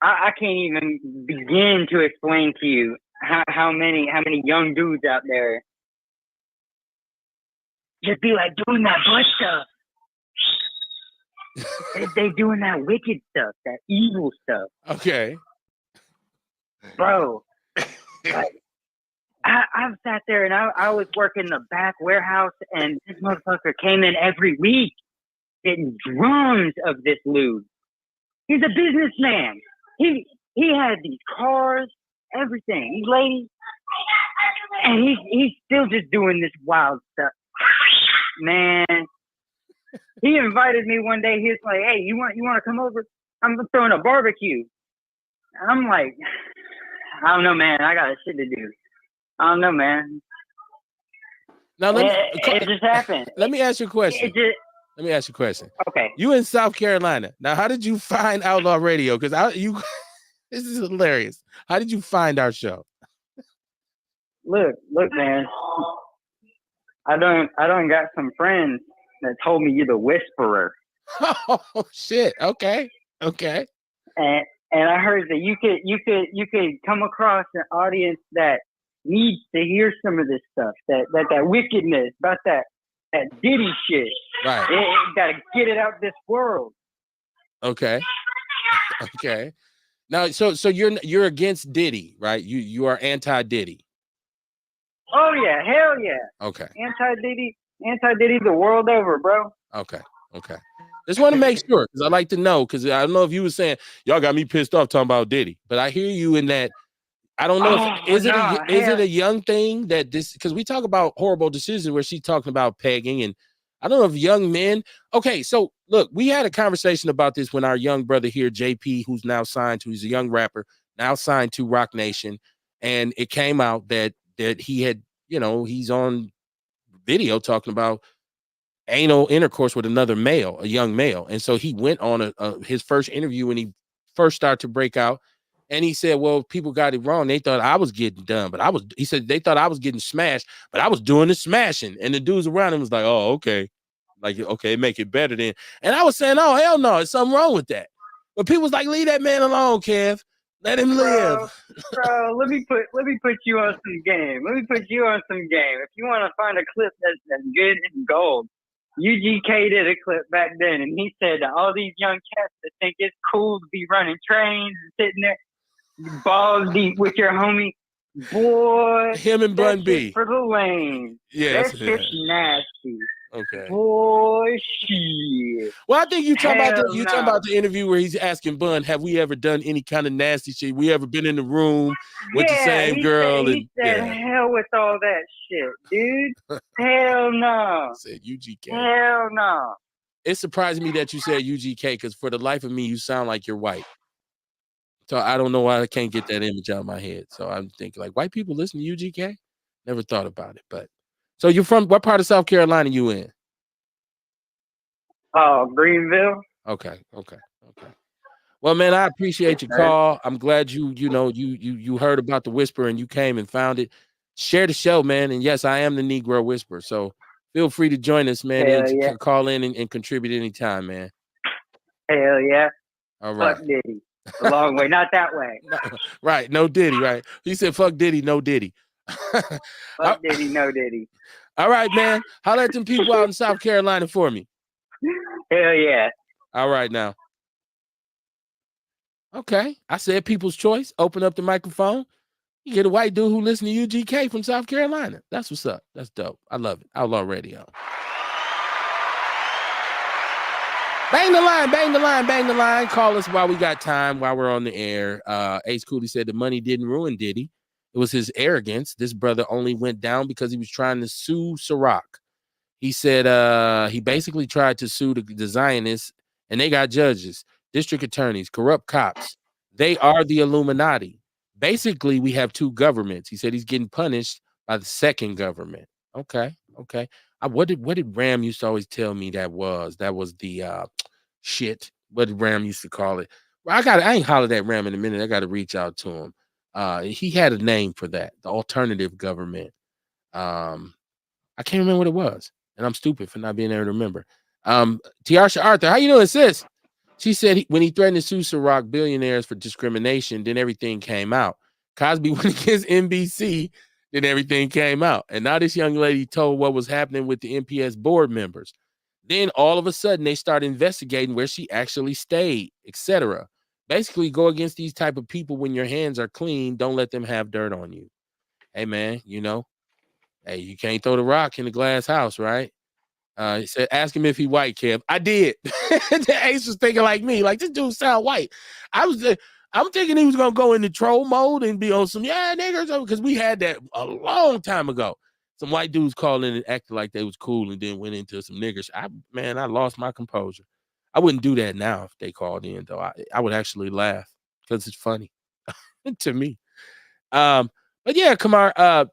Speaker 6: I can't even begin to explain to you how many young dudes out there just be like doing that butt stuff. they doing that wicked stuff, that evil stuff.
Speaker 1: Okay.
Speaker 6: Bro, like, I've sat there and I was working the back warehouse, and this motherfucker came in every week getting drums of this lube. He's a businessman. He had these cars, everything. These ladies, and he's still just doing this wild stuff. Man, he invited me one day. He was like, "Hey, you want to come over? I'm throwing a barbecue." I'm like, I don't know, man. I got shit to do. I don't know, man.
Speaker 1: Now
Speaker 6: it just happened.
Speaker 1: Let me ask you a question. Let me ask you a question.
Speaker 6: Okay.
Speaker 1: You in South Carolina. Now, how did you find Outlaw Radio? Because this is hilarious. How did you find our show?
Speaker 6: Look, man. I don't got some friends that told me you're the whisperer.
Speaker 1: Oh shit. Okay.
Speaker 6: And I heard that you could come across an audience that needs to hear some of this stuff, that wickedness, about that That Diddy shit.
Speaker 1: Right.
Speaker 6: You gotta get it out this world.
Speaker 1: Okay. Okay. Now, so you're against Diddy, right? You are anti-Diddy.
Speaker 6: Oh yeah, hell yeah.
Speaker 1: Okay.
Speaker 6: Anti-Diddy the world over, bro.
Speaker 1: Okay. Okay. Just want to make sure, because I like to know, because I don't know if you were saying y'all got me pissed off talking about Diddy, but I hear you in that. I don't know if is it a young thing that this, because we talk about horrible decisions where she's talking about pegging, and I don't know if young men. Okay, so look, we had a conversation about this when our young brother here, JP, who's now signed to, he's a young rapper, now signed to Rock Nation, and it came out that he had, he's on video talking about anal intercourse with another male, a young male. And so he went on his first interview when he first started to break out. And he said, well, people got it wrong. They thought I was getting done, but he said they thought I was getting smashed, but I was doing the smashing. And the dudes around him was like, oh, okay. Like, okay, make it better then. And I was saying, oh, hell no, there's something wrong with that. But people was like, leave that man alone, Kev. Let him live.
Speaker 6: Bro, let me put you on some game. If you want to find a clip that's good and gold, UGK did a clip back then, and he said that all these young cats that think it's cool to be running trains and sitting there balls deep with your homie, boy.
Speaker 1: Him and Bun B
Speaker 6: for the lane.
Speaker 1: Yeah,
Speaker 6: that shit's nasty.
Speaker 1: Okay.
Speaker 6: Boy, shit.
Speaker 1: Well, I think you talking about the interview where he's asking Bun, have we ever done any kind of nasty shit? We ever been in the room with the same girl?
Speaker 6: He said, hell with all that shit, dude. Hell no.
Speaker 1: Said UGK.
Speaker 6: Hell no.
Speaker 1: It surprised me that you said UGK, because for the life of me, you sound like you're white. So I don't know why I can't get that image out of my head. So I'm thinking, like, white people listen to UGK? Never thought about it. But so you're from what part of South Carolina you in?
Speaker 6: Oh, Greenville.
Speaker 1: Okay. Well, man, I appreciate your call. I'm glad you heard about the Whisper and you came and found it. Share the show, man. And yes, I am the Negro Whisperer. So feel free to join us, man. And yeah. Call in and contribute anytime, man.
Speaker 6: Hell yeah.
Speaker 1: All right.
Speaker 6: Fuck Diddy. A long way, not that way.
Speaker 1: No, right. No Diddy, right. He said, fuck Diddy, no Diddy.
Speaker 6: Fuck Diddy, no Diddy.
Speaker 1: All right, man. Holla at them people out in South Carolina for me.
Speaker 6: Hell yeah.
Speaker 1: All right now. Okay. I said people's choice. Open up the microphone. You get a white dude who listens to UGK from South Carolina. That's what's up. That's dope. I love it. Outlaw Radio. Bang the line, bang the line, bang the line. Call us while we got time, while we're on the air. Ace Cooley said the money didn't ruin Diddy. It was his arrogance. This brother only went down because he was trying to sue Ciroc. He said he basically tried to sue the Zionists, and they got judges, district attorneys, corrupt cops. They are the Illuminati. Basically, we have two governments. He said he's getting punished by the second government. Okay. What did Ram used to always tell me that was the shit. What did Ram used to call it? Well, I ain't hollered at Ram in a minute. I got to reach out to him. He had a name for that, the alternative government. I can't remember what it was, and I'm stupid for not being able to remember. Tiarsha Arthur, how you doing, sis? She said when he threatened to sue Ciroc billionaires for discrimination, then everything came out. Cosby went against NBC, then everything came out. And now this young lady told what was happening with the MPS board members. Then all of a sudden they start investigating where she actually stayed, etc. Basically, go against these type of people when your hands are clean. Don't let them have dirt on you. Hey, man, hey, you can't throw the rock in the glass house, right? He said, ask him if he white, Kev. I did. The Ace was thinking like me, like this dude sound white. I'm thinking he was gonna go into troll mode and be on some niggers, because we had that a long time ago. Some white dudes called in and acted like they was cool and then went into some niggers. I lost my composure. I wouldn't do that now if they called in, though. I would actually laugh because it's funny to me. But yeah, Kamar, I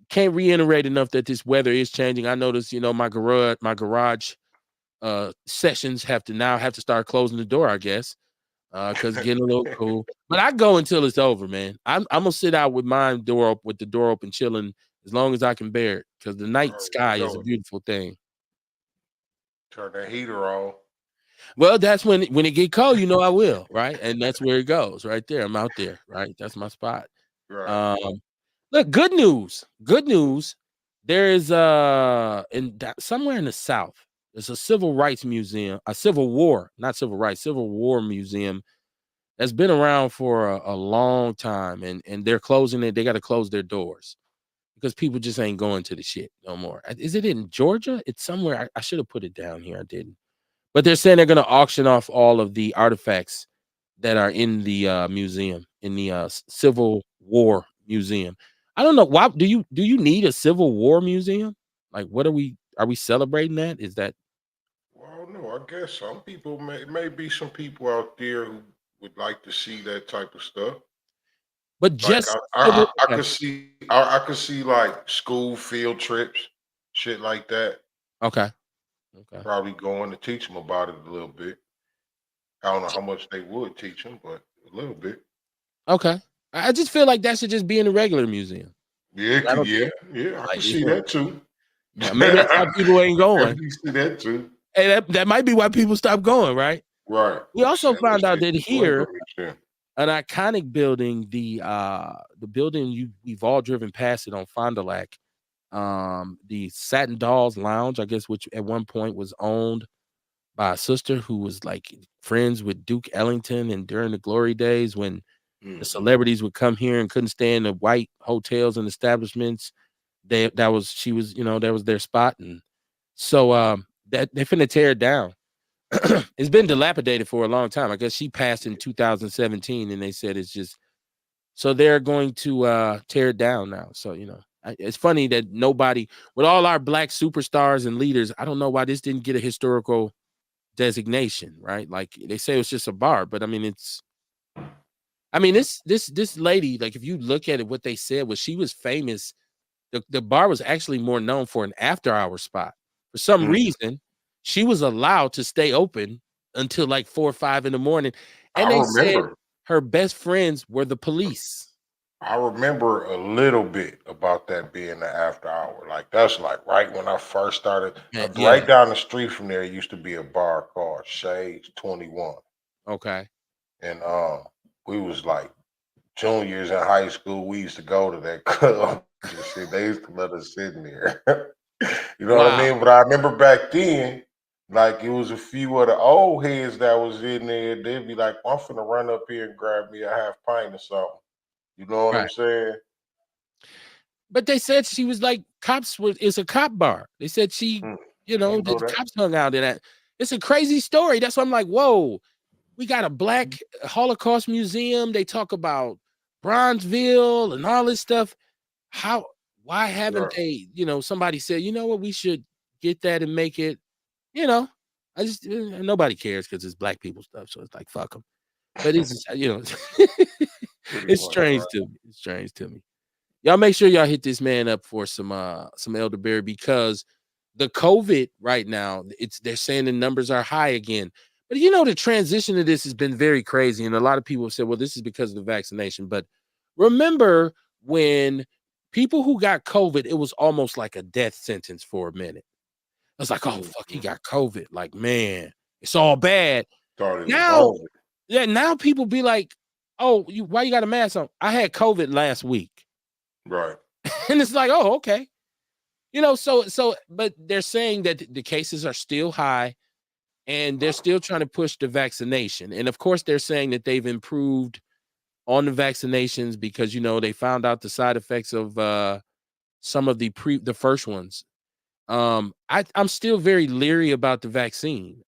Speaker 1: can't reiterate enough that this weather is changing. I noticed, my garage sessions have to start closing the door, I guess, because it's getting a little cool. But I go until it's over, man. I'm gonna sit out with the door open, chilling as long as I can bear it, because the night sky is a beautiful thing.
Speaker 2: Turn that heater on.
Speaker 1: Well, that's when it get cold, I will, right? And that's where it goes, right there. I'm out there, right? That's my spot.
Speaker 2: Right.
Speaker 1: Look, good news. There is somewhere in the South, there's a civil rights museum, a civil war, not civil rights, civil war museum that's been around for a long time, and they're closing it. They got to close their doors because people just ain't going to the shit no more. Is it in Georgia? It's somewhere. I should have put it down here. I didn't. But they're saying they're going to auction off all of the artifacts that are in the museum, in the Civil War Museum. I don't know why. Do you need a Civil War museum? Like, what are we celebrating that? Is that?
Speaker 2: Well, no, I guess some people may be some people out there who would like to see that type of stuff.
Speaker 1: But
Speaker 2: Like
Speaker 1: just
Speaker 2: I
Speaker 1: okay.
Speaker 2: could see like school field trips, shit like that.
Speaker 1: Okay.
Speaker 2: Probably going to teach them about it a little bit. I don't know how much they would teach them, but a little bit.
Speaker 1: Okay. I just feel like that should just be in a regular museum.
Speaker 2: Yeah,
Speaker 1: I don't
Speaker 2: yeah. I
Speaker 1: like
Speaker 2: can see that too.
Speaker 1: yeah, maybe that's why people ain't going.
Speaker 2: You see that too.
Speaker 1: Hey, that might be why people stop going, right?
Speaker 2: Right.
Speaker 1: We also
Speaker 2: Let's
Speaker 1: found out
Speaker 2: see.
Speaker 1: that here, an iconic building, the building we've all driven past it on Fond du Lac, the Satin Dolls Lounge, I guess, which at one point was owned by a sister who was like friends with Duke Ellington, and during the glory days when the celebrities would come here and couldn't stay in the white hotels and establishments, that was their spot. And so that they're finna tear it down. It's been dilapidated for a long time. I guess she passed in 2017, and they said it's just so they're going to tear it down now. So it's funny that nobody, with all our black superstars and leaders, I don't know why this didn't get a historical designation, right? Like they say it's just a bar, but I mean this lady, like if you look at it, what they said was she was famous. The bar was actually more known for an after-hour spot. For some reason, she was allowed to stay open until like 4 or 5 in the morning. And they said her best friends were the police.
Speaker 2: I remember a little bit about that being the after hour. Like that's like right when I first started. Right down the street from there used to be a bar called Shades 21.
Speaker 1: Okay.
Speaker 2: And we was like juniors in high school. We used to go to that club. They used to let us sit in there. You know what I mean? But I remember back then, like it was a few of the old heads that was in there. They'd be like, I'm finna run up here and grab me a half pint or something. You know what I'm saying?
Speaker 1: But they said she was like it's a cop bar. They said the cops hung out in that. It's a crazy story. That's why I'm like, whoa, we got a black Holocaust museum. They talk about Bronzeville and all this stuff. Why haven't they, somebody said, you know what, we should get that and make it, nobody cares because it's black people stuff. So it's like, fuck them. But it's, it's strange to me. It's strange to me. Y'all make sure y'all hit this man up for some elderberry, because the COVID right now, they're saying the numbers are high again. But the transition of this has been very crazy. And a lot of people have said, well, this is because of the vaccination. But remember when people who got COVID, it was almost like a death sentence for a minute. I was like, oh, fuck, he got COVID. Like, man, it's all bad. Now people be like, oh, why you got a mask on? I had COVID last week.
Speaker 2: Right.
Speaker 1: And it's like, oh, okay. But they're saying that the cases are still high and they're still trying to push the vaccination. And of course, they're saying that they've improved on the vaccinations because, they found out the side effects of some of the first ones. I'm still very leery about the vaccine.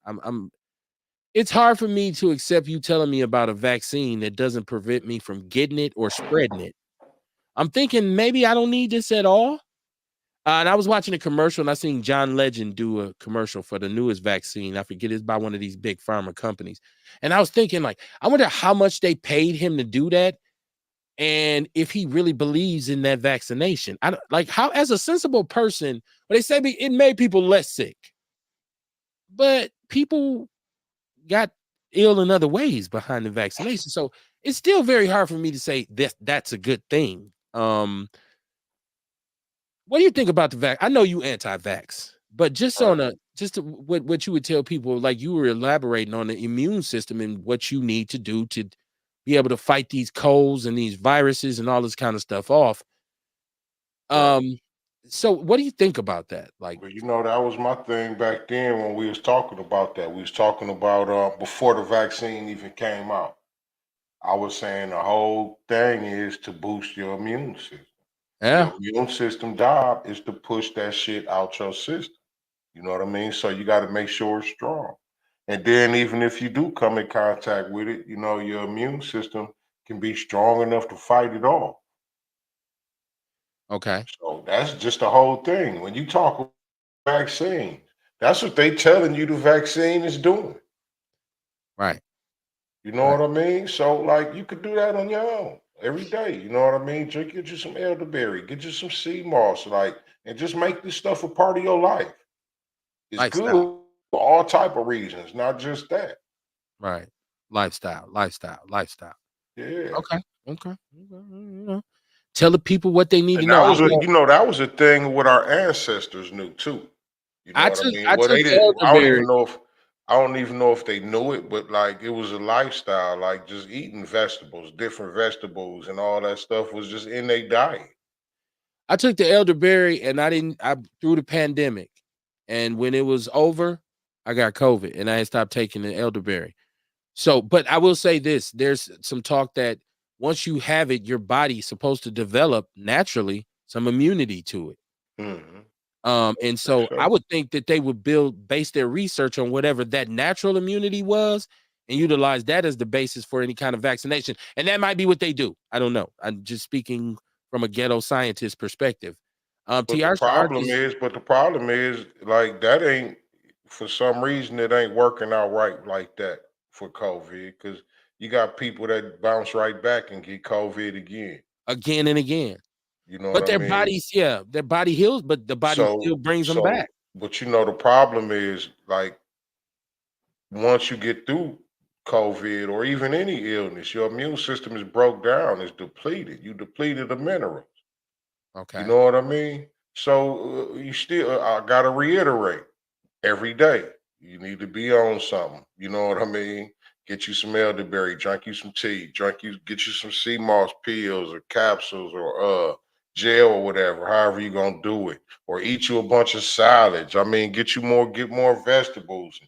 Speaker 1: It's hard for me to accept you telling me about a vaccine that doesn't prevent me from getting it or spreading it. I'm thinking maybe I don't need this at all. And I was watching a commercial and I seen John Legend do a commercial for the newest vaccine. I forget, it's by one of these big pharma companies. And I was thinking, like, I wonder how much they paid him to do that. And if he really believes in that vaccination. How, as a sensible person, they say it made people less sick. But people got ill in other ways behind the vaccination. So it's still very hard for me to say that's a good thing. What do you think about the vax? I know you anti-vax, but just what you would tell people, like you were elaborating on the immune system and what you need to do to be able to fight these colds and these viruses and all this kind of stuff off. So what do you think about that? Like,
Speaker 2: But you know, that was my thing back then when we was talking about that. We was talking about before the vaccine even came out. I was saying the whole thing is to boost your immune system.
Speaker 1: yeah,
Speaker 2: Your immune system job is to push that shit out your system. You know what I mean? So you got to make sure it's strong. And then even if you do come in contact with it, you know, your immune system can be strong enough to fight it off.
Speaker 1: okay,
Speaker 2: So that's just the whole thing. When you talk vaccine, that's what they telling you the vaccine is doing.
Speaker 1: right,
Speaker 2: You know
Speaker 1: right.
Speaker 2: what I mean? So like you could do that on your own every day. You know what I mean? Get you some elderberry, get you some sea moss, like, and just make this stuff a part of your life. It's
Speaker 1: Lifestyle,
Speaker 2: good for all type of reasons, not just that.
Speaker 1: right? Lifestyle, lifestyle, lifestyle.
Speaker 2: Yeah.
Speaker 1: Okay, okay. Tell the people what they need to
Speaker 2: And
Speaker 1: know.
Speaker 2: that was a, you know, that was a thing what our ancestors knew too. You know what I mean?
Speaker 1: I
Speaker 2: Well,
Speaker 1: took
Speaker 2: they
Speaker 1: the
Speaker 2: didn't.
Speaker 1: elderberry.
Speaker 2: I don't even know if they knew it, but like it was a lifestyle, like just eating vegetables, different vegetables, and all that stuff was just in their diet.
Speaker 1: I took the elderberry, and I through the pandemic, and when it was over, I got COVID, and I had stopped taking the elderberry. So, but I will say this: there's some talk that once you have it, your body's supposed to develop naturally some immunity to it.
Speaker 2: Hmm.
Speaker 1: And
Speaker 2: For
Speaker 1: so I
Speaker 2: sure.
Speaker 1: would think that they would base their research on whatever that natural immunity was and utilize that as the basis for any kind of vaccination. And that might be what they do. I don't know. I'm just speaking from a ghetto scientist perspective.
Speaker 2: But the
Speaker 1: Tiarsha
Speaker 2: problem
Speaker 1: Arthur's
Speaker 2: is, like that ain't for some reason it ain't working out right like that for COVID because you got people that bounce right back and get COVID again.
Speaker 1: again and again.
Speaker 2: You know what
Speaker 1: But
Speaker 2: I mean?
Speaker 1: their body heals, but the body still brings them back.
Speaker 2: But you know, the problem is like once you get through COVID or even any illness, your immune system is broke down, it's depleted. You depleted the minerals. You
Speaker 1: Okay.
Speaker 2: know what I mean? So you still, I gotta reiterate every day. You need to be on something. You know what I mean? Get you some elderberry, drink you some tea, get you some sea moss pills or capsules or gel or whatever, however you gonna do it. Or eat you a bunch of salads. I mean, get more vegetables.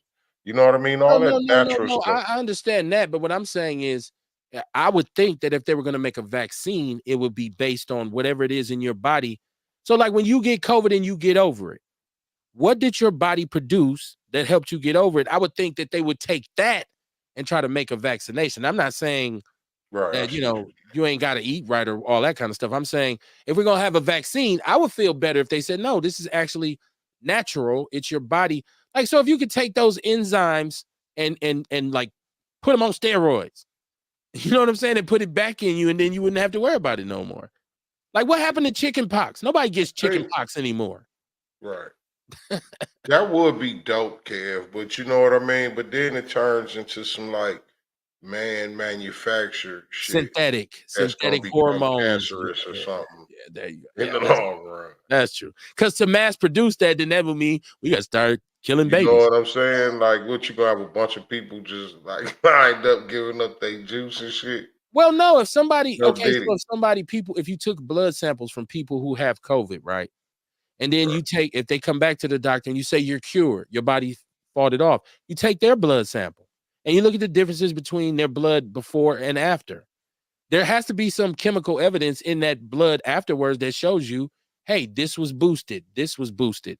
Speaker 2: You know what I mean?
Speaker 1: No,
Speaker 2: All
Speaker 1: no,
Speaker 2: that
Speaker 1: no, no,
Speaker 2: natural
Speaker 1: no.
Speaker 2: stuff.
Speaker 1: I understand that, but what I'm saying is, I would think that if they were going to make a vaccine, it would be based on whatever it is in your body. So, like when you get COVID and you get over it, what did your body produce that helped you get over it? I would think that they would take that and try to make a vaccination. I'm not saying
Speaker 2: Right. I
Speaker 1: that
Speaker 2: see what you
Speaker 1: you ain't got to eat right or all that kind of stuff. I'm saying if we're gonna have a vaccine, I would feel better if they said no, this is actually natural. It's your body. Like, so if you could take those enzymes and like put them on steroids, you know what I'm saying, and put it back in you, and then you wouldn't have to worry about it no more. Like what happened to chicken pox? Nobody gets chicken
Speaker 2: Hey,
Speaker 1: pox anymore.
Speaker 2: right. That would be dope, Kev, but you know what I mean? But then it turns into some like man manufactured shit that's gonna
Speaker 1: Synthetic
Speaker 2: become
Speaker 1: hormones.
Speaker 2: cancerous or
Speaker 1: Yeah,
Speaker 2: something
Speaker 1: yeah, there you go.
Speaker 2: in
Speaker 1: Yeah,
Speaker 2: the long run.
Speaker 1: that's true. Because to mass produce that, then that would mean we got to start killing
Speaker 2: You know
Speaker 1: babies.
Speaker 2: what I'm saying? Like, what you gonna have a bunch of people just like lined up giving up their juice and shit?
Speaker 1: Well, no, if somebody,
Speaker 2: No
Speaker 1: okay,
Speaker 2: diddy.
Speaker 1: so if you took blood samples from people who have COVID, right? And then
Speaker 2: Right.
Speaker 1: if they come back to the doctor and you say you're cured, your body fought it off, you take their blood sample and you look at the differences between their blood before and after. There has to be some chemical evidence in that blood afterwards that shows you, hey, this was boosted. This was boosted.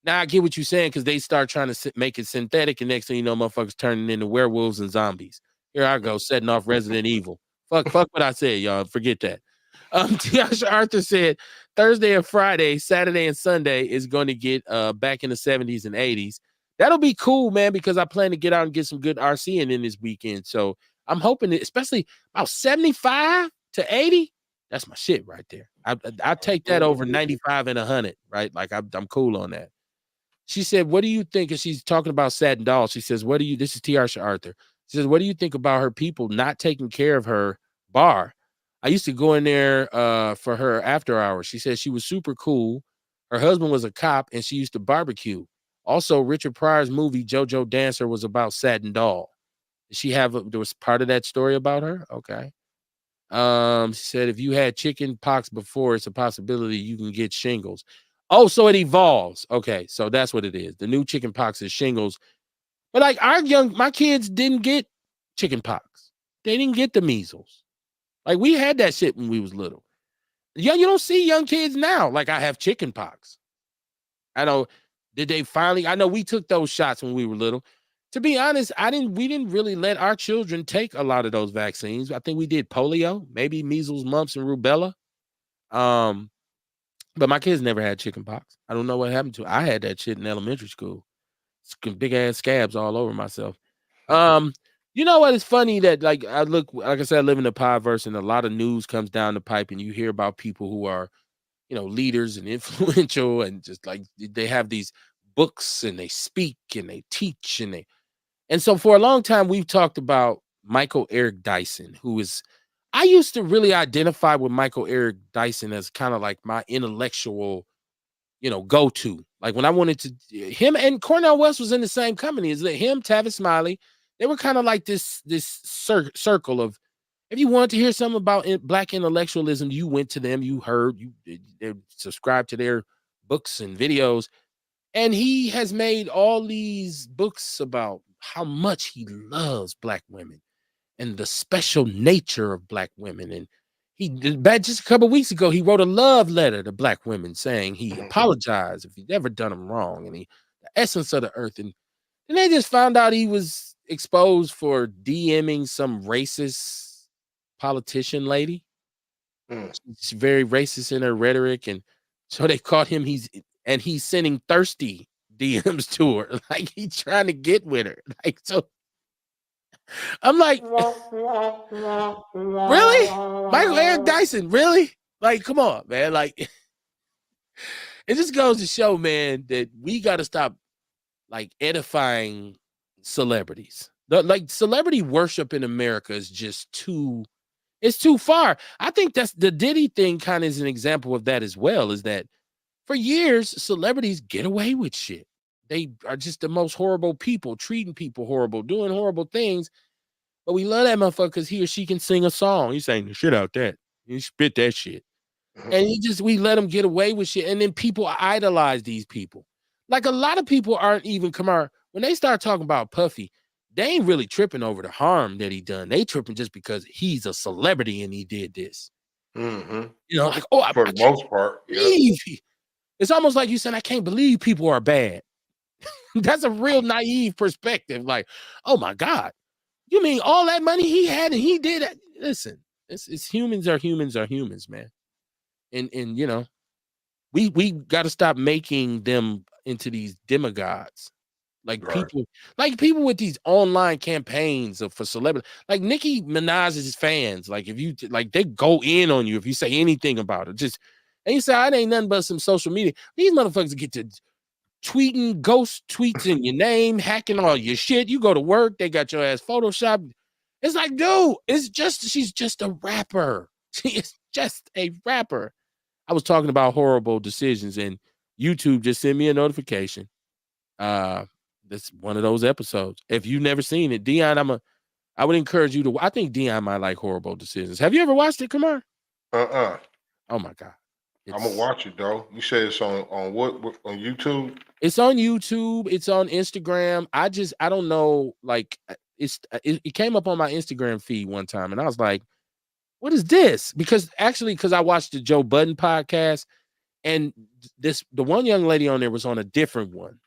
Speaker 1: Now I get what you're saying because they start trying to make it synthetic, and next thing you know, motherfuckers turning into werewolves and zombies. Here I go, setting off Resident Evil. Fuck what I said, y'all. Forget that. Tiasha Arthur said Thursday and Friday, Saturday and Sunday is going to get back in the 70s and 80s. That'll be cool, man, because I plan to get out and get some good RCing in this weekend. So I'm hoping that, especially about 75 to 80. That's my shit right there. I take that over 95 and 100, right? Like I'm cool on that. She said, "What do you think?" And she's talking about Satin Doll. She says, "What do you?" This is Tiarsha Arthur. She says, "What do you think about her people not taking care of her bar? I used to go in there for her after hours." She says she was super cool. Her husband was a cop, and she used to barbecue. Also, Richard Pryor's movie JoJo Dancer was about Satin Doll. Did she there was part of that story about her? Okay. She said if you had chicken pox before, it's a possibility you can get shingles. Oh, so it evolves. Okay, so that's what it is. The new chicken pox is shingles. But like my kids didn't get chicken pox. They didn't get the measles. Like we had that shit when we was little. Yeah, you don't see young kids now. Like I have chicken pox. I know. Did they finally? I know we took those shots when we were little. To be honest, we didn't really let our children take a lot of those vaccines. I think we did polio, maybe measles, mumps, and rubella. But my kids never had chicken pox. I don't know what happened to it. I had that shit in elementary school. Big ass scabs all over myself. You know what? It's funny that like I said, I live in the podverse, and a lot of news comes down the pipe, and you hear about people who are, leaders and influential, and just like they have these books and they speak and they teach and so for a long time we've talked about Michael Eric Dyson, who is I used to really identify with Michael Eric Dyson as kind of like my intellectual, go to. Like when I wanted to, him and Cornell West was in the same company. Is that him, Tavis Smiley? They were kind of like this circle of, if you wanted to hear something about Black intellectualism, you went to them, you heard, they subscribed to their books and videos. And he has made all these books about how much he loves Black women and the special nature of Black women. And just a couple of weeks ago, he wrote a love letter to Black women saying he apologized if he'd ever done them wrong, and the essence of the earth. And then they just found out he was exposed for DMing some racist politician lady. She's very racist in her rhetoric, and so they caught him. He's sending thirsty DMs to her, like he's trying to get with her. Like, so I'm like, really? Michael Eric Dyson, really? Like, come on, man. Like, it just goes to show, man, that we got to stop like edifying celebrities. Like celebrity worship in America is just it's too far. I think that's the Diddy thing kind of is an example of that as well, is that for years, celebrities get away with shit. They are just the most horrible people, treating people horrible, doing horrible things. But we love that motherfucker because he or she can sing a song. He's saying the shit out that. He spit that shit. And we let them get away with shit. And then people idolize these people. Like a lot of people aren't even when they start talking about Puffy, they ain't really tripping over the harm that he done. They tripping just because he's a celebrity and he did this. Like,
Speaker 2: for the most part,
Speaker 1: it's almost like you said, I can't believe people are bad. That's a real naive perspective. Like, oh my God, you mean all that money he had and he did it? Listen, it's humans are humans, man. And we got to stop making them into these demigods. Like people with these online campaigns for celebrity, like Nicki Minaj's fans. Like if you they go in on you if you say anything about it. And you say it ain't nothing but some social media. These motherfuckers get to tweeting ghost tweets in your name, hacking all your shit. You go to work, they got your ass photoshopped. It's like, dude, she's just a rapper. She is just a rapper. I was talking about horrible decisions, and YouTube just sent me a notification. That's one of those episodes. If you've never seen it, Dion, I would encourage you to. I think Dion might like horrible decisions. Have you ever watched it, Kamar?
Speaker 2: Oh
Speaker 1: my God.
Speaker 2: I'm gonna watch it though. You said it's on what on YouTube?
Speaker 1: It's on YouTube. It's on Instagram. I don't know. Like it came up on my Instagram feed one time, and I was like, "What is this?" Because I watched the Joe Budden podcast, and the one young lady on there was on a different one.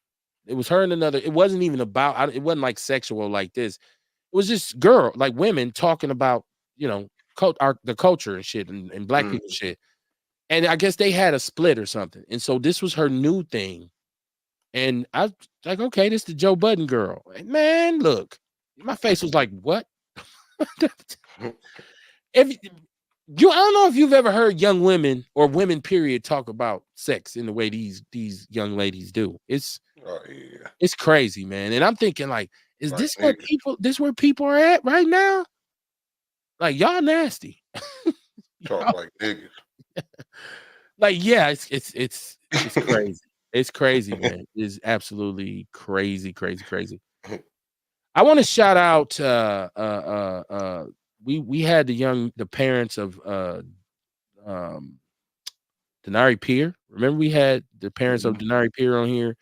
Speaker 1: It was her and another. It wasn't even about. It wasn't like sexual like this. It was just women talking about the culture and shit and Black people shit. And I guess they had a split or something. And so this was her new thing. And I was like, okay, this is the Joe Budden girl. And man, look, my face was like, what? I don't know if you've ever heard young women or women period talk about sex in the way these young ladies do. It's crazy, man. And I'm thinking like, is this where people are at right now? Like y'all nasty.
Speaker 2: Talk like niggas.
Speaker 1: Like, yeah, it's crazy. It's crazy, man. It's absolutely crazy. I want to shout out we had the parents of Denari Pierre. Remember we had the parents of Denari Pierre on here,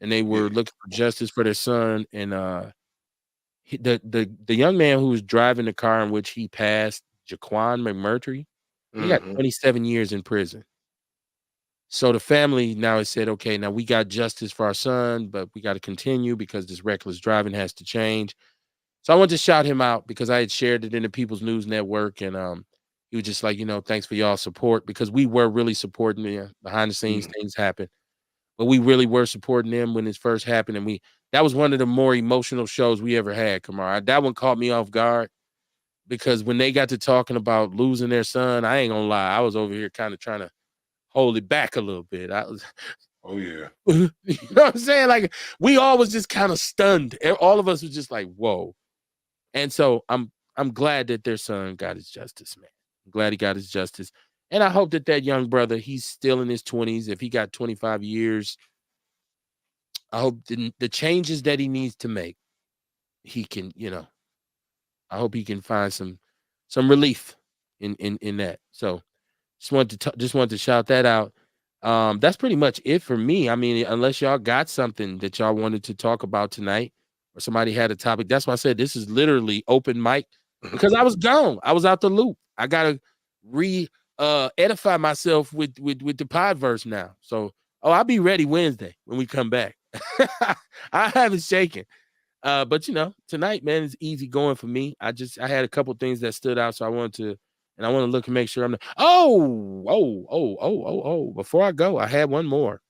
Speaker 1: and they were looking for justice for their son. And the young man who was driving the car in which he passed, Jaquan McMurtry, he got 27 years in prison. So the family now has said, okay, now we got justice for our son, but we got to continue because this reckless driving has to change. So I wanted to shout him out because I had shared it in the People's News Network, and he was just like, thanks for y'all support, because we were really supporting them behind the scenes. Things happen, but we really were supporting them when it first happened, and that was one of the more emotional shows we ever had. Kamar, that one caught me off guard because when they got to talking about losing their son, I ain't gonna lie, I was over here kind of trying to hold it back a little bit. I was,
Speaker 2: oh yeah,
Speaker 1: you know what I'm saying? Like we all was just kind of stunned. All of us was just like, whoa. And so I'm glad that their son got his justice, man. I'm glad he got his justice. And I hope that young brother, he's still in his 20s. If he got 25 years, I hope the changes that he needs to make, he can, I hope he can find some relief in that. So just wanted to shout that out. That's pretty much it for me. I mean, unless y'all got something that y'all wanted to talk about tonight, or somebody had a topic. That's why I said this is literally open mic, because I was gone. I was out the loop. I gotta edify myself with the podverse now. So I'll be ready Wednesday when we come back. I haven't shaken. But tonight, man, is easy going for me. I had a couple things that stood out, so I want to look and make sure I'm not. Before I go, I had one more.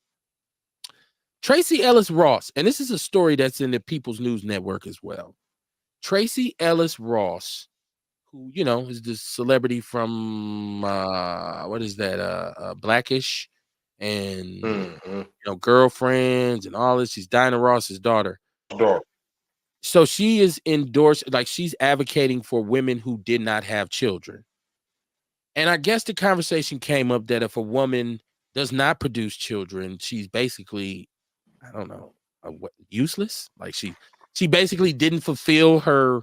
Speaker 1: Tracy Ellis Ross, and this is a story that's in the People's News Network as well. Tracy Ellis Ross, who is the celebrity from what is that? Blackish, and Girlfriends and all this. She's Diana Ross's daughter. So she is endorsed, like she's advocating for women who did not have children. And I guess the conversation came up that if a woman does not produce children, she's basically, I don't know, useless. Like she basically didn't fulfill her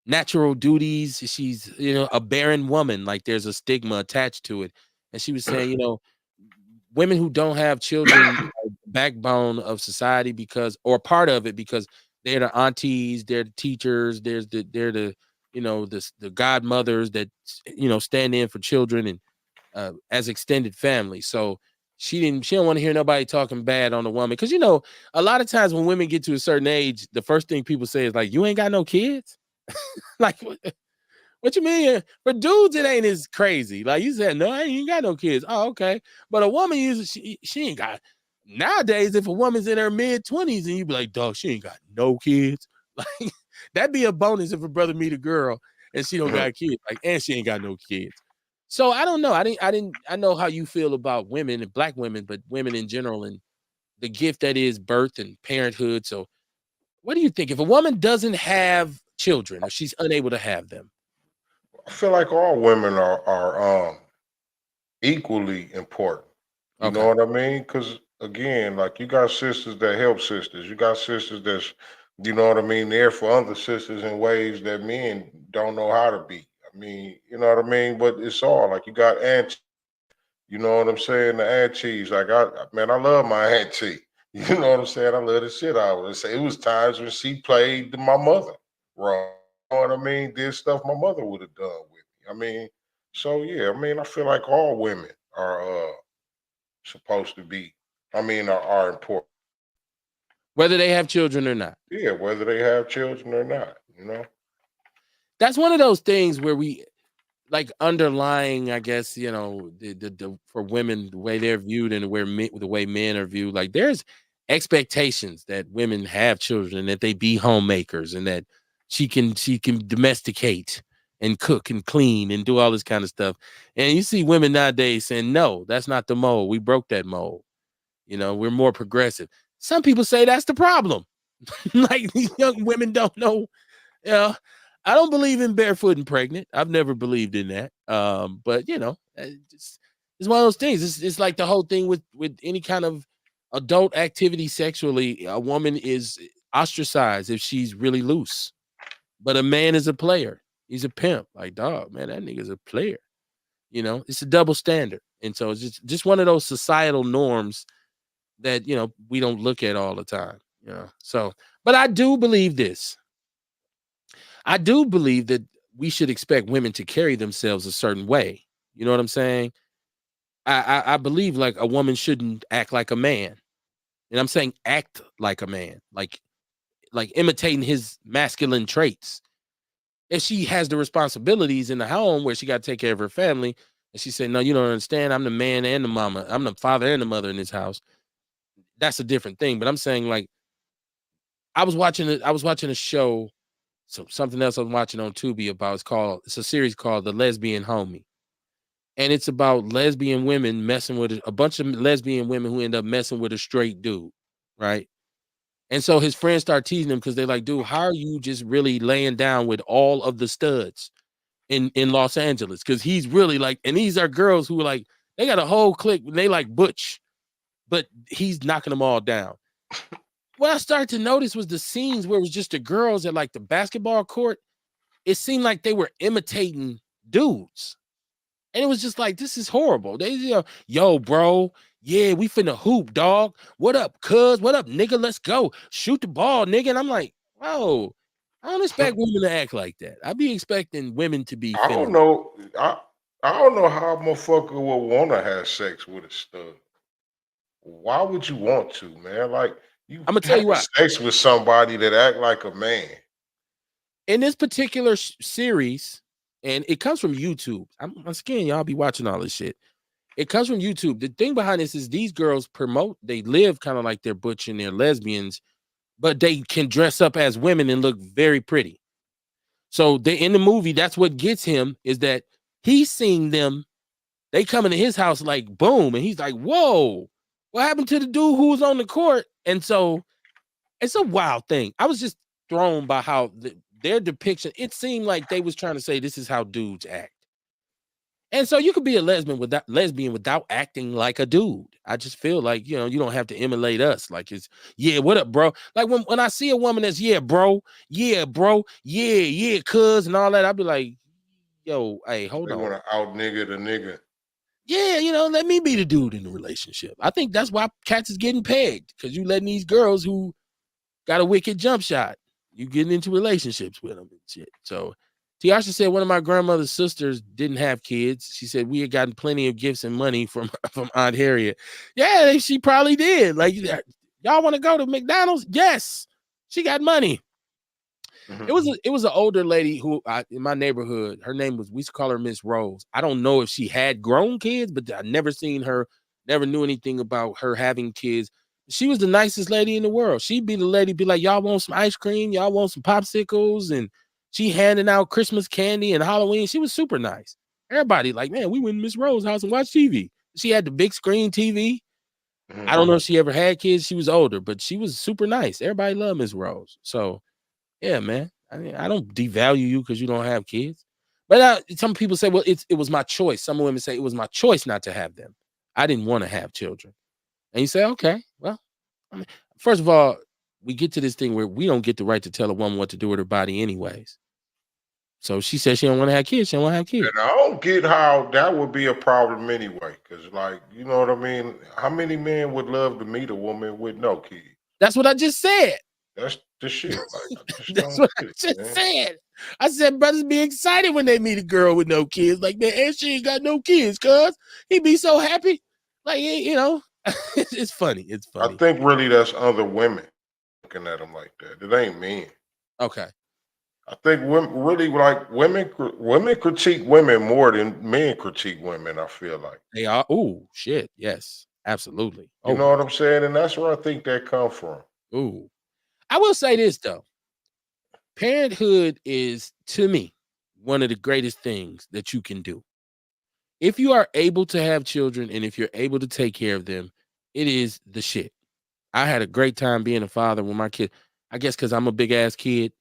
Speaker 1: natural duties. She's, a barren woman. Like there's a stigma attached to it. And she was saying, women who don't have children are the backbone of society or part of it, because they're the aunties, they're the teachers, they're the godmothers that stand in for children and as extended family. So she don't want to hear nobody talking bad on a woman, because a lot of times when women get to a certain age, the first thing people say is like, you ain't got no kids. Like what you mean? For dudes, it ain't as crazy. Like you said, no, I ain't got no kids. Oh, okay. But a woman usually she ain't got. Nowadays, if a woman's in her mid-20s and you be like, dog, she ain't got no kids. Like that'd be a bonus if a brother meet a girl and she don't got kids. Like, and she ain't got no kids. So I don't know. I know how you feel about women and black women, but women in general and the gift that is birth and parenthood. So what do you think if a woman doesn't have children or she's unable to have them?
Speaker 2: I feel like all women are equally important. You know what I mean? Because again, like you got sisters that help sisters. You got sisters that's, you know what I mean, there for other sisters in ways that men don't know how to be. I mean, you know what I mean? But it's all like you got auntie. You know what I'm saying? The aunties. Like I love my auntie. You know what I'm saying? I love the shit out of her. It was times when she played my mother wrong. You know what I mean? Did stuff my mother would have done with me. I mean, so yeah, I mean, I feel like all women are supposed to be, are important.
Speaker 1: Whether they have children or not.
Speaker 2: Yeah, whether they have children or not,
Speaker 1: That's one of those things where we like underlying, I guess, the for women, the way they're viewed and the way men are viewed. Like there's expectations that women have children, that they be homemakers, and that she can domesticate and cook and clean and do all this kind of stuff. And you see women nowadays saying, no, that's not the mold. We broke that mold. We're more progressive. Some people say that's the problem. Like these young women don't know. I don't believe in barefoot and pregnant. I've never believed in that. But it's one of those things. It's like the whole thing with any kind of adult activity sexually. A woman is ostracized if she's really loose, but a man is a player. He's a pimp. Like, dog, man, that nigga's a player. You know, it's a double standard. And so it's just one of those societal norms that, you know, we don't look at all the time, you know. So, but I do believe this. I do believe that we should expect women to carry themselves a certain way. You know what I'm saying? I believe like a woman shouldn't act like a man. And I'm saying act like a man, like imitating his masculine traits. If she has the responsibilities in the home where she got to take care of her family, and she said, "No, you don't understand. I'm the man and the mama. I'm the father and the mother in this house." That's a different thing. But I'm saying like I was watching a show, something else I was watching on Tubi about. It's a series called The Lesbian Homie. And it's about lesbian women messing with a bunch of lesbian women who end up messing with a straight dude, right? And so his friends start teasing him because they're like, dude, how are you just really laying down with all of the studs in Los Angeles? Because he's really like, and these are girls who are like, they got a whole clique, they like Butch, but he's knocking them all down. What I started to notice was the scenes where it was just the girls at like the basketball court. It seemed like they were imitating dudes. And it was just like, this is horrible. They, you know, yo, bro, yeah, we finna hoop, dog. What up, cuz? What up, nigga? Let's go. Shoot the ball, nigga. And I'm like, whoa, I don't expect women to act like that. I be expecting women to be
Speaker 7: I don't
Speaker 1: feminine.
Speaker 7: know. I don't know how a motherfucker would want to have sex with a stud. Why would you want to, man? Like you
Speaker 1: I'm gonna tell you
Speaker 7: having
Speaker 1: what.
Speaker 7: sex with somebody that act like a man.
Speaker 1: In this particular series, and it comes from YouTube. I'm scared y'all be watching all this shit. It comes from YouTube. The thing behind this is these girls they live kind of like they're butch and they're lesbians, but they can dress up as women and look very pretty. So they in the movie, that's what gets him is that he's seeing them. They come into his house like boom, and he's like, "Whoa, what happened to the dude who was on the court?" And so it's a wild thing. I was just thrown by how their depiction. It seemed like they was trying to say this is how dudes act. And so you could be a lesbian without acting like a dude. I just feel like, you know, you don't have to emulate us. Like it's, yeah, what up, bro? Like when I see a woman that's, yeah, bro, yeah, cuz and all that, I'll be like, yo, hey, hold
Speaker 7: They
Speaker 1: on.
Speaker 7: want to out nigga the nigga.
Speaker 1: Yeah, you know, let me be the dude in the relationship. I think that's why cats is getting pegged, because you letting these girls who got a wicked jump shot, you getting into relationships with them and shit. So Tiasha said one of my grandmother's sisters didn't have kids. She said we had gotten plenty of gifts and money from Aunt Harriet. Yeah, she probably did. Like, y'all want to go to McDonald's? Yes, she got money.
Speaker 7: Mm-hmm.
Speaker 1: It was an older lady who in my neighborhood. Her name was, we used to call her Miss Rose. I don't know if she had grown kids, but I never seen her. Never knew anything about her having kids. She was the nicest lady in the world. She'd be the lady, be like, y'all want some ice cream? Y'all want some popsicles? And she handing out Christmas candy and Halloween. She was super nice. Everybody like, man, we went to Miss Rose's house and watched TV. She had the big screen TV.
Speaker 7: Mm-hmm.
Speaker 1: I don't know if she ever had kids. She was older, but she was super nice. Everybody loved Miss Rose. So, yeah, man. I mean, I don't devalue you because you don't have kids. But some people say, well, it was my choice. Some women say it was my choice not to have them. I didn't want to have children. And you say, okay, well, I mean, first of all, we get to this thing where we don't get the right to tell a woman what to do with her body anyways. So she says she don't want to have kids. She don't want to have kids.
Speaker 7: And I don't get how that would be a problem anyway. Because, like, you know what I mean? How many men would love to meet a woman with no kids?
Speaker 1: That's what I just said.
Speaker 7: That's the shit. Like,
Speaker 1: that's what I just said. I said brothers be excited when they meet a girl with no kids. Like, man, and she ain't got no kids, cuz he be so happy. Like, you know, it's funny. It's funny.
Speaker 7: I think really that's other women looking at them like that. It ain't men.
Speaker 1: Okay.
Speaker 7: I think women really like women critique women more than men critique women. I feel like
Speaker 1: they are. Oh shit! Yes, absolutely.
Speaker 7: You know what I'm saying, and that's where I think that come from.
Speaker 1: Ooh, I will say this though. Parenthood is, to me, one of the greatest things that you can do. If you are able to have children and if you're able to take care of them, it is the shit. I had a great time being a father with my kid. I guess because I'm a big ass kid.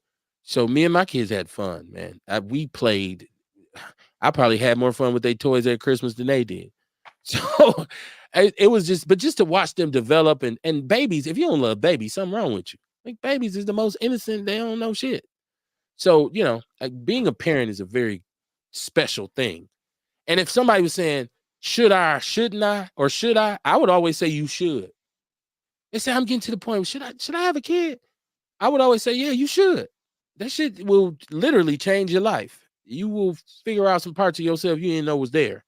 Speaker 1: So me and my kids had fun, man. We played. I probably had more fun with their toys at Christmas than they did. So it was just to watch them develop and babies. If you don't love babies, something wrong with you. Like babies is the most innocent. They don't know shit. So, you know, like being a parent is a very special thing. And if somebody was saying, should I, or shouldn't I, or should I would always say you should. They say I'm getting to the point, should I have a kid? I would always say, yeah, you should. That shit will literally change your life. You will figure out some parts of yourself you didn't know was there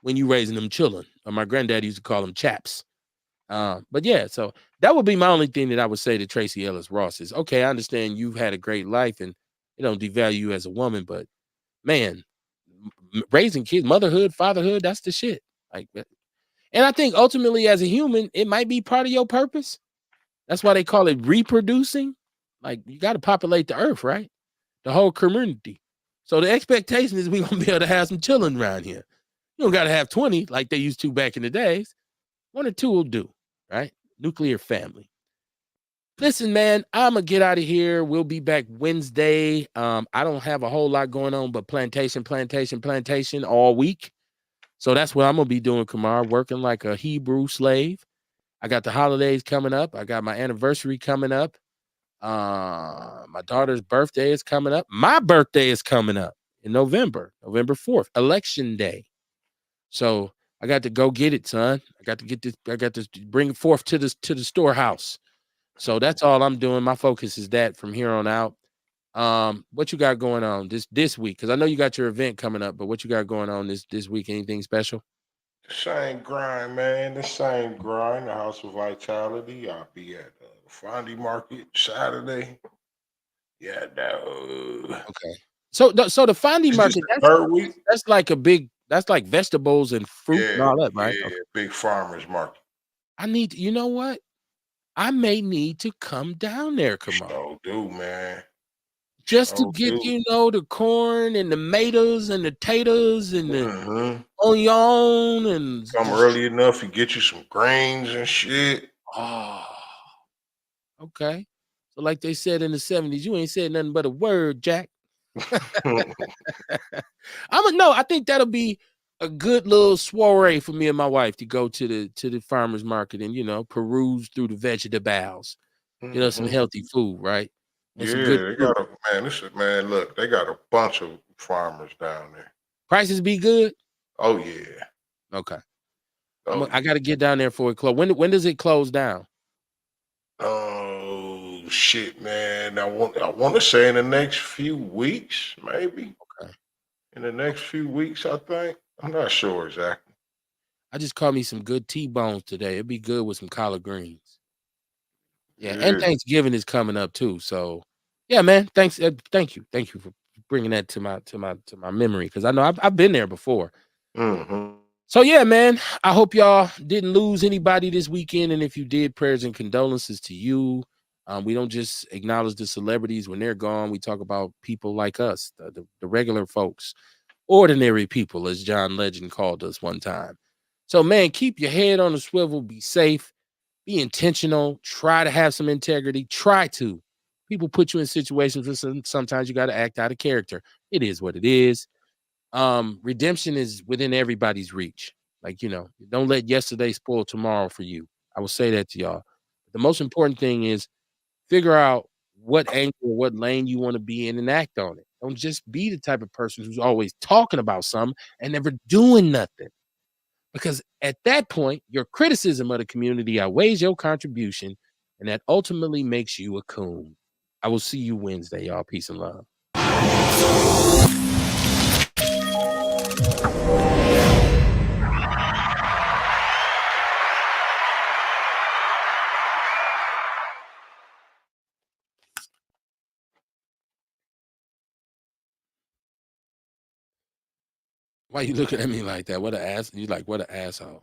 Speaker 1: when you raising them children. Or my granddad used to call them chaps. But yeah, so that would be my only thing that I would say to Tracy Ellis Ross is, okay, I understand you've had a great life and it don't devalue you as a woman, but man, raising kids, motherhood, fatherhood, that's the shit. Like, and I think ultimately as a human, it might be part of your purpose. That's why they call it reproducing. Like, you got to populate the earth, right? The whole community. So the expectation is we're going to be able to have some children around here. You don't got to have 20 like they used to back in the days. 1 or 2 will do, right? Nuclear family. Listen, man, I'm going to get out of here. We'll be back Wednesday. I don't have a whole lot going on, but plantation all week. So that's what I'm going to be doing, Kamar, working like a Hebrew slave. I got the holidays coming up. I got my anniversary coming up. My daughter's birthday is coming up. My birthday is coming up in November 4th, election day. So I got to go get it, son. I got to bring it forth to the storehouse. So that's all I'm doing. My focus is that from here on out. What you got going on this week? Because I know you got your event coming up, but what you got going on this week? Anything special?
Speaker 7: The same grind, man. The same grind. The House of Vitality. I'll be at the Fondy Market Saturday. Yeah, no.
Speaker 1: Okay. So the Fondy Market,
Speaker 7: third week.
Speaker 1: That's like vegetables and fruit and all that, right?
Speaker 7: Yeah, okay. Big farmers market.
Speaker 1: You know what? I may need to come down there, Kamar.
Speaker 7: So do, man.
Speaker 1: Just to get, the corn and the tomatoes and the taters and the onion and
Speaker 7: come early enough and get you some grains and shit.
Speaker 1: Oh, okay. So like they said in the 70s, you ain't said nothing but a word, Jack. I think that'll be a good little soiree for me and my wife to go to the farmers market and peruse through the vegetables. Some healthy food, right? And some good
Speaker 7: they got look, they got a bunch of farmers down there.
Speaker 1: Prices be good?
Speaker 7: Oh yeah.
Speaker 1: Okay. I got to get down there for it close. When does it close down?
Speaker 7: Oh shit, man! I want to say in the next few weeks, maybe.
Speaker 1: Okay.
Speaker 7: In the next few weeks, I think. I'm not sure exactly.
Speaker 1: I just caught me some good T-bones today. It'd be good with some collard greens. Yeah, and Thanksgiving is coming up too. So, yeah, man. Thank you for bringing that to my memory because I know I've been there before. So yeah, man, I hope y'all didn't lose anybody this weekend. And if you did, prayers and condolences to you. We don't just acknowledge the celebrities when they're gone. We talk about people like us, the regular folks, ordinary people, as John Legend called us one time. So, man, keep your head on the swivel. Be safe. Be intentional. Try to have some integrity. Try to. People put you in situations where sometimes you got to act out of character. It is what it is. Redemption is within everybody's reach. Like, don't let yesterday spoil tomorrow for you. I will say that to y'all. The most important thing is figure out what angle, what lane you want to be in and act on it. Don't just be the type of person who's always talking about something and never doing nothing. Because at that point, your criticism of the community outweighs your contribution, and that ultimately makes you a coon. I will see you Wednesday, y'all. Peace and love. Why you looking at me like that? What an ass! You like what an asshole.